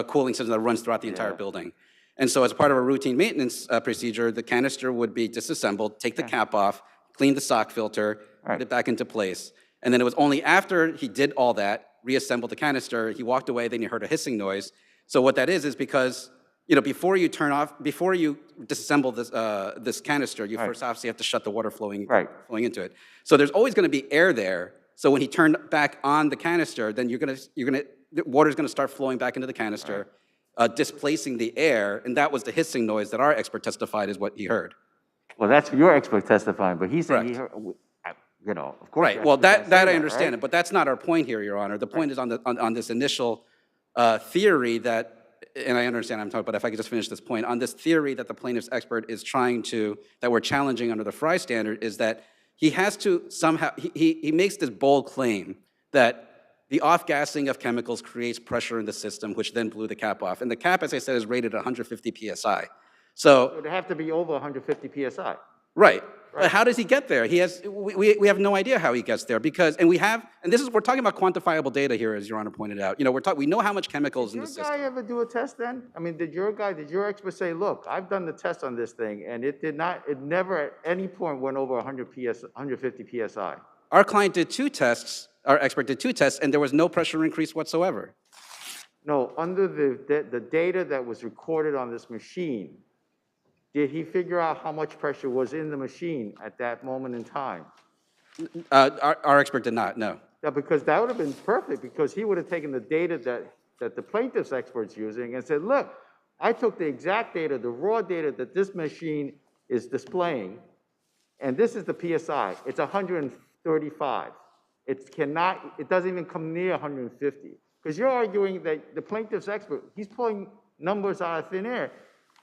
cooling system that runs throughout the entire building. And so as part of a routine maintenance procedure, the canister would be disassembled, take the cap off, clean the sock filter, put it back into place. And then it was only after he did all that, reassembled the canister, he walked away, then you heard a hissing noise. So what that is because, before you disassemble this canister, you first obviously have to shut the water flowing into it. So there's always gonna be air there. So when he turned back on the canister, then the water's gonna start flowing back into the canister. Displacing the air, and that was the hissing noise that our expert testified is what he heard. Well, that's your expert testifying, but he said he heard, of course. Right, well, that I understand it, but that's not our point here, Your Honor. The point is on this initial theory that, and I understand I'm talking, but if I could just finish this point, on this theory that the plaintiff's expert is that we're challenging under the Frye standard, is that he has to somehow, he makes this bold claim that the off-gassing of chemicals creates pressure in the system, which then blew the cap off. And the cap, as I said, is rated at 150 PSI. So it would have to be over 150 PSI. Right. But how does he get there? We have no idea how he gets there we're talking about quantifiable data here, as Your Honor pointed out. We know how much chemicals in the system. Did your guy ever do a test then? I mean, did your expert say, look, I've done the test on this thing, and it never at any point went over 150 PSI? Our client did two tests. Our expert did two tests, and there was no pressure increase whatsoever. No, under the data that was recorded on this machine, did he figure out how much pressure was in the machine at that moment in time? Our expert did not, no. Yeah, because that would have been perfect, because he would have taken the data that the plaintiff's expert's using and said, look, I took the exact data, the raw data that this machine is displaying, and this is the PSI. It's 135. It doesn't even come near 150. Because you're arguing that the plaintiff's expert, he's pulling numbers out of thin air.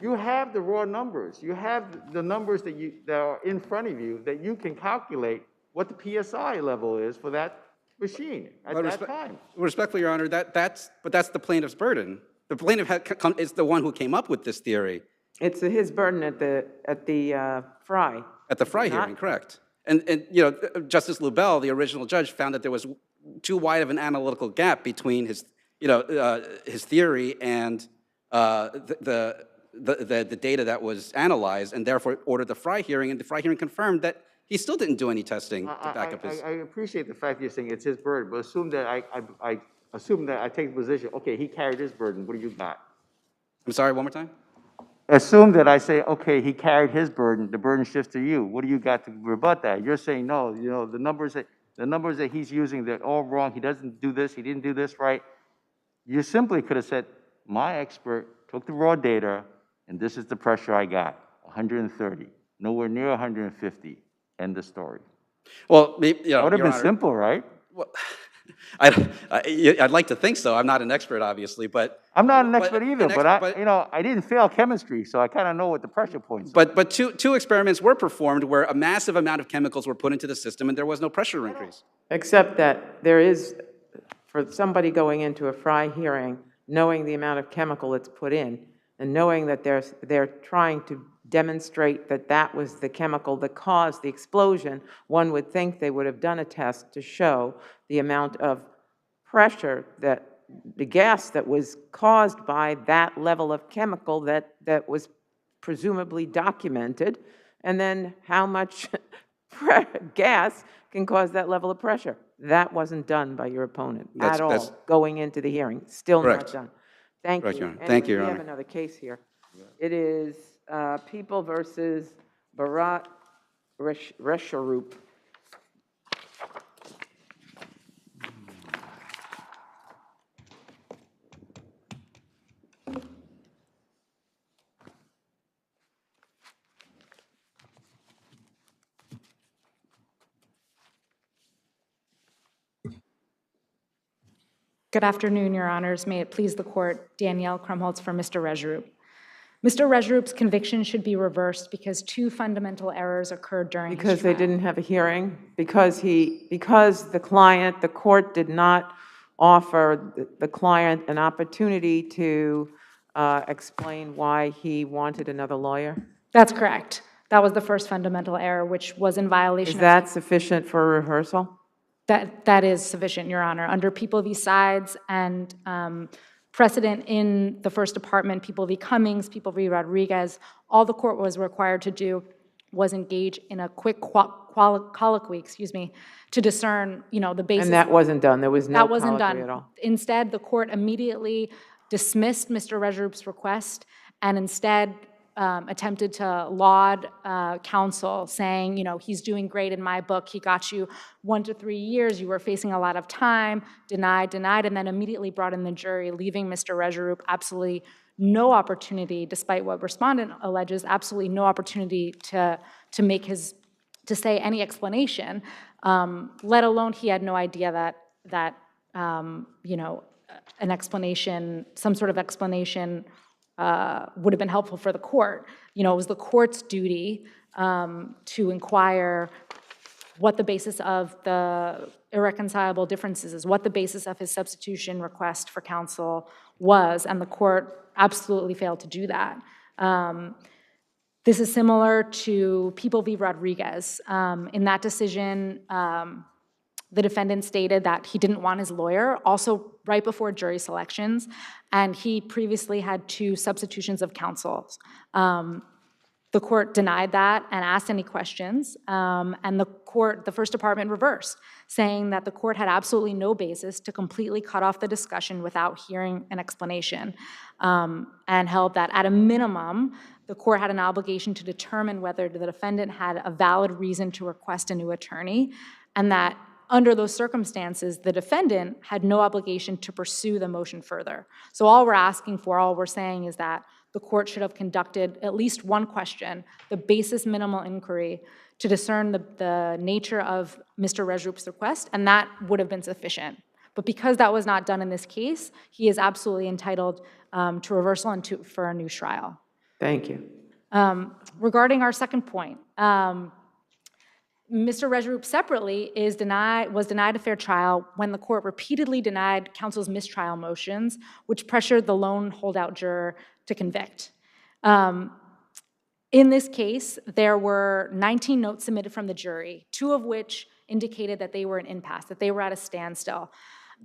You have the raw numbers. You have the numbers that are in front of you that you can calculate what the PSI level is for that machine at that time. Respectfully, Your Honor, that's the plaintiff's burden. The plaintiff is the one who came up with this theory. It's his burden at the Frye. At the Frye hearing, correct. And Justice Lubell, the original judge, found that there was too wide of an analytical gap between his theory and the data that was analyzed, and therefore ordered the Frye hearing, and the Frye hearing confirmed that he still didn't do any testing to back up his... I appreciate the fact that you're saying it's his burden, but assume that assume that I take the position, okay, he carried his burden, what do you got? I'm sorry, one more time? Assume that I say, okay, he carried his burden, the burden shifts to you. What do you got to rebut that? You're saying, no, you know, the numbers that he's using, they're all wrong. He doesn't do this, he didn't do this right. You simply could have said, my expert took the raw data, and this is the pressure I got, 130, nowhere near 150, end of story. Well, you know, That would have Your been Honor, simple, right? I'd like to think so. I'm not an expert, obviously, but I'm not an expert either, an but I didn't fail chemistry, so I kind of know what the pressure points are. but two experiments were performed where a massive amount of chemicals were put into the system and there was no pressure increase. Except that there is, for somebody going into a Fry hearing, knowing the amount of chemical that's put in, and knowing that they're trying to demonstrate that that was the chemical that caused the explosion, one would think they would have done a test to show the amount of pressure that the gas that was caused by that level of chemical that was presumably documented, and then how much gas can cause that level of pressure. That wasn't done by your opponent at all going into the hearing. Still not done. Thank Correct, you. Your Honor. Anyway, Thank you, Your we Honor. have another case here. It is People versus Bharat Resharup. Good afternoon, Your Honors. May it please the Court, Danielle Krumholtz for Mr. Resharup. Mr. Resharup's conviction should be reversed because two fundamental errors occurred during his trial. Because they didn't have a hearing? Because the court did not offer the client an opportunity to explain why he wanted another lawyer? That's correct. That was the first fundamental error, which was in violation of... Is that sufficient for a rehearsal? That is sufficient, Your Honor. Under People v. Sides and precedent in the First Department, People v. Cummings, People v. Rodriguez, all the court was required to do was engage in a quick colloquy, to discern, the basis. And that wasn't done. There was no colloquy at all. Instead, the court immediately dismissed Mr. Resharup's request and instead attempted to laud counsel, saying, he's doing great in my book. He got you 1 to 3 years. You were facing a lot of time. Denied, and then immediately brought in the jury, leaving Mr. Resharup absolutely no opportunity, despite what respondent alleges, absolutely no opportunity to say any explanation, let alone he had no idea that an explanation, some sort of explanation would have been helpful for the court. It was the court's duty to inquire what the basis of the irreconcilable differences is, what the basis of his substitution request for counsel was, and the court absolutely failed to do that. This is similar to People v. Rodriguez. In that decision, the defendant stated that he didn't want his lawyer, also right before jury selections, and he previously had 2 substitutions of counsel. The court denied that and asked any questions, and the First Department reversed, saying that the court had absolutely no basis to completely cut off the discussion without hearing an explanation, and held that at a minimum, the court had an obligation to determine whether the defendant had a valid reason to request a new attorney, and that under those circumstances, the defendant had no obligation to pursue the motion further. So all we're saying is that the court should have conducted at least one question, the basis minimal inquiry, to discern the nature of Mr. Resharup's request, and that would have been sufficient. But because that was not done in this case, he is absolutely entitled to reversal and for a new trial. Thank you. Regarding our second point, Mr. Resharup separately was denied a fair trial when the court repeatedly denied counsel's mistrial motions, which pressured the lone holdout juror to convict. In this case, there were 19 notes submitted from the jury, 2 of which indicated that they were an impasse, that they were at a standstill.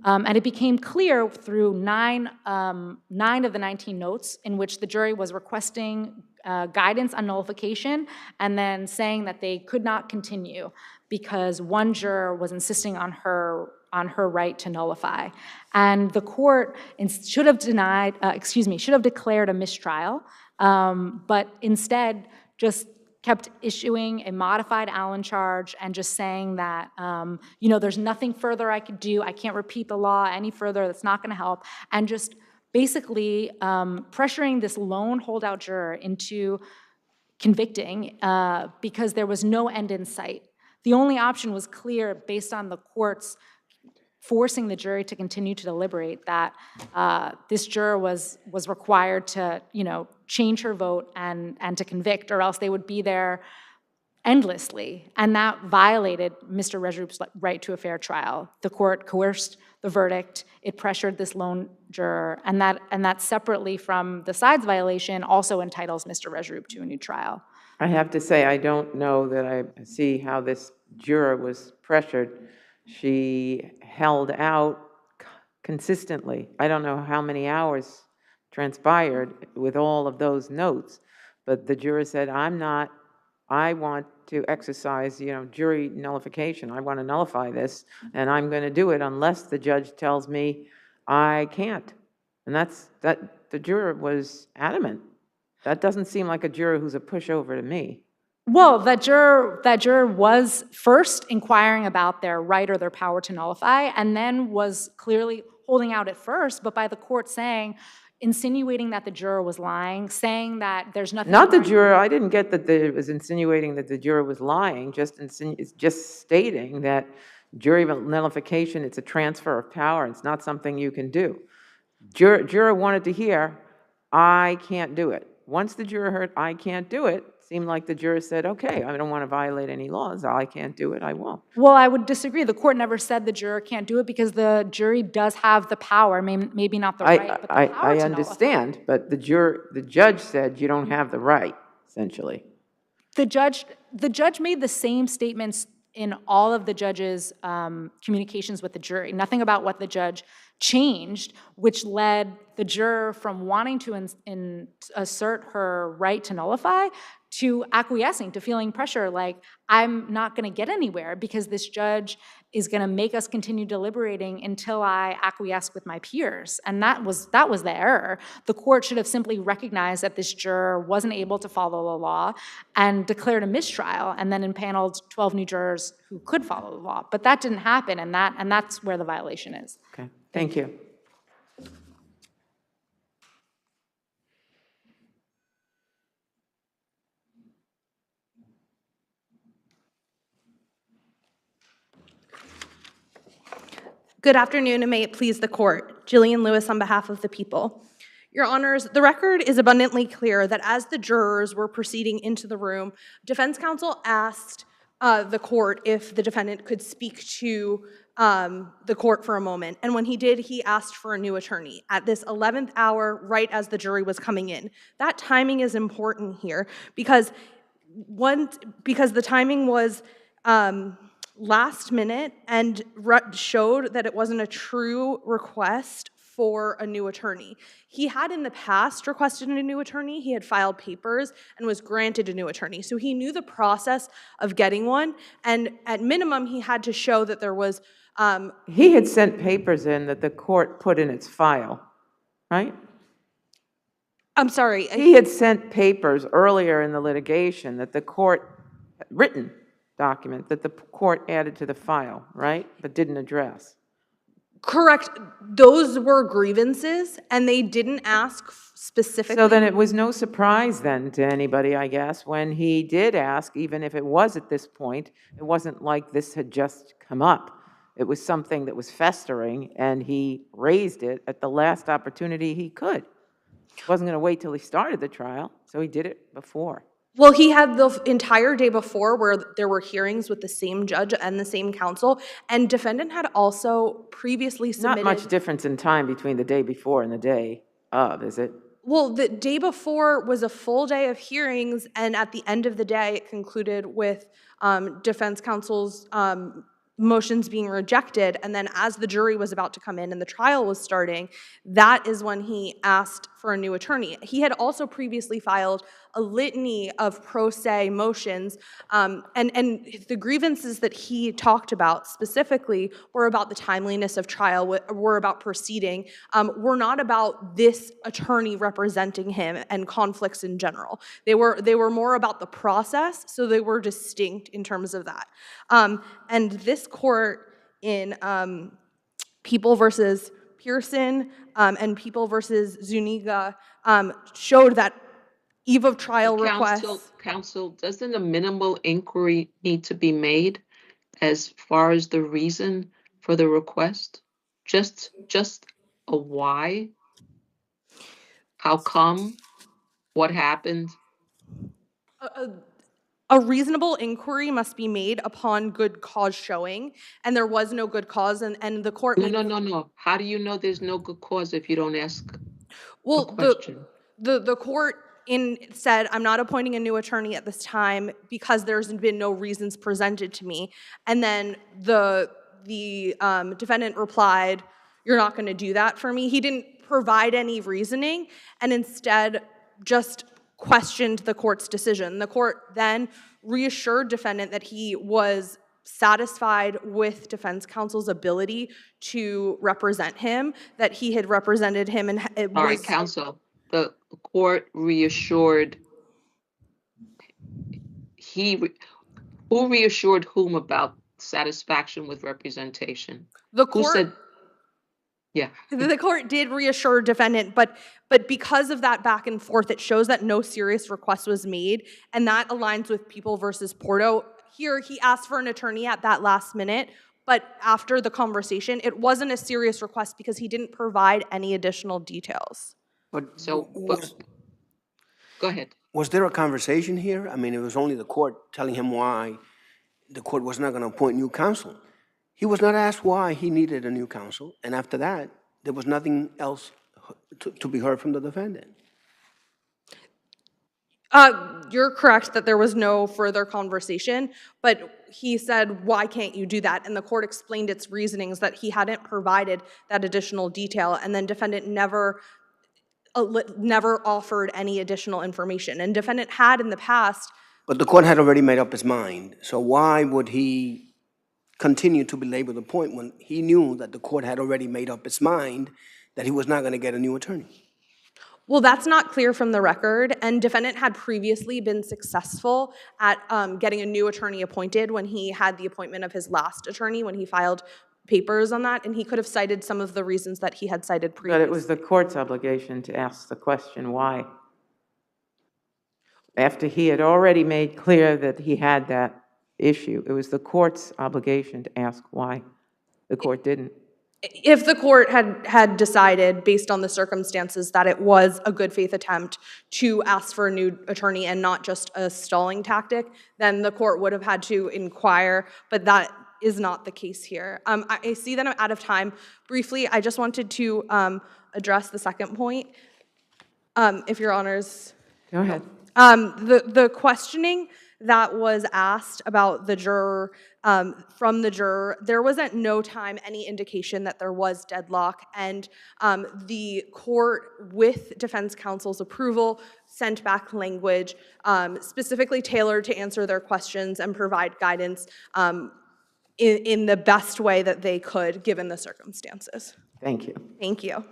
And it became clear through 9 of the 19 notes in which the jury was requesting guidance on nullification, and then saying that they could not continue because one juror was insisting on her right to nullify. And the court should have should have declared a mistrial, but instead just kept issuing a modified Allen charge and just saying that, there's nothing further I could do. I can't repeat the law any further. That's not going to help. And just basically pressuring this lone holdout juror into convicting because there was no end in sight. The only option was clear based on the court's forcing the jury to continue to deliberate that this juror was required to, change her vote and to convict, or else they would be there endlessly. And that violated Mr. Regroup's right to a fair trial. The court coerced the verdict. It pressured this lone juror, and that separately from the sides violation also entitles Mr. Regroup to a new trial. I have to say, I don't know that I see how this juror was pressured. She held out consistently. I don't know how many hours transpired with all of those notes, but the juror said, I want to exercise, jury nullification. I want to nullify this, and I'm going to do it unless the judge tells me I can't. And the juror was adamant. That doesn't seem like a juror who's a pushover to me. Well, that juror was first inquiring about their right or their power to nullify, and then was clearly holding out at first, but by the court insinuating that the juror was lying, saying that there's nothing. Not the juror. I didn't get that it was insinuating that the juror was lying. It's just stating that jury nullification, it's a transfer of power. It's not something you can do. Juror wanted to hear, I can't do it. Once the juror heard, I can't do it, seemed like the juror said, okay, I don't want to violate any laws. I can't do it, I won't. Well, I would disagree. The court never said the juror can't do it because the jury does have the power, maybe not the right, but the power to nullify. I understand, but the judge said you don't have the right, essentially. The judge made the same statements in all of the judge's communications with the jury. Nothing about what the judge changed, which led the juror from wanting to assert her right to nullify to acquiescing, to feeling pressure, like, I'm not going to get anywhere because this judge is going to make us continue deliberating until I acquiesce with my peers. And that was the error. The court should have simply recognized that this juror wasn't able to follow the law and declared a mistrial, and then impaneled 12 new jurors who could follow the law. But that didn't happen, and that's where the violation is. Okay, thank you. Good afternoon, and may it please the court. Jillian Lewis on behalf of the people. Your Honors, the record is abundantly clear that as the jurors were proceeding into the room, defense counsel asked the court if the defendant could speak to the court for a moment. And when he did, he asked for a new attorney at this 11th hour, right as the jury was coming in. That timing is important here because the timing was last minute and showed that it wasn't a true request for a new attorney. He had in the past requested a new attorney. He had filed papers and was granted a new attorney. So he knew the process of getting one, and at minimum, he had to show that there was... He had sent papers in that the court put in its file, right? I'm sorry. He had sent papers earlier in the litigation that the court, written document, that the court added to the file, right? But didn't address. Correct. Those were grievances, and they didn't ask specifically. So then it was no surprise then to anybody, I guess, when he did ask, even if it was at this point, it wasn't like this had just come up. It was something that was festering, and he raised it at the last opportunity he could. He wasn't going to wait till he started the trial, so he did it before. Well, he had the entire day before where there were hearings with the same judge and the same counsel, and defendant had also previously submitted... Not much difference in time between the day before and the day of, is it? Well, the day before was a full day of hearings, and at the end of the day, it concluded with defense counsel's motions being rejected, and then as the jury was about to come in and the trial was starting, that is when he asked for a new attorney. He had also previously filed a litany of pro se motions, and the grievances that he talked about specifically were about the timeliness of trial, were about proceeding, were not about this attorney representing him and conflicts in general. They were more about the process, so they were distinct in terms of that. And this court in People versus Pearson and People versus Zuniga showed that eve of trial requests. Counsel, doesn't a minimal inquiry need to be made as far as the reason for the request? Just a why? How come? What happened? A reasonable inquiry must be made upon good cause showing, and there was no good cause, and the court made... No. How do you know there's no good cause if you don't ask Well, a question? the court said, I'm not appointing a new attorney at this time because there's been no reasons presented to me. And then the defendant replied, you're not going to do that for me. He didn't provide any reasoning and instead just questioned the court's decision. The court then reassured defendant that he was satisfied with defense counsel's ability to represent him, that he had represented him, and it was... All right, counsel, the court reassured, who reassured whom about satisfaction with representation? The court... Who said, yeah. The court did reassure defendant, but because of that back and forth, it shows that no serious request was made, and that aligns with People versus Porto. Here, he asked for an attorney at that last minute, but after the conversation, it wasn't a serious request because he didn't provide any additional details. But go ahead. Was there a conversation here? I mean, it was only the court telling him why the court was not going to appoint new counsel. He was not asked why he needed a new counsel, and after that, there was nothing else to be heard from the defendant. You're correct that there was no further conversation, but he said, why can't you do that? And the court explained its reasonings that he hadn't provided that additional detail, and then defendant never offered any additional information. And defendant had in the past... But the court had already made up his mind, so why would he continue to belabor the point when he knew that the court had already made up its mind that he was not going to get a new attorney? Well, that's not clear from the record, and defendant had previously been successful at getting a new attorney appointed when he had the appointment of his last attorney, when he filed papers on that, and he could have cited some of the reasons that he had cited previously. But it was the court's obligation to ask the question, why? After he had already made clear that he had that issue, it was the court's obligation to ask why. The court didn't. If the court had decided, based on the circumstances, that it was a good faith attempt to ask for a new attorney and not just a stalling tactic, then the court would have had to inquire, but that is not the case here. I see that I'm out of time. Briefly, I just wanted to address the second point, if your honors. Go ahead. The questioning that was asked about the juror, from the juror, there was at no time any indication that there was deadlock, and the court, with defense counsel's approval, sent back language specifically tailored to answer their questions and provide guidance in the best way that they could, given the circumstances. Thank you. Thank you.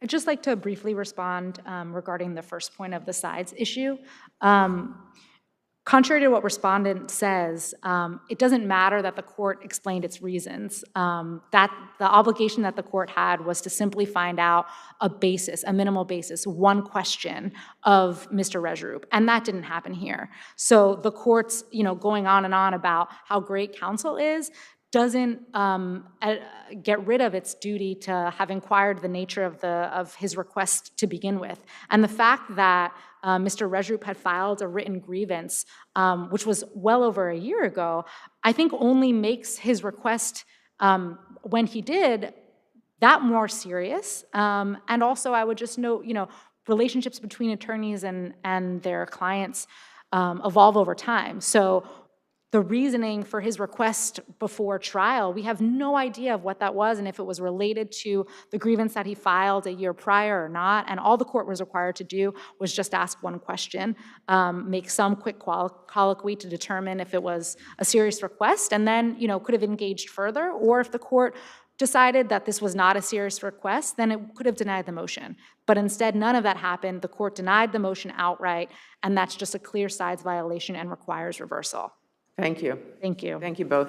I'd just like to briefly respond regarding the first point of the sides issue. Contrary to what respondent says, it doesn't matter that the court explained its reasons. That the obligation that the court had was to simply find out a basis, a minimal basis, one question of Mr. Regerup, and that didn't happen here. So the court's, going on and on about how great counsel is doesn't get rid of its duty to have inquired the nature of his request to begin with. And the fact that Mr. Regerup had filed a written grievance, which was well over a year ago, I think only makes his request, when he did, that more serious. And also, I would just note, relationships between attorneys and their clients evolve over time. So the reasoning for his request before trial, we have no idea of what that was and if it was related to the grievance that he filed a year prior or not. And all the court was required to do was just ask one question, make some quick colloquy to determine if it was a serious request, and then, could have engaged further. Or if the court decided that this was not a serious request, then it could have denied the motion. But instead, none of that happened. The court denied the motion outright, and that's just a clear sides violation and requires reversal. Thank you. Thank you. Thank you both.